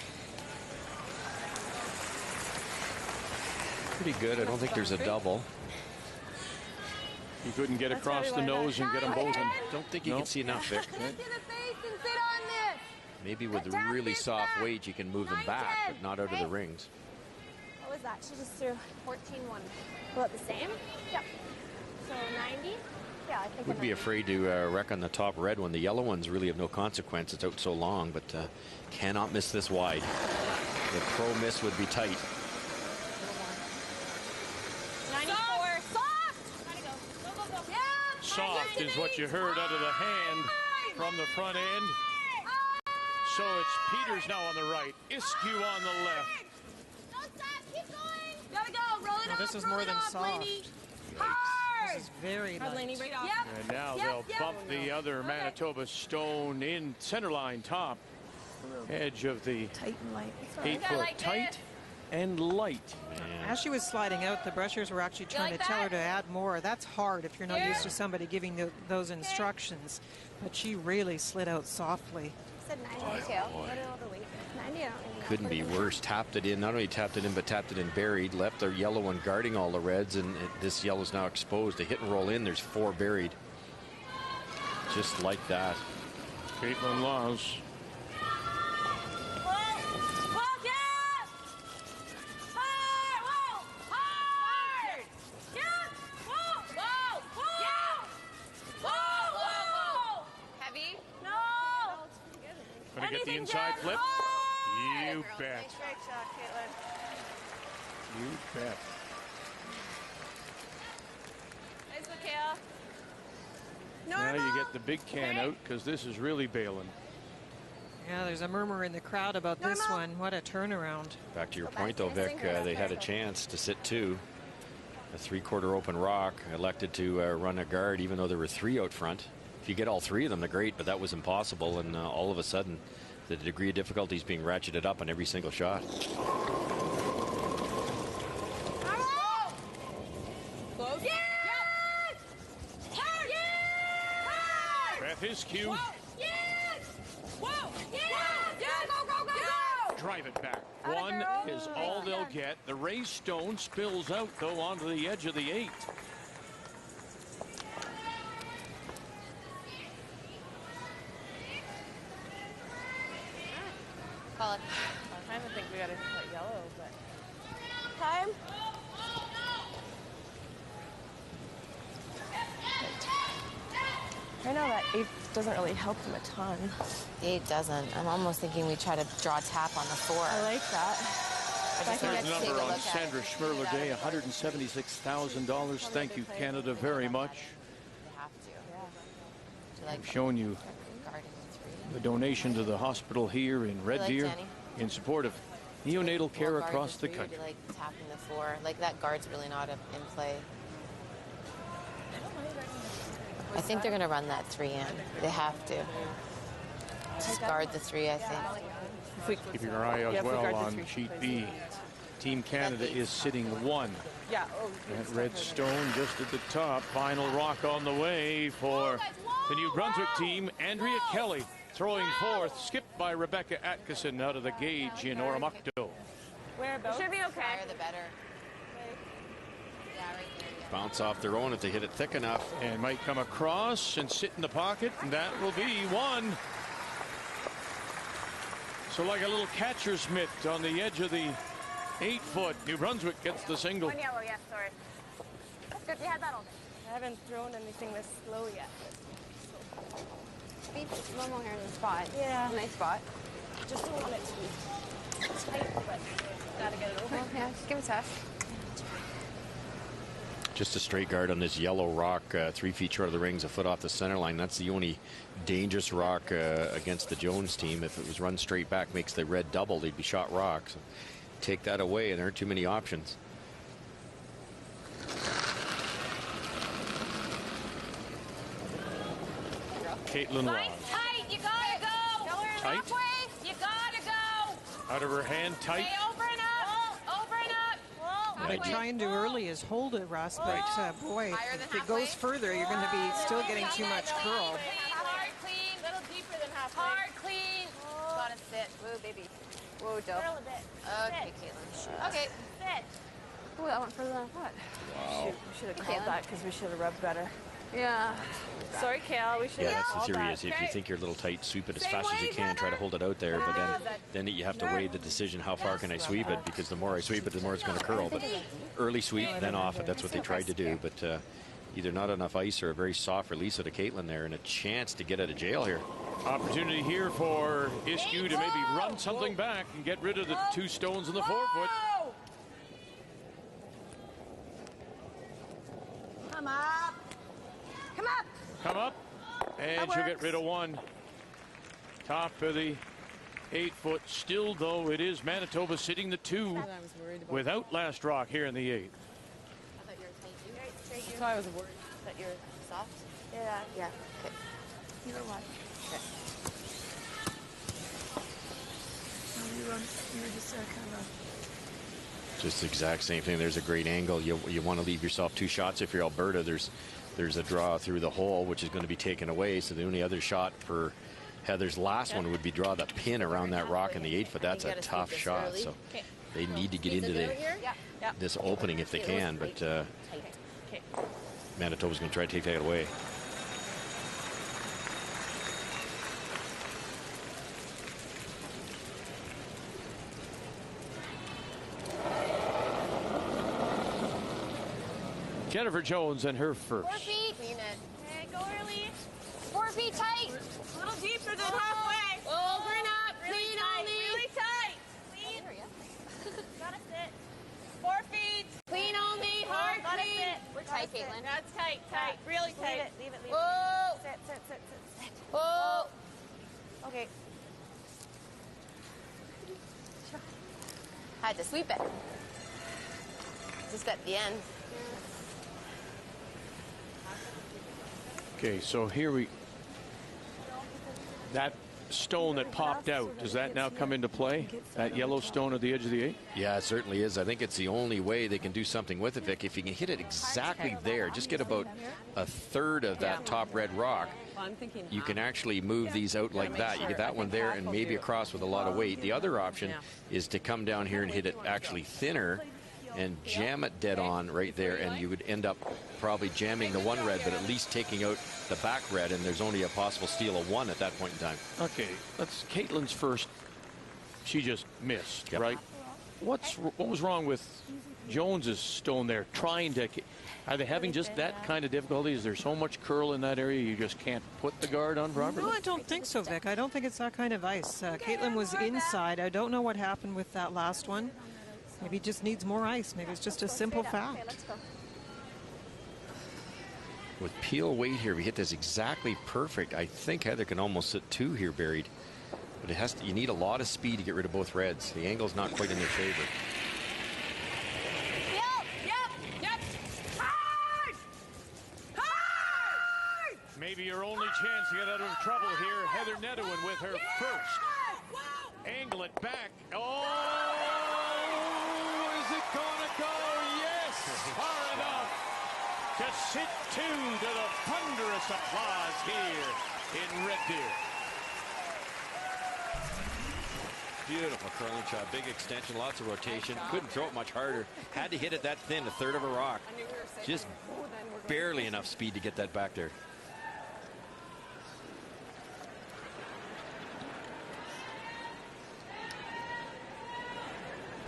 S2: Pretty good. I don't think there's a double.
S1: You couldn't get across the nose and get them both in.
S2: Don't think you can see enough, Vic. Maybe with really soft weight, you can move them back, but not out of the rings.
S7: What was that? She just threw 14-1. About the same? Yep. So 90? Yeah, I think.
S2: Would be afraid to wreck on the top red one. The yellow ones really have no consequence. It's out so long, but cannot miss this wide. The pro miss would be tight.
S7: 94. Soft! Gotta go. Go. Yeah!
S1: Soft is what you heard out of the hand from the front end. So it's Peters now on the right, Iskew on the left.
S7: Don't stop, keep going. Gotta go, roll it
S3: Now,
S7: off.
S3: this is more than soft. This is very light.
S1: And now they'll bump the other Manitoba stone in center line top. Edge of the
S17: tight and light.
S1: 8-foot tight and light.
S3: As she was sliding out, the brushers were actually trying to tell her to add more. That's hard if you're not used to somebody giving those instructions. But she really slid out softly.
S7: Said 92. What all the weight? 90.
S2: Couldn't be worse. Tapped it in. Not only tapped it in, but tapped it in buried. Left the yellow one guarding all the reds, and this yellow's now exposed. To hit and roll in, there's 4 buried. Just like that.
S1: Caitlin Laws. Gonna get the inside flip. You bet.
S7: Great shot, Caitlin.
S1: You bet.
S7: Nice, Mikhail.
S1: Now you get the big can out because this is really bailing.
S3: Yeah, there's a murmur in the crowd about this one. What a turnaround.
S2: Back to your point, though, Vic, they had a chance to sit 2. A 3/4 open rock, elected to run a guard, even though there were 3 out front. If you get all 3 of them, they're great, but that was impossible, and all of a sudden, the degree of difficulty is being ratcheted up on every single shot.
S1: Beth Iskew. Drive it back. 1 is all they'll get. The race stone spills out, though, onto the edge of the 8.
S16: Call it. I kind of think we got to put yellow, but.
S7: Time.
S16: I know that 8 doesn't really help them a ton.
S5: The 8 doesn't. I'm almost thinking we try to draw tap on the 4.
S16: I like that.
S1: There's a number on Sandra Schmerler Day, $176,000. Thank you, Canada, very much. I've shown you the donation to the hospital here in Red Deer in support of neonatal care across the country.
S5: Like tapping the 4, like that guard's really not in play. I think they're going to run that 3 in. They have to. Just guard the 3, I think.
S1: Keeping our eye as well on sheet B. Team Canada is sitting 1.
S16: Yeah.
S1: That red stone just at the top. Final rock on the way for the New Brunswick team. Andrea Kelly throwing forth, skipped by Rebecca Atkinson out of the gauge in Oromocto.
S16: Whereabouts?
S7: Should be okay.
S5: Higher the better. Yeah, right there. Yeah.
S2: Bounce off their own if they hit it thick enough.
S1: And might come across and sit in the pocket, and that will be 1. So like a little catcher's mitt on the edge of the 8-foot. New Brunswick gets the single.
S7: 1 yellow, yes, sorry. That's good. You had that all day.
S16: I haven't thrown anything this slow yet.
S5: Be a little more here in the spot.
S16: Yeah.
S5: Nice spot.
S16: Just don't want it to be tight, but gotta get it over.
S5: Well, yeah, just give it a test.
S2: Just a straight guard on this yellow rock, 3 feet short of the rings, a foot off the center line. That's the only dangerous rock against the Jones team. If it was run straight back, makes the red double, they'd be shot rock. So take that away, and there aren't too many options.
S1: Caitlin Laws.
S7: Tight, you gotta go.
S1: Tight.
S7: Halfway, you gotta go.
S1: Out of her hand, tight.
S7: Stay over and up. Over and up.
S3: What I try and do early is hold it, Russ, but boy, if it goes further, you're going to be still getting too much curl.
S7: Hard, clean.
S16: A little deeper than halfway.
S7: Hard, clean.
S5: Gotta sit. Whoa, baby. Whoa, Joe.
S16: Curl a bit.
S5: Okay, Caitlin. Okay.
S7: Sit.
S5: Ooh, that went further than I thought.
S2: Wow.
S16: We should have called that because we should have rubbed better.
S5: Yeah.
S16: Sorry, Kale. We should
S2: Yeah,
S16: have
S2: that's the
S16: called
S2: theory.
S16: that.
S2: Is if you think you're a little tight, sweep it as fast as you can. Try to hold it out there, but then you have to weigh the decision. How far can I sweep it? Because the more I sweep it, the more it's going to curl. But early sweep, then off it. That's what they tried to do. But either not enough ice or a very soft release of the Caitlin there, and a chance to get out of jail here.
S1: Opportunity here for Iskew to maybe run something back and get rid of the 2 stones in the 4-foot.
S7: Come up. Come up.
S1: Come up, and she'll get rid of 1. Top of the 8-foot. Still, though, it is Manitoba sitting the 2 without last rock here in the 8.
S5: I thought you were tight, too.
S16: So I was worried.
S5: That you're soft?
S16: Yeah.
S5: Yeah. Okay.
S16: You were one.
S5: Okay.
S17: You were just kind of...
S2: Just the exact same thing. There's a great angle. You want to leave yourself 2 shots. If you're Alberta, there's a draw through the hole, which is going to be taken away. So the only other shot for Heather's last one would be draw the pin around that rock in the 8-foot. That's a tough shot. So they need to get into this opening if they can. But Manitoba's going to try to take that away.
S1: Jennifer Jones and her first.
S7: 4 feet. Clean it. Okay, go early. 4 feet tight.
S16: A little deeper than halfway.
S7: Over and up.
S16: Really
S7: Clean
S16: tight.
S7: only.
S16: Really tight. Clean. Gotta sit. 4 feet.
S7: Clean only. Hard,
S16: Gotta
S7: clean.
S16: sit.
S5: We're tight, Caitlin.
S16: That's tight. Tight. Really tight. Leave it.
S7: Whoa.
S16: Sit.
S7: Whoa.
S16: Okay.
S5: Had to sweep it. Just at the end.
S1: Okay, so here that stone that popped out, does that now come into play? That yellow stone at the edge of the 8?
S2: Yeah, it certainly is. I think it's the only way they can do something with it, Vic. If you can hit it exactly there, just get about a third of that top red rock, you can actually move these out like that. You get that one there and maybe across with a lot of weight. The other option is to come down here and hit it actually thinner and jam it dead on right there, and you would end up probably jamming the 1 red, but at least taking out the back red, and there's only a possible steal of 1 at that point in time.
S1: Okay, that's Caitlin's first. She just missed, right? What was wrong with Jones's stone there? Are they having just that kind of difficulty? Is there so much curl in that area you just can't put the guard on properly?
S3: No, I don't think so, Vic. I don't think it's that kind of ice. Caitlin was inside. I don't know what happened with that last one. Maybe it just needs more ice. Maybe it's just a simple fact.
S5: Okay, let's go.
S2: With peel weight here, we hit this exactly perfect. I think Heather can almost sit 2 here buried. But it has to, you need a lot of speed to get rid of both reds. The angle's not quite in their favor.
S7: Yep. Hard!
S1: Maybe your only chance to get out of trouble here. Heather Nedohin with her first. Angle it back. Oh! makes it 2 to the thunderous applause here in Red Deer.
S2: Beautiful curling shot, big extension, lots of rotation. Couldn't throw it much harder. Had to hit it that thin, a third of a rock. Just barely enough speed to get that back there.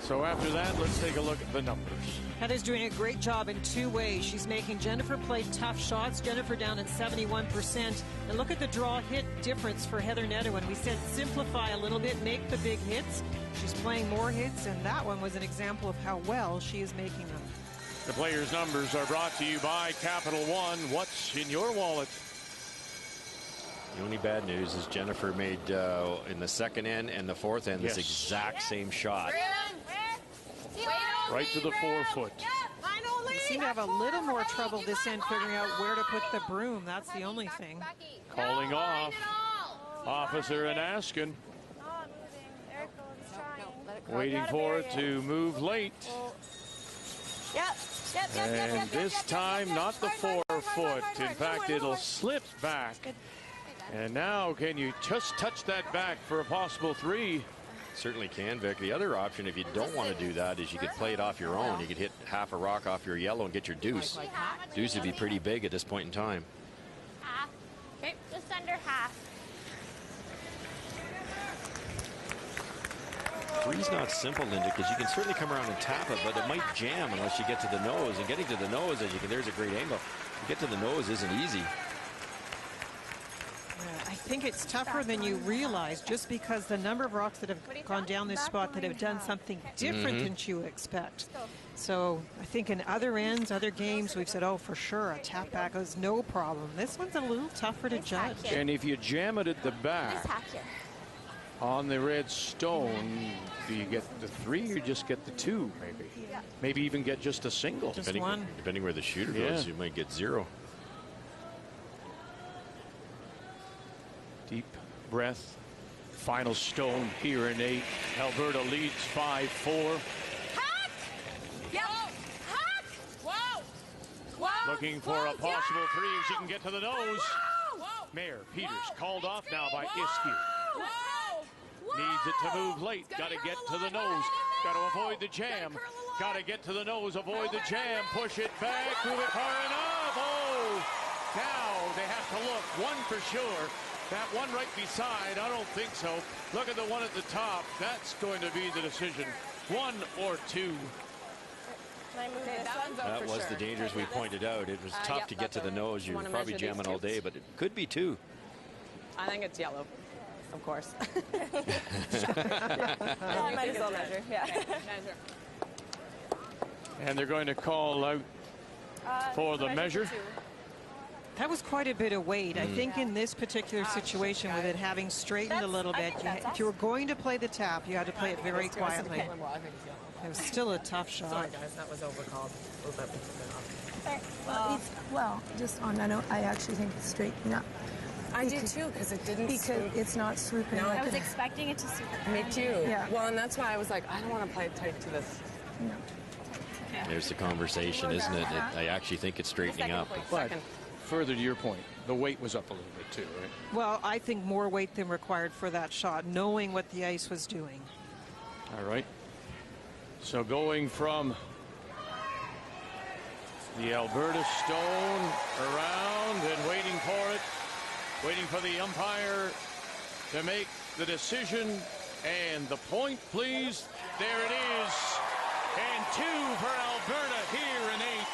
S1: So after that, let's take a look at the numbers.
S3: Heather's doing a great job in two ways. She's making Jennifer play tough shots. Jennifer down at 71%. And look at the draw hit difference for Heather Nedohin. We said simplify a little bit, make the big hits. She's playing more hits, and that one was an example of how well she is making them.
S1: The players' numbers are brought to you by Capital One. What's in your wallet?
S2: The only bad news is Jennifer made in the second end and the fourth end this exact same shot.
S1: Right to the 4-foot.
S3: You seem to have a little more trouble this end figuring out where to put the broom. That's the only thing.
S1: Calling off. Officer and Askin. Waiting for it to move late. And this time, not the 4-foot. In fact, it'll slip back. And now, can you just touch that back for a possible 3?
S2: Certainly can, Vic. The other option, if you don't want to do that, is you could play it off your own. You could hit half a rock off your yellow and get your deuce. Deuce would be pretty big at this point in time.
S7: Half. Okay, just under half.
S2: 3's not simple, Linda, because you can certainly come around and tap it, but it might jam unless you get to the nose. And getting to the nose, as you can, there's a great angle. To get to the nose isn't easy.
S3: I think it's tougher than you realize, just because the number of rocks that have gone down this spot that have done something different than you expect. So I think in other ends, other games, we've said, oh, for sure, a tap back is no problem. This one's a little tougher to judge.
S1: And if you jam it at the back on the red stone, do you get the 3 or just get the 2, maybe? Maybe even get just a single.
S3: Just one.
S2: Depending where the shooter goes, you might get 0.
S1: Deep breath. Final stone here in 8. Alberta leads 5-4. Looking for a possible 3 if she can get to the nose. Mayor Peters called off now by Iskew. Needs it to move late. Got to get to the nose. Got to avoid the jam. Got to get to the nose. Avoid the jam. Push it back. Move it far enough. Oh! Now they have to look. One for sure. That one right beside, I don't think so. Look at the one at the top. That's going to be the decision. 1 or 2.
S2: That was the dangers we pointed out. It was tough to get to the nose. You're probably jamming all day, but it could be 2.
S10: I think it's yellow, of course.
S6: I might as well measure. Yeah.
S1: And they're going to call out for the measure.
S3: That was quite a bit of weight. I think in this particular situation, with it having straightened a little bit, if you were going to play the tap, you had to play it very quietly. It was still a tough shot.
S10: Sorry, guys, that was overcalled.
S17: Well, just on that note, I actually think it's straightening up.
S10: I did too, because it didn't swoop.
S17: It's not swooping.
S10: No,
S17: like
S7: I was expecting it to swoop.
S10: Me too.
S17: Yeah.
S10: Well, and that's why I was like, I don't want to play it tight to this.
S17: No.
S2: There's the conversation, isn't it? I actually think it's straightening up.
S1: But further to your point, the weight was up a little bit too, right?
S3: Well, I think more weight than required for that shot, knowing what the ice was doing.
S1: All right. So going from the Alberta stone around and waiting for it, waiting for the umpire to make the decision. And the point, please. There it is. And 2 for Alberta here in 8.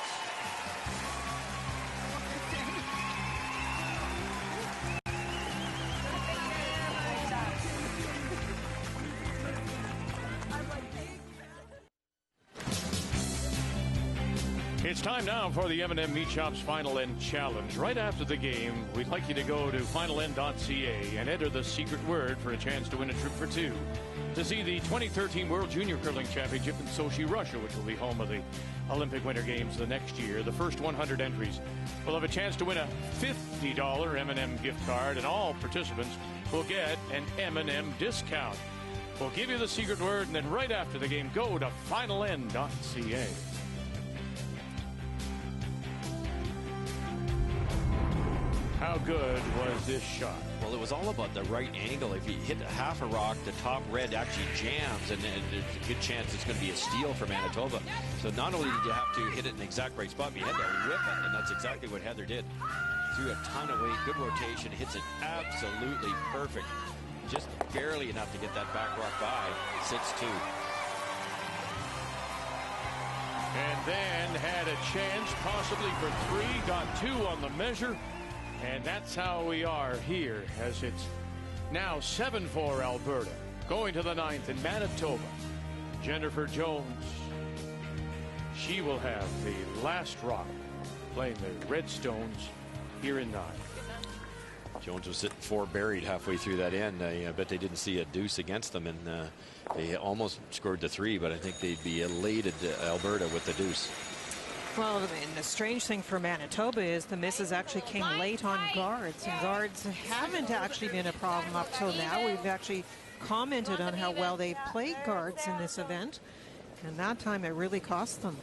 S1: It's time now for the M&M Meat Shop's Final End Challenge. Right after the game, we'd like you to go to finalend.ca and enter the secret word for a chance to win a trip for 2 to see the 2013 World Junior Curling Championship in Sochi, Russia, which will be home of the Olympic Winter Games the next year. The first 100 entries will have a chance to win a $50 M&M gift card, and all participants will get an M&M discount. We'll give you the secret word, and then right after the game, go to finalend.ca. how good was this shot?
S2: Well, it was all about the right angle. If you hit half a rock, the top red actually jams, and there's a good chance it's going to be a steal for Manitoba. So not only did you have to hit it in the exact right spot, but you had to whip it, and that's exactly what Heather did. Threw a ton of weight, good rotation, hits it absolutely perfect. Just barely enough to get that back rock by. 6-2.
S1: And then had a chance possibly for 3, got 2 on the measure. And that's how we are here, as it's now 7-4 Alberta. Going to the 9th in Manitoba. Jennifer Jones, she will have the last rock, playing the Redstones here in 9.
S2: Jones was sitting 4 buried halfway through that end. I bet they didn't see a deuce against them, and they almost scored the 3, but I think they'd be elated, Alberta, with the deuce.
S3: Well, and the strange thing for Manitoba is the misses actually came late on guards, and guards haven't actually been a problem up till now. We've actually commented on how well they've played guards in this event, and that time it really cost them.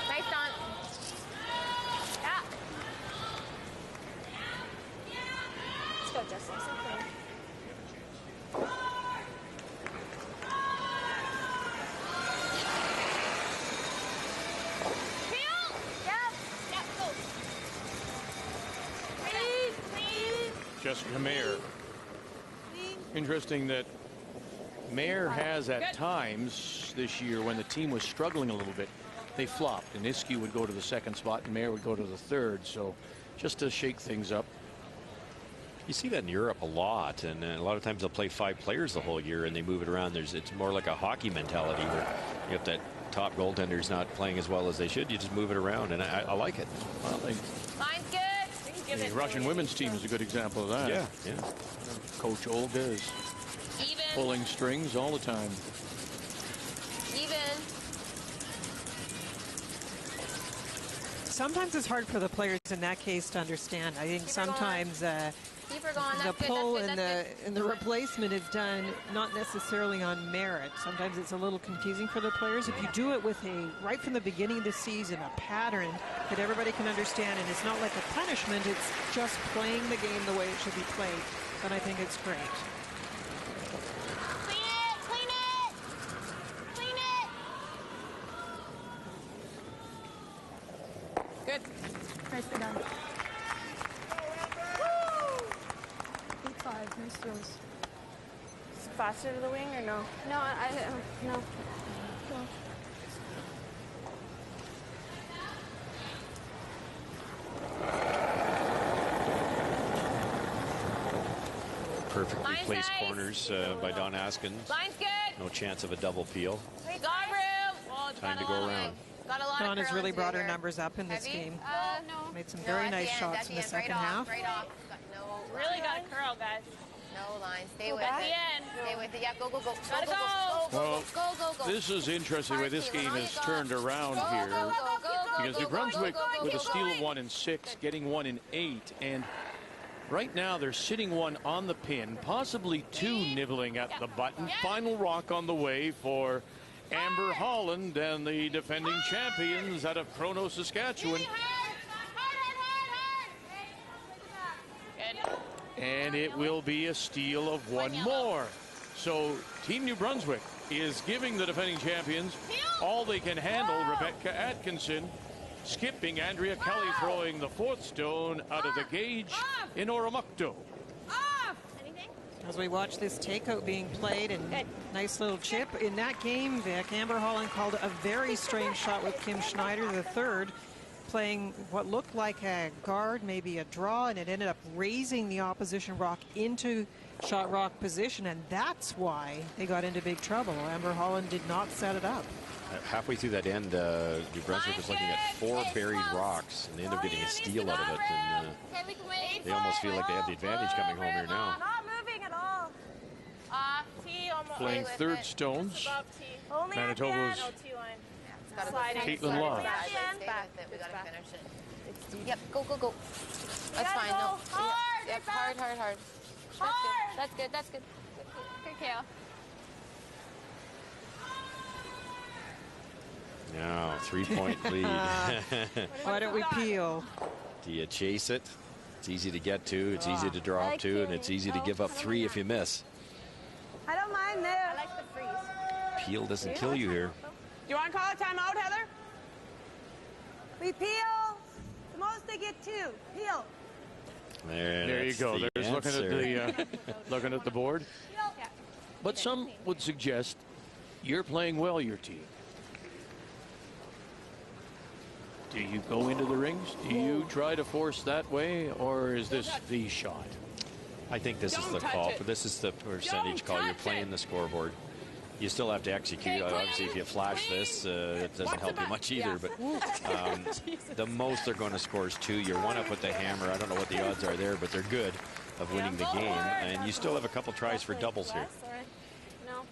S5: Nice, Don. Yeah. Let's go, Justin.
S1: Jessica Mayer. Interesting that Mayer has at times this year, when the team was struggling a little bit, they flopped, and Iskey would go to the 2nd spot and Mayer would go to the 3rd. So just to shake things up.
S2: You see that in Europe a lot, and a lot of times they'll play 5 players the whole year and they move it around. It's more like a hockey mentality where you have that top goaltender's not playing as well as they should. You just move it around, and I like it.
S1: Well,
S5: Line's good.
S1: the Russian women's team is a good example of that.
S2: Yeah.
S1: Coach Olga is pulling strings all the time.
S5: Even.
S3: Sometimes it's hard for the players in that case to understand. I think sometimes the pull and the replacement is done not necessarily on merit. Sometimes it's a little confusing for the players. If you do it with right from the beginning of the season, a pattern that everybody can understand, and it's not like a punishment, it's just playing the game the way it should be played, then I think it's great.
S5: Good.
S17: Nicely done. 8-5. Nice throws.
S16: Is it faster to the wing or no?
S5: No, no.
S2: Perfectly placed corners by Don Askins.
S5: Line's good.
S2: No chance of a double peel.
S5: Got room.
S2: Time to go around.
S3: Dawn has really brought her numbers up in this game. Made some very nice shots in the second half.
S5: Right off.
S16: Really got a curl, guys.
S5: No line. Stay with it. Stay with it. Yeah, go.
S16: Gotta go.
S5: Go.
S1: This is interesting the way this game has turned around here. Because New Brunswick with a steal of 1 in 6, getting 1 in 8, and right now they're sitting 1 on the pin, possibly 2 nibbling at the button. Final rock on the way for Amber Holland and the defending champions out of Crono, Saskatchewan. And it will be a steal of 1 more. So Team New Brunswick is giving the defending champions all they can handle. Rebecca Atkinson skipping. Andrea Kelly throwing the 4th stone out of the gauge in Oromocto.
S3: As we watch this takeout being played, and nice little chip. In that game, Vic, Amber Holland called a very strange shot with Kim Schneider, the 3rd, playing what looked like a guard, maybe a draw, and it ended up raising the opposition rock into shot rock position, and that's why they got into big trouble. Amber Holland did not set it up.
S2: Halfway through that end, New Brunswick was looking at 4 buried rocks, and they ended up getting a steal out of it. And they almost feel like they have the advantage coming home here now.
S16: Not moving at all.
S1: Playing 3rd stones. Manitoba's Caitlin Lodge.
S5: We gotta finish it. Yep, go. That's fine. No. Yep, hard. That's good. Good, Kale.
S2: Now, 3-point lead.
S3: Why don't we peel?
S2: Do you chase it? It's easy to get to. It's easy to drop to, and it's easy to give up 3 if you miss.
S17: I don't mind there.
S7: I like the freeze.
S2: Peel doesn't kill you here.
S16: Do you want to call a timeout, Heather?
S17: We peel. The most they get 2. Peel.
S1: There you go. There's looking at the board. But some would suggest you're playing well, your team. Do you go into the rings? Do you try to force that way, or is this the shot?
S2: I think this is the call. This is the percentage call. You're playing the scoreboard. You still have to execute. Obviously, if you flash this, it doesn't help you much either. But the most they're going to score is 2. You're 1 up with the hammer. I don't know what the odds are there, but they're good of winning the game. And you still have a couple tries for doubles here.
S16: No.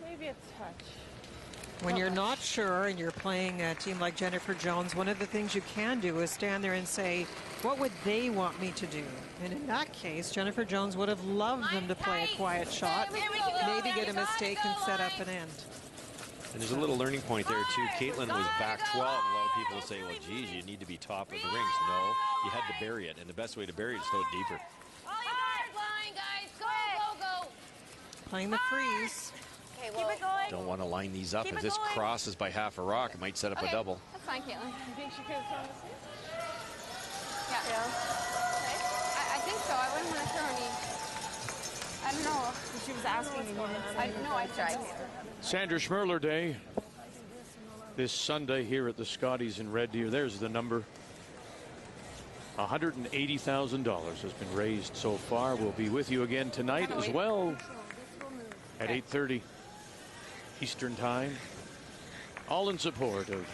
S16: Maybe a touch.
S3: When you're not sure and you're playing a team like Jennifer Jones, one of the things you can do is stand there and say, what would they want me to do? And in that case, Jennifer Jones would have loved them to play a quiet shot, maybe get a mistake and set up an end.
S2: And there's a little learning point there, too. Caitlin was back 12. A lot of people will say, well, geez, you need to be top of the rings. No, you had to bury it. And the best way to bury it is throw it deeper.
S7: Line, guys. Go.
S3: Playing the freeze.
S7: Okay, well, keep it going.
S2: Don't want to line these up. If this crosses by half a rock, it might set up a double.
S7: That's fine, Caitlin.
S16: You think she could have thrown this in?
S7: Yeah. Okay. I think so. I wouldn't want to throw any. I don't know.
S16: She was asking me.
S7: I tried.
S1: Sandra Schmerler Day this Sunday here at the Scotties in Red Deer. There's the number. $180,000 has been raised so far. We'll be with you again tonight as well at 8:30 Eastern Time. All in support of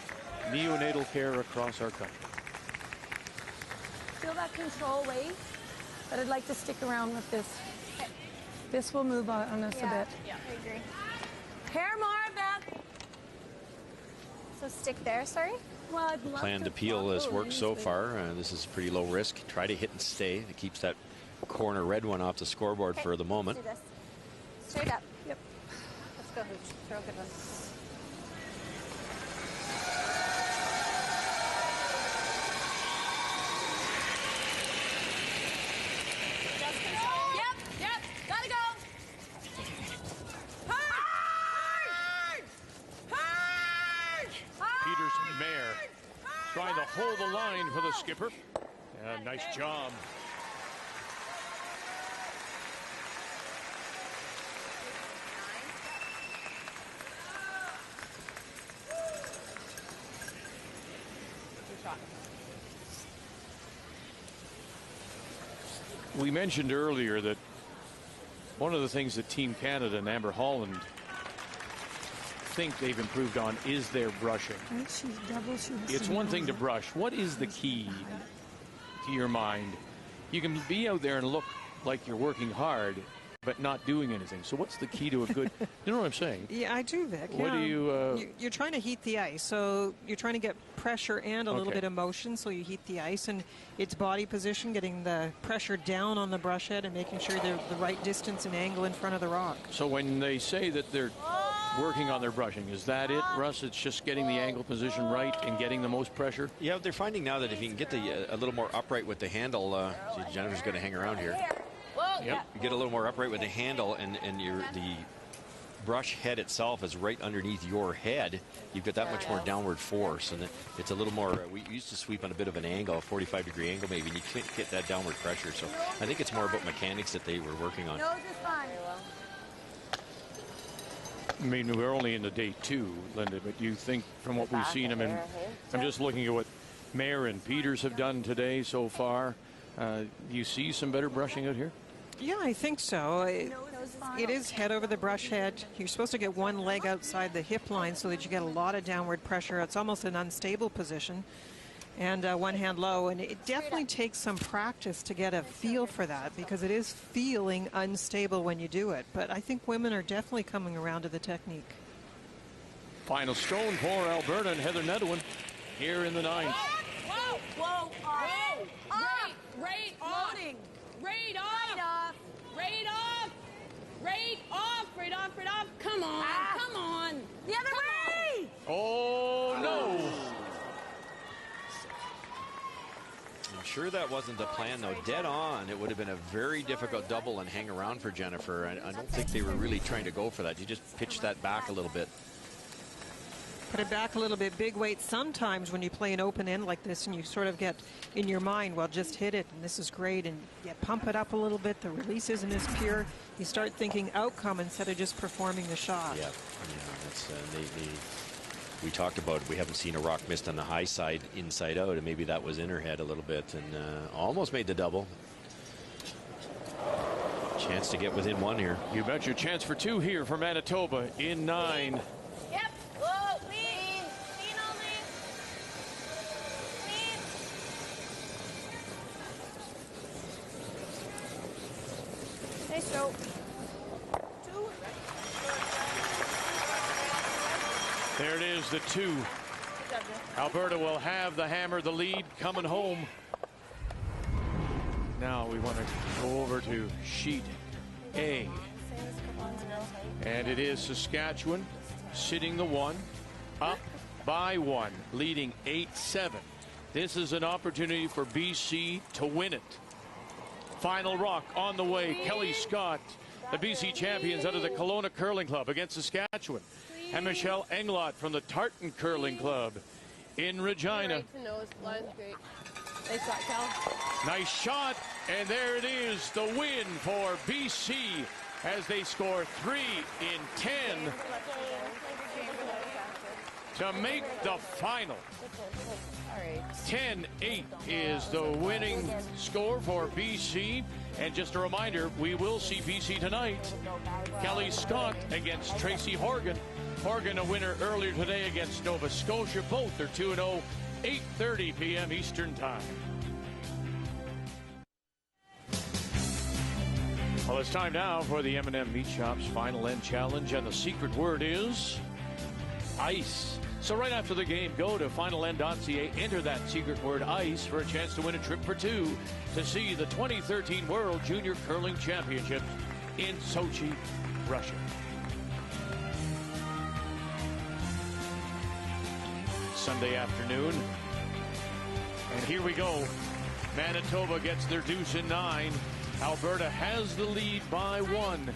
S1: neonatal care across our country.
S17: Feel that control weight, but I'd like to stick around with this. This will move on us a bit.
S7: Yeah, I agree.
S17: Hair more, Beth.
S7: So stick there, sorry?
S17: Well, I'd love
S2: Plan to peel has worked so far. This is pretty low risk. Try to hit and stay. It keeps that corner red one off the scoreboard for the moment.
S7: Let's do this. Straight up. Yep. Let's go, Hooch. Throw a good one. Yep. Gotta go.
S1: Peters Mayer trying to hold the line for the skipper. Nice job. We mentioned earlier that one of the things that Team Canada and Amber Holland think they've improved on is their brushing. It's one thing to brush. What is the key to your mind? You can be out there and look like you're working hard, but not doing anything. So what's the key to a good, you know what I'm saying?
S3: Yeah, I do, Vic.
S1: What do you...
S3: You're trying to heat the ice, so you're trying to get pressure and a little bit of motion, so you heat the ice, and it's body position, getting the pressure down on the brush head and making sure they're the right distance and angle in front of the rock.
S1: So when they say that they're working on their brushing, is that it, Russ? It's just getting the angle position right and getting the most pressure?
S2: Yeah, they're finding now that if you can get a little more upright with the handle, see, Jennifer's going to hang around here.
S1: Yep.
S2: You get a little more upright with the handle, and the brush head itself is right underneath your head. You've got that much more downward force, and it's a little more. We used to sweep on a bit of an angle, a 45-degree angle maybe, and you can't get that downward pressure. So I think it's more about mechanics that they were working on.
S1: I mean, we're only into day 2, Linda, but you think from what we've seen, I mean, I'm just looking at what Mayer and Peters have done today so far. You see some better brushing out here?
S3: Yeah, I think so. It is head over the brush head. You're supposed to get one leg outside the hip line so that you get a lot of downward pressure. It's almost an unstable position. And one hand low. And it definitely takes some practice to get a feel for that, because it is feeling unstable when you do it. But I think women are definitely coming around to the technique.
S1: Final stone for Alberta and Heather Nedohin here in the 9th.
S7: Whoa! Whoa! Whoa! Right off!
S17: Loading!
S7: Right off! Right off! Right off! Right off! Right off! Come on! Come on!
S17: The other way!
S2: sure that wasn't the plan, though. Dead on, it would have been a very difficult double and hang around for Jennifer. I don't think they were really trying to go for that. You just pitched that back a little bit.
S3: Put it back a little bit. Big weight sometimes when you play an open end like this and you sort of get in your mind, well, just hit it and this is great, and you pump it up a little bit. The release isn't as pure. You start thinking outcome instead of just performing the shot.
S2: Yeah, that's we talked about, we haven't seen a rock missed on the high side inside out, and maybe that was in her head a little bit, and almost made the double. Chance to get within one here.
S1: You bet your chance for two here for Manitoba in 9.
S7: Yep. Whoa, lean. Lean only. Lean. Nice stroke. 2.
S1: There it is, the 2. Alberta will have the hammer, the lead coming home. Now we want to go over to sheet A. And it is Saskatchewan sitting the 1, up by 1, leading 8-7. This is an opportunity for BC to win it. Final rock on the way. Kelly Scott, the BC champions out of the Kelowna Curling Club against Saskatchewan. And Michelle Englot from the Tartan Curling Club in Regina.
S14: Right to nose. Line's great. Nice shot, Cal.
S1: Nice shot, and there it is, the win for BC as they score 3 in 10 to make the final. 10-8 is the winning score for BC. And just a reminder, we will see BC tonight. Kelly Scott against Tracy Horgan. Horgan a winner earlier today against Nova Scotia. Both are 2-0, 8:30 p.m. Eastern Time. Well, it's time now for the M&M Meat Shop's Final End Challenge, and the secret word is ice. So right after the game, go to finalend.ca, enter that secret word ice for a chance to win a trip for 2 to see the 2013 World Junior Curling Championships in Sochi, Russia. Sunday afternoon. And here we go. Manitoba gets their deuce in 9. Alberta has the lead by 1.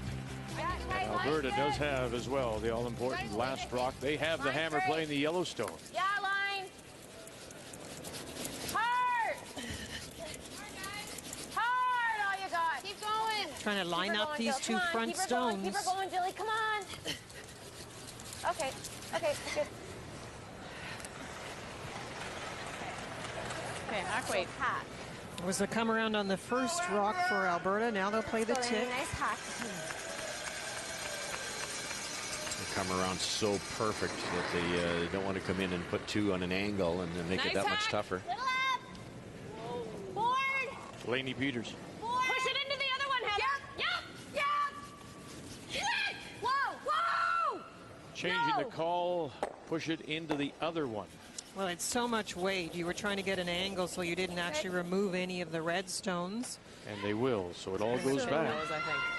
S1: Alberta does have as well the all-important last rock. They have the hammer playing the Yellowstone.
S7: Yeah, line. Hard. Hard, all you got. Keep going.
S3: Trying to line up these two front stones.
S7: Keep her going, Jilly. Come on. Okay. Okay, good.
S16: Okay, hack weight.
S3: It was a come around on the first rock for Alberta. Now they'll play the tick.
S7: Nice hack.
S2: They come around so perfect that they don't want to come in and put 2 on an angle and then make it that much tougher.
S7: Board.
S1: Lainey Peters.
S7: Board. Push it into the other one, Heather. Yep. Yep. Whoa. Whoa.
S1: Changing the call. Push it into the other one.
S3: Well, it's so much weight. You were trying to get an angle so you didn't actually remove any of the red stones.
S1: And they will, so it all goes back.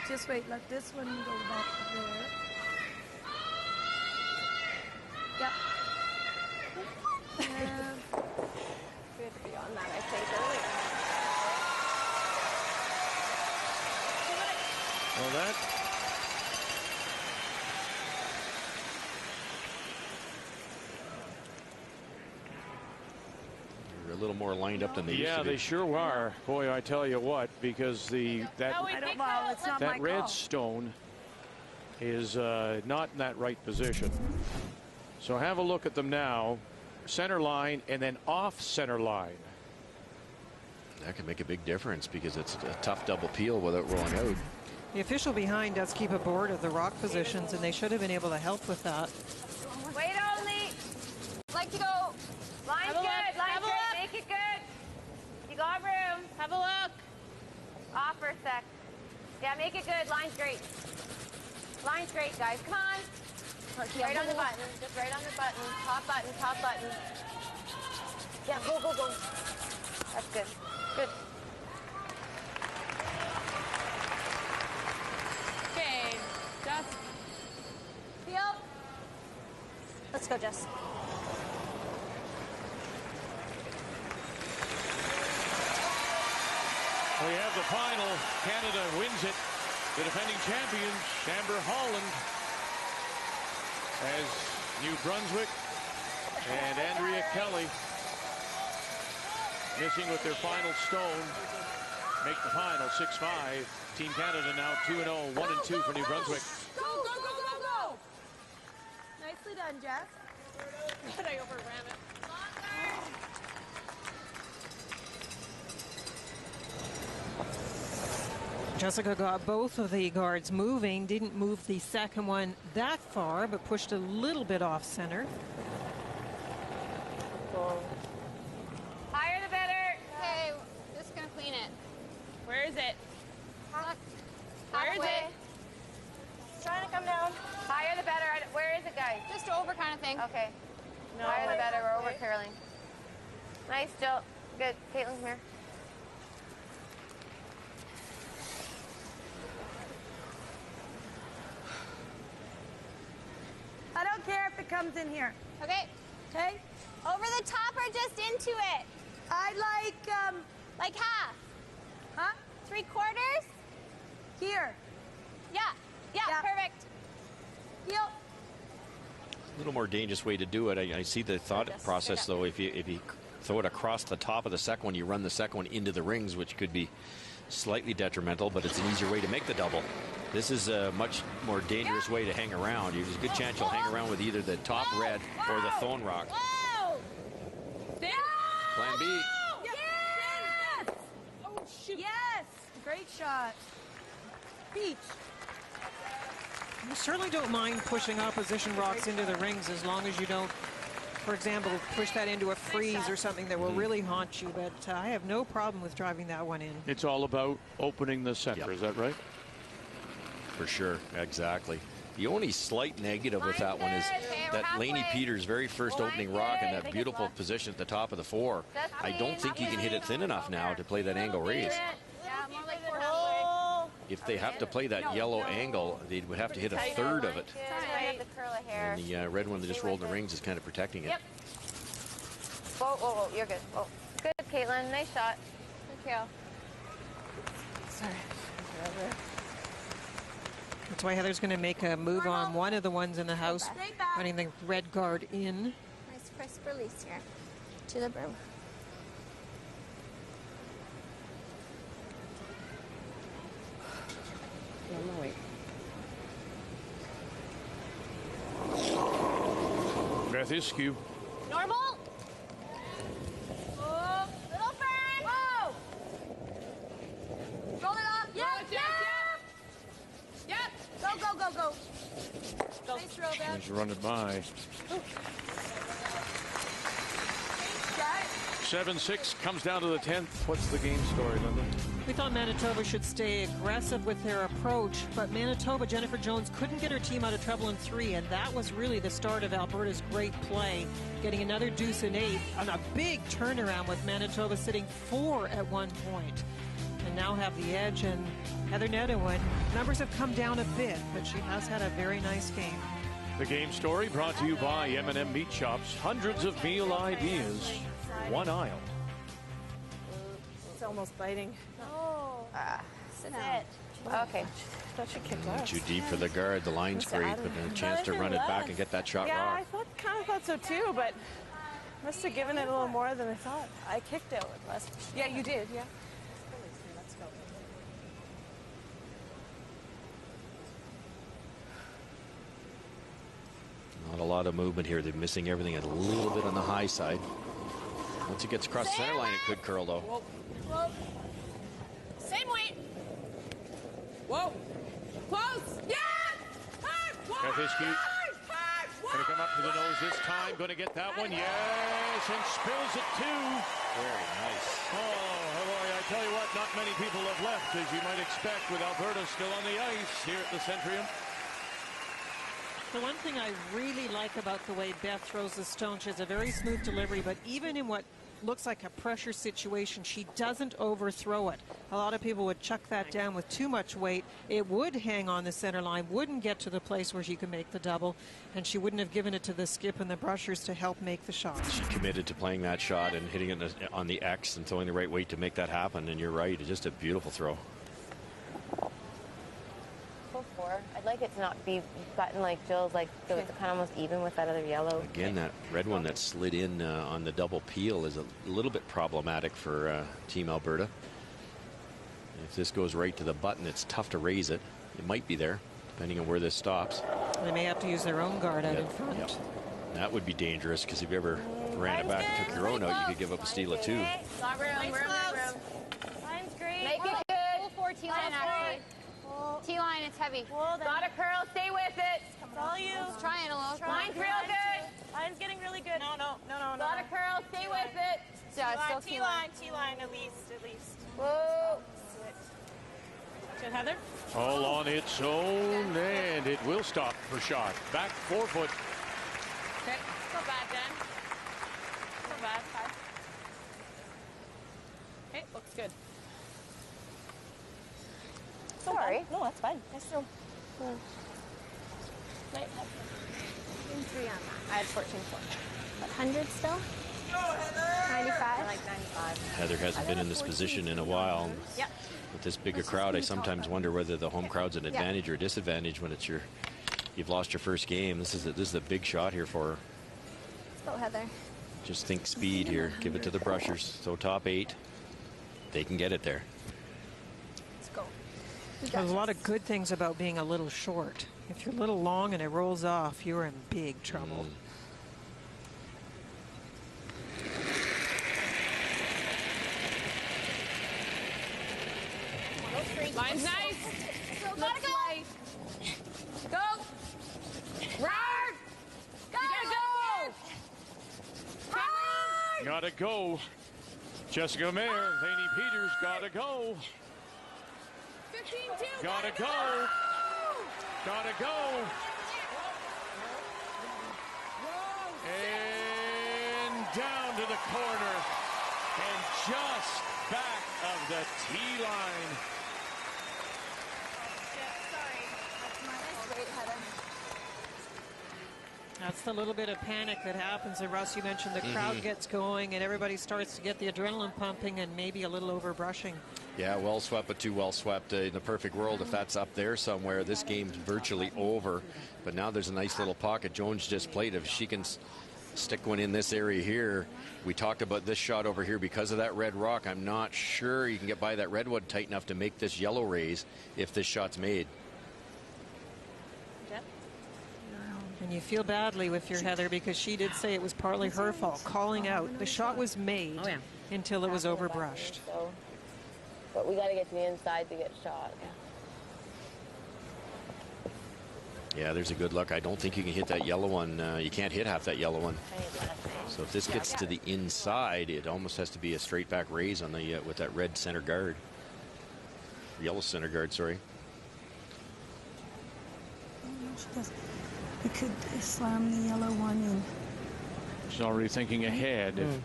S17: Just wait, let this one go back there. Yep.
S7: We had to be on that, I think, earlier.
S1: Well, that
S2: a little more lined up than they used to be.
S1: they sure are. Boy, I tell you what, because that red stone is not in that right position. So have a look at them now. Center line and then off center line.
S2: That can make a big difference because it's a tough double peel without rolling out.
S3: The official behind does keep a board of the rock positions, and they should have been able to help with that.
S7: Wait only. Like to go. Line's good. Line's good. Make it good. You got room.
S14: Have a look.
S7: Off for a sec. Yeah, make it good. Line's great. Line's great, guys. Come on. Right on the button. Just right on the button. Top button. Top button. Yeah, go, go, go. That's good. Good.
S14: Okay, Jess.
S7: Feel. Let's go, Jess.
S1: We have the final. Canada wins it. The defending champions, Amber Holland, as New Brunswick and Andrea Kelly, missing with their final stone, make the final 6-5. Team Canada now 2-0, 1-2 for New Brunswick.
S15: Go, go, go, go, go! Nicely done, Jess.
S14: But I overran it.
S3: Jessica got both of the guards moving, didn't move the second one that far, but pushed a little bit off center.
S14: Higher the better. Okay, just gonna clean it. Where is it? Where is it?
S15: It's trying to come down.
S14: Higher the better. Where is it, guys? Just over kind of thing. Okay. No, higher the better. We're over curling. Nice, Jill. Good. Caitlin, come here.
S15: I don't care if it comes in here.
S14: Okay.
S15: Okay?
S14: Over the top or just into it?
S15: I
S14: like half.
S15: Huh?
S14: 3/4?
S15: Here.
S14: Yeah. Yeah, perfect.
S15: Heel.
S2: A little more dangerous way to do it. I see the thought process, though. If you throw it across the top of the second one, you run the second one into the rings, which could be slightly detrimental, but it's an easier way to make the double. This is a much more dangerous way to hang around. There's a good chance you'll hang around with either the top red or the thorn rock.
S14: Whoa!
S2: Plan B.
S15: Yes!
S14: Oh, shoot.
S15: Yes! Great shot. Beach.
S3: You certainly don't mind pushing opposition rocks into the rings as long as you don't, for example, push that into a freeze or something that will really haunt you. But I have no problem with driving that one in.
S1: It's all about opening the center. Is that right?
S2: For sure, exactly. The only slight negative with that one is that Lainey Peters' very first opening rock in that beautiful position at the top of the four. I don't think you can hit it thin enough now to play that angle raise.
S14: Yeah, more like 4 halfway.
S2: If they have to play that yellow angle, they would have to hit a third of it.
S14: I have the curl of hair.
S2: And the red one that just rolled the rings is kind of protecting it.
S14: Yep. Whoa, whoa, whoa, you're good. Whoa. Good, Caitlin. Nice shot. Thank you.
S3: Sorry. That's why Heather's going to make a move on one of the ones in the house, running the red guard in.
S14: Nice crisp release here to the broom.
S10: No, wait.
S1: Beth Iskew.
S14: Normal. Oh, little friend. Whoa. Roll it up. Yep, yep. Yep. Go, go, go, go. Nice throw, Beth.
S1: Just run it by. 7-6 comes down to the 10th. What's the game story, Linda?
S3: We thought Manitoba should stay aggressive with their approach, but Manitoba, Jennifer Jones, couldn't get her team out of trouble in 3, and that was really the start of Alberta's great play, getting another deuce in 8 on a big turnaround with Manitoba sitting 4 at one point, and now have the edge. And Heather Nedohin, numbers have come down a bit, but she has had a very nice game.
S1: The game story brought to you by M&M Meat Shops. Hundreds of meal ideas, one aisle.
S16: It's almost biting.
S14: Oh. Sit
S16: down.
S14: Okay.
S16: I thought she kicked less.
S2: Too deep for the guard. The line's great, but a chance to run it back and get that shot
S16: yeah,
S2: rock.
S16: I kind of thought so too, but must have given it a little more than I thought. I kicked it with less. Yeah, you did, yeah. Let's go.
S2: Not a lot of movement here. They're missing everything a little bit on the high side. Once it gets across the center line, it could curl, though.
S14: Whoa. Whoa. Same weight. Whoa. Close. Yeah.
S1: Beth Iskew going to come up to the nose this time. Going to get that one. Yes. And spills it too.
S2: Very nice.
S1: Oh, boy. I tell you what, not many people have left, as you might expect, with Alberta still on the ice here at the Centrium.
S3: The one thing I really like about the way Beth throws the stone, she has a very smooth delivery, but even in what looks like a pressure situation. She doesn't overthrow it. A lot of people would chuck that down with too much weight. It would hang on the center line, wouldn't get to the place where she could make the double, and she wouldn't have given it to the skip and the brushers to help make the shot.
S2: She committed to playing that shot and hitting it on the X and throwing the right weight to make that happen. And you're right, it's just a beautiful throw.
S5: I'd like it to not be gotten like Jill's, like so it's kind of almost even with that other yellow.
S2: Again, that red one that slid in on the double peel is a little bit problematic for Team Alberta. If this goes right to the button, it's tough to raise it. It might be there, depending on where this stops.
S3: They may have to use their own guard out in front.
S2: Yep. That would be dangerous, because if you ever ran it back and took your own out, you could give up a steal of 2.
S14: Got room.
S7: Line's great.
S14: Make it good. Full 4 T-line, actually. T-line, it's heavy.
S7: Got a curl, stay with it. It's
S14: all you. It's triangle.
S7: Line's real good. Line's getting really good. No.
S14: Got a curl, stay with it. Yeah, still
S7: T-line, at least.
S14: Whoa.
S7: Good, Heather.
S1: All on its own, and it will stop for shot. Back 4 foot.
S7: Okay. Not bad, Jen. Not bad. 5. Okay, looks good.
S5: Sorry.
S7: No, that's fine. I still.
S5: Right. 3 on that. I had 14.4. What, 100 still? 95? I like 95.
S2: Heather hasn't been in this position in a while.
S5: Yep.
S2: With this bigger crowd, I sometimes wonder whether the home crowd's an advantage or a disadvantage when it's you've lost your first game. This is a big shot here for her.
S5: Let's go, Heather.
S2: Just think speed here. Give it to the brushers. So top 8, they can get it there.
S5: Let's go.
S3: There's a lot of good things about being a little short. If you're a little long and it rolls off, you're in big trouble.
S7: Line's nice.
S14: Gotta go.
S7: Go. Run.
S14: Go.
S1: Gotta go. Jessica Mayer, Lainey Peters, gotta go.
S7: 15-2.
S1: Gotta go. Gotta go. And down to the corner. And just back of the tee line.
S3: That's the little bit of panic that happens. And Russ, you mentioned the crowd gets going and everybody starts to get the adrenaline pumping and maybe a little over brushing.
S2: Yeah, well swept, but too well swept. In the perfect world, if that's up there somewhere, this game's virtually over. But now there's a nice little pocket. Jones just played. If she can stick one in this area here. We talked about this shot over here because of that red rock. I'm not sure you can get by that redwood tight enough to make this yellow raise if this shot's made.
S3: And you feel badly with your Heather because she did say it was partly her fault, calling out. The shot was made until it was overbrushed.
S5: So, but we got to get to the inside to get shot.
S2: Yeah, there's a good look. I don't think you can hit that yellow one. You can't hit half that yellow one. So if this gets to the inside, it almost has to be a straight back raise on the with that red center guard. Yellow center guard, sorry.
S17: We could slam the yellow one in.
S1: She's already thinking ahead. If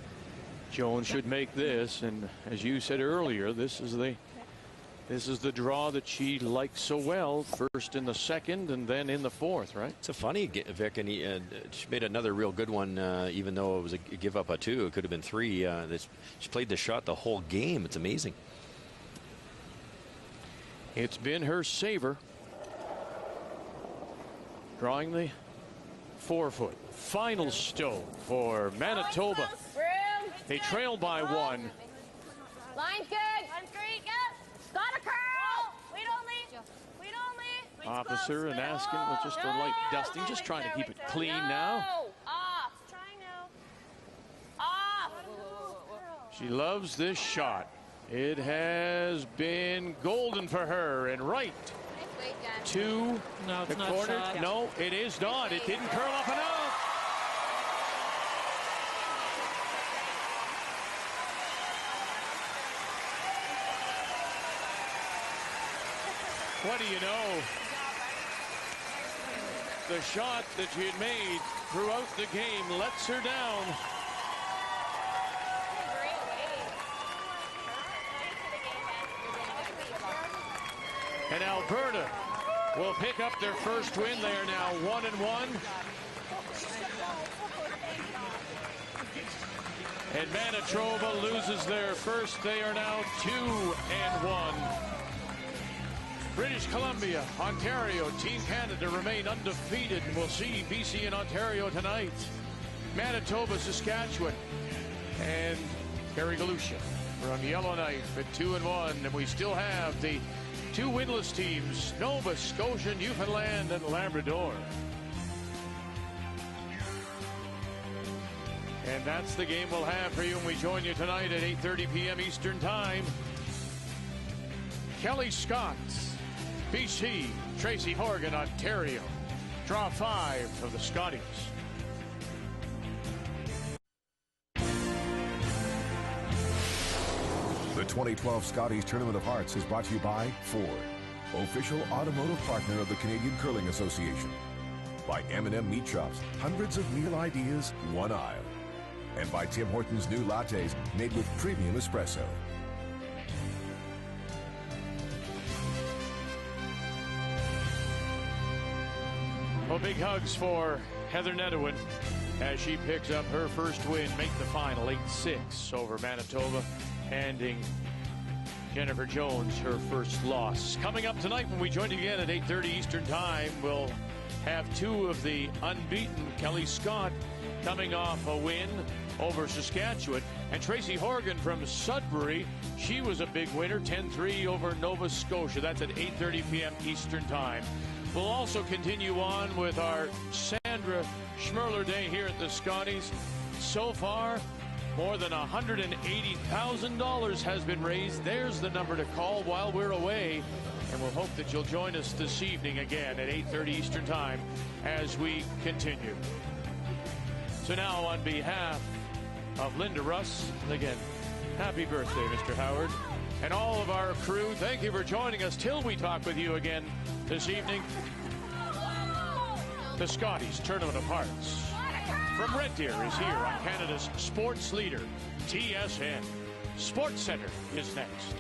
S1: Jones should make this, and as you said earlier, this is the draw that she likes so well. First in the second, and then in the fourth, right?
S2: It's a funny, Vic, and she made another real good one, even though it was a give up a 2. It could have been 3. She played the shot the whole game. It's amazing.
S1: It's been her saver. Drawing the 4-foot. Final stone for Manitoba. They trail by 1.
S14: Line's good. Line's great. Yep. Got a curl. Wait only.
S1: Officer and Askin with just a light dusting, just trying to keep it clean now.
S14: Off. Off.
S1: She loves this shot. It has been golden for her, and right to the corner. No, it is not. It didn't curl up enough. What do you know? The shot that she had made throughout the game lets her down. And Alberta will pick up their first win. They are now 1-1. And Manitoba loses their first. They are now 2-1. British Columbia, Ontario, Team Canada remain undefeated. We'll see BC and Ontario tonight. Manitoba, Saskatchewan, and Carrigalucia from Yellowknife at 2-1. And we still have the two winless teams, Nova Scotia, Newfoundland, and Labrador. And that's the game we'll have for you when we join you tonight at 8:30 p.m. Eastern Time. Kelly Scott, BC, Tracy Horgan, Ontario. Draw 5 of the Scotties.
S4: The 2012 Scotties Tournament of Hearts is brought to you by Ford, official automotive partner of the Canadian Curling Association. By M&M Meat Shops, hundreds of meal ideas, one aisle. And by Tim Hortons new lattes made with premium espresso.
S1: Well, big hugs for Heather Nedohin as she picks up her first win, make the final 8-6 over Manitoba, handing Jennifer Jones her first loss. Coming up tonight when we join again at 8:30 Eastern Time, we'll have two of the unbeaten Kelly Scott coming off a win over Saskatchewan, and Tracy Horgan from Sudbury. She was a big winner, 10-3 over Nova Scotia. That's at 8:30 p.m. Eastern Time. We'll also continue on with our Sandra Schmerler Day here at the Scotties. So far, more than $180,000 has been raised. There's the number to call while we're away. And we'll hope that you'll join us this evening again at 8:30 Eastern Time as we continue. So now, on behalf of Linda Russ, again, happy birthday, Mr. Howard, and all of our crew, thank you for joining us till we talk with you again this evening. The Scotties Tournament of Hearts from Red Deer is here on Canada's sports leader, TSN. Sports Center is next.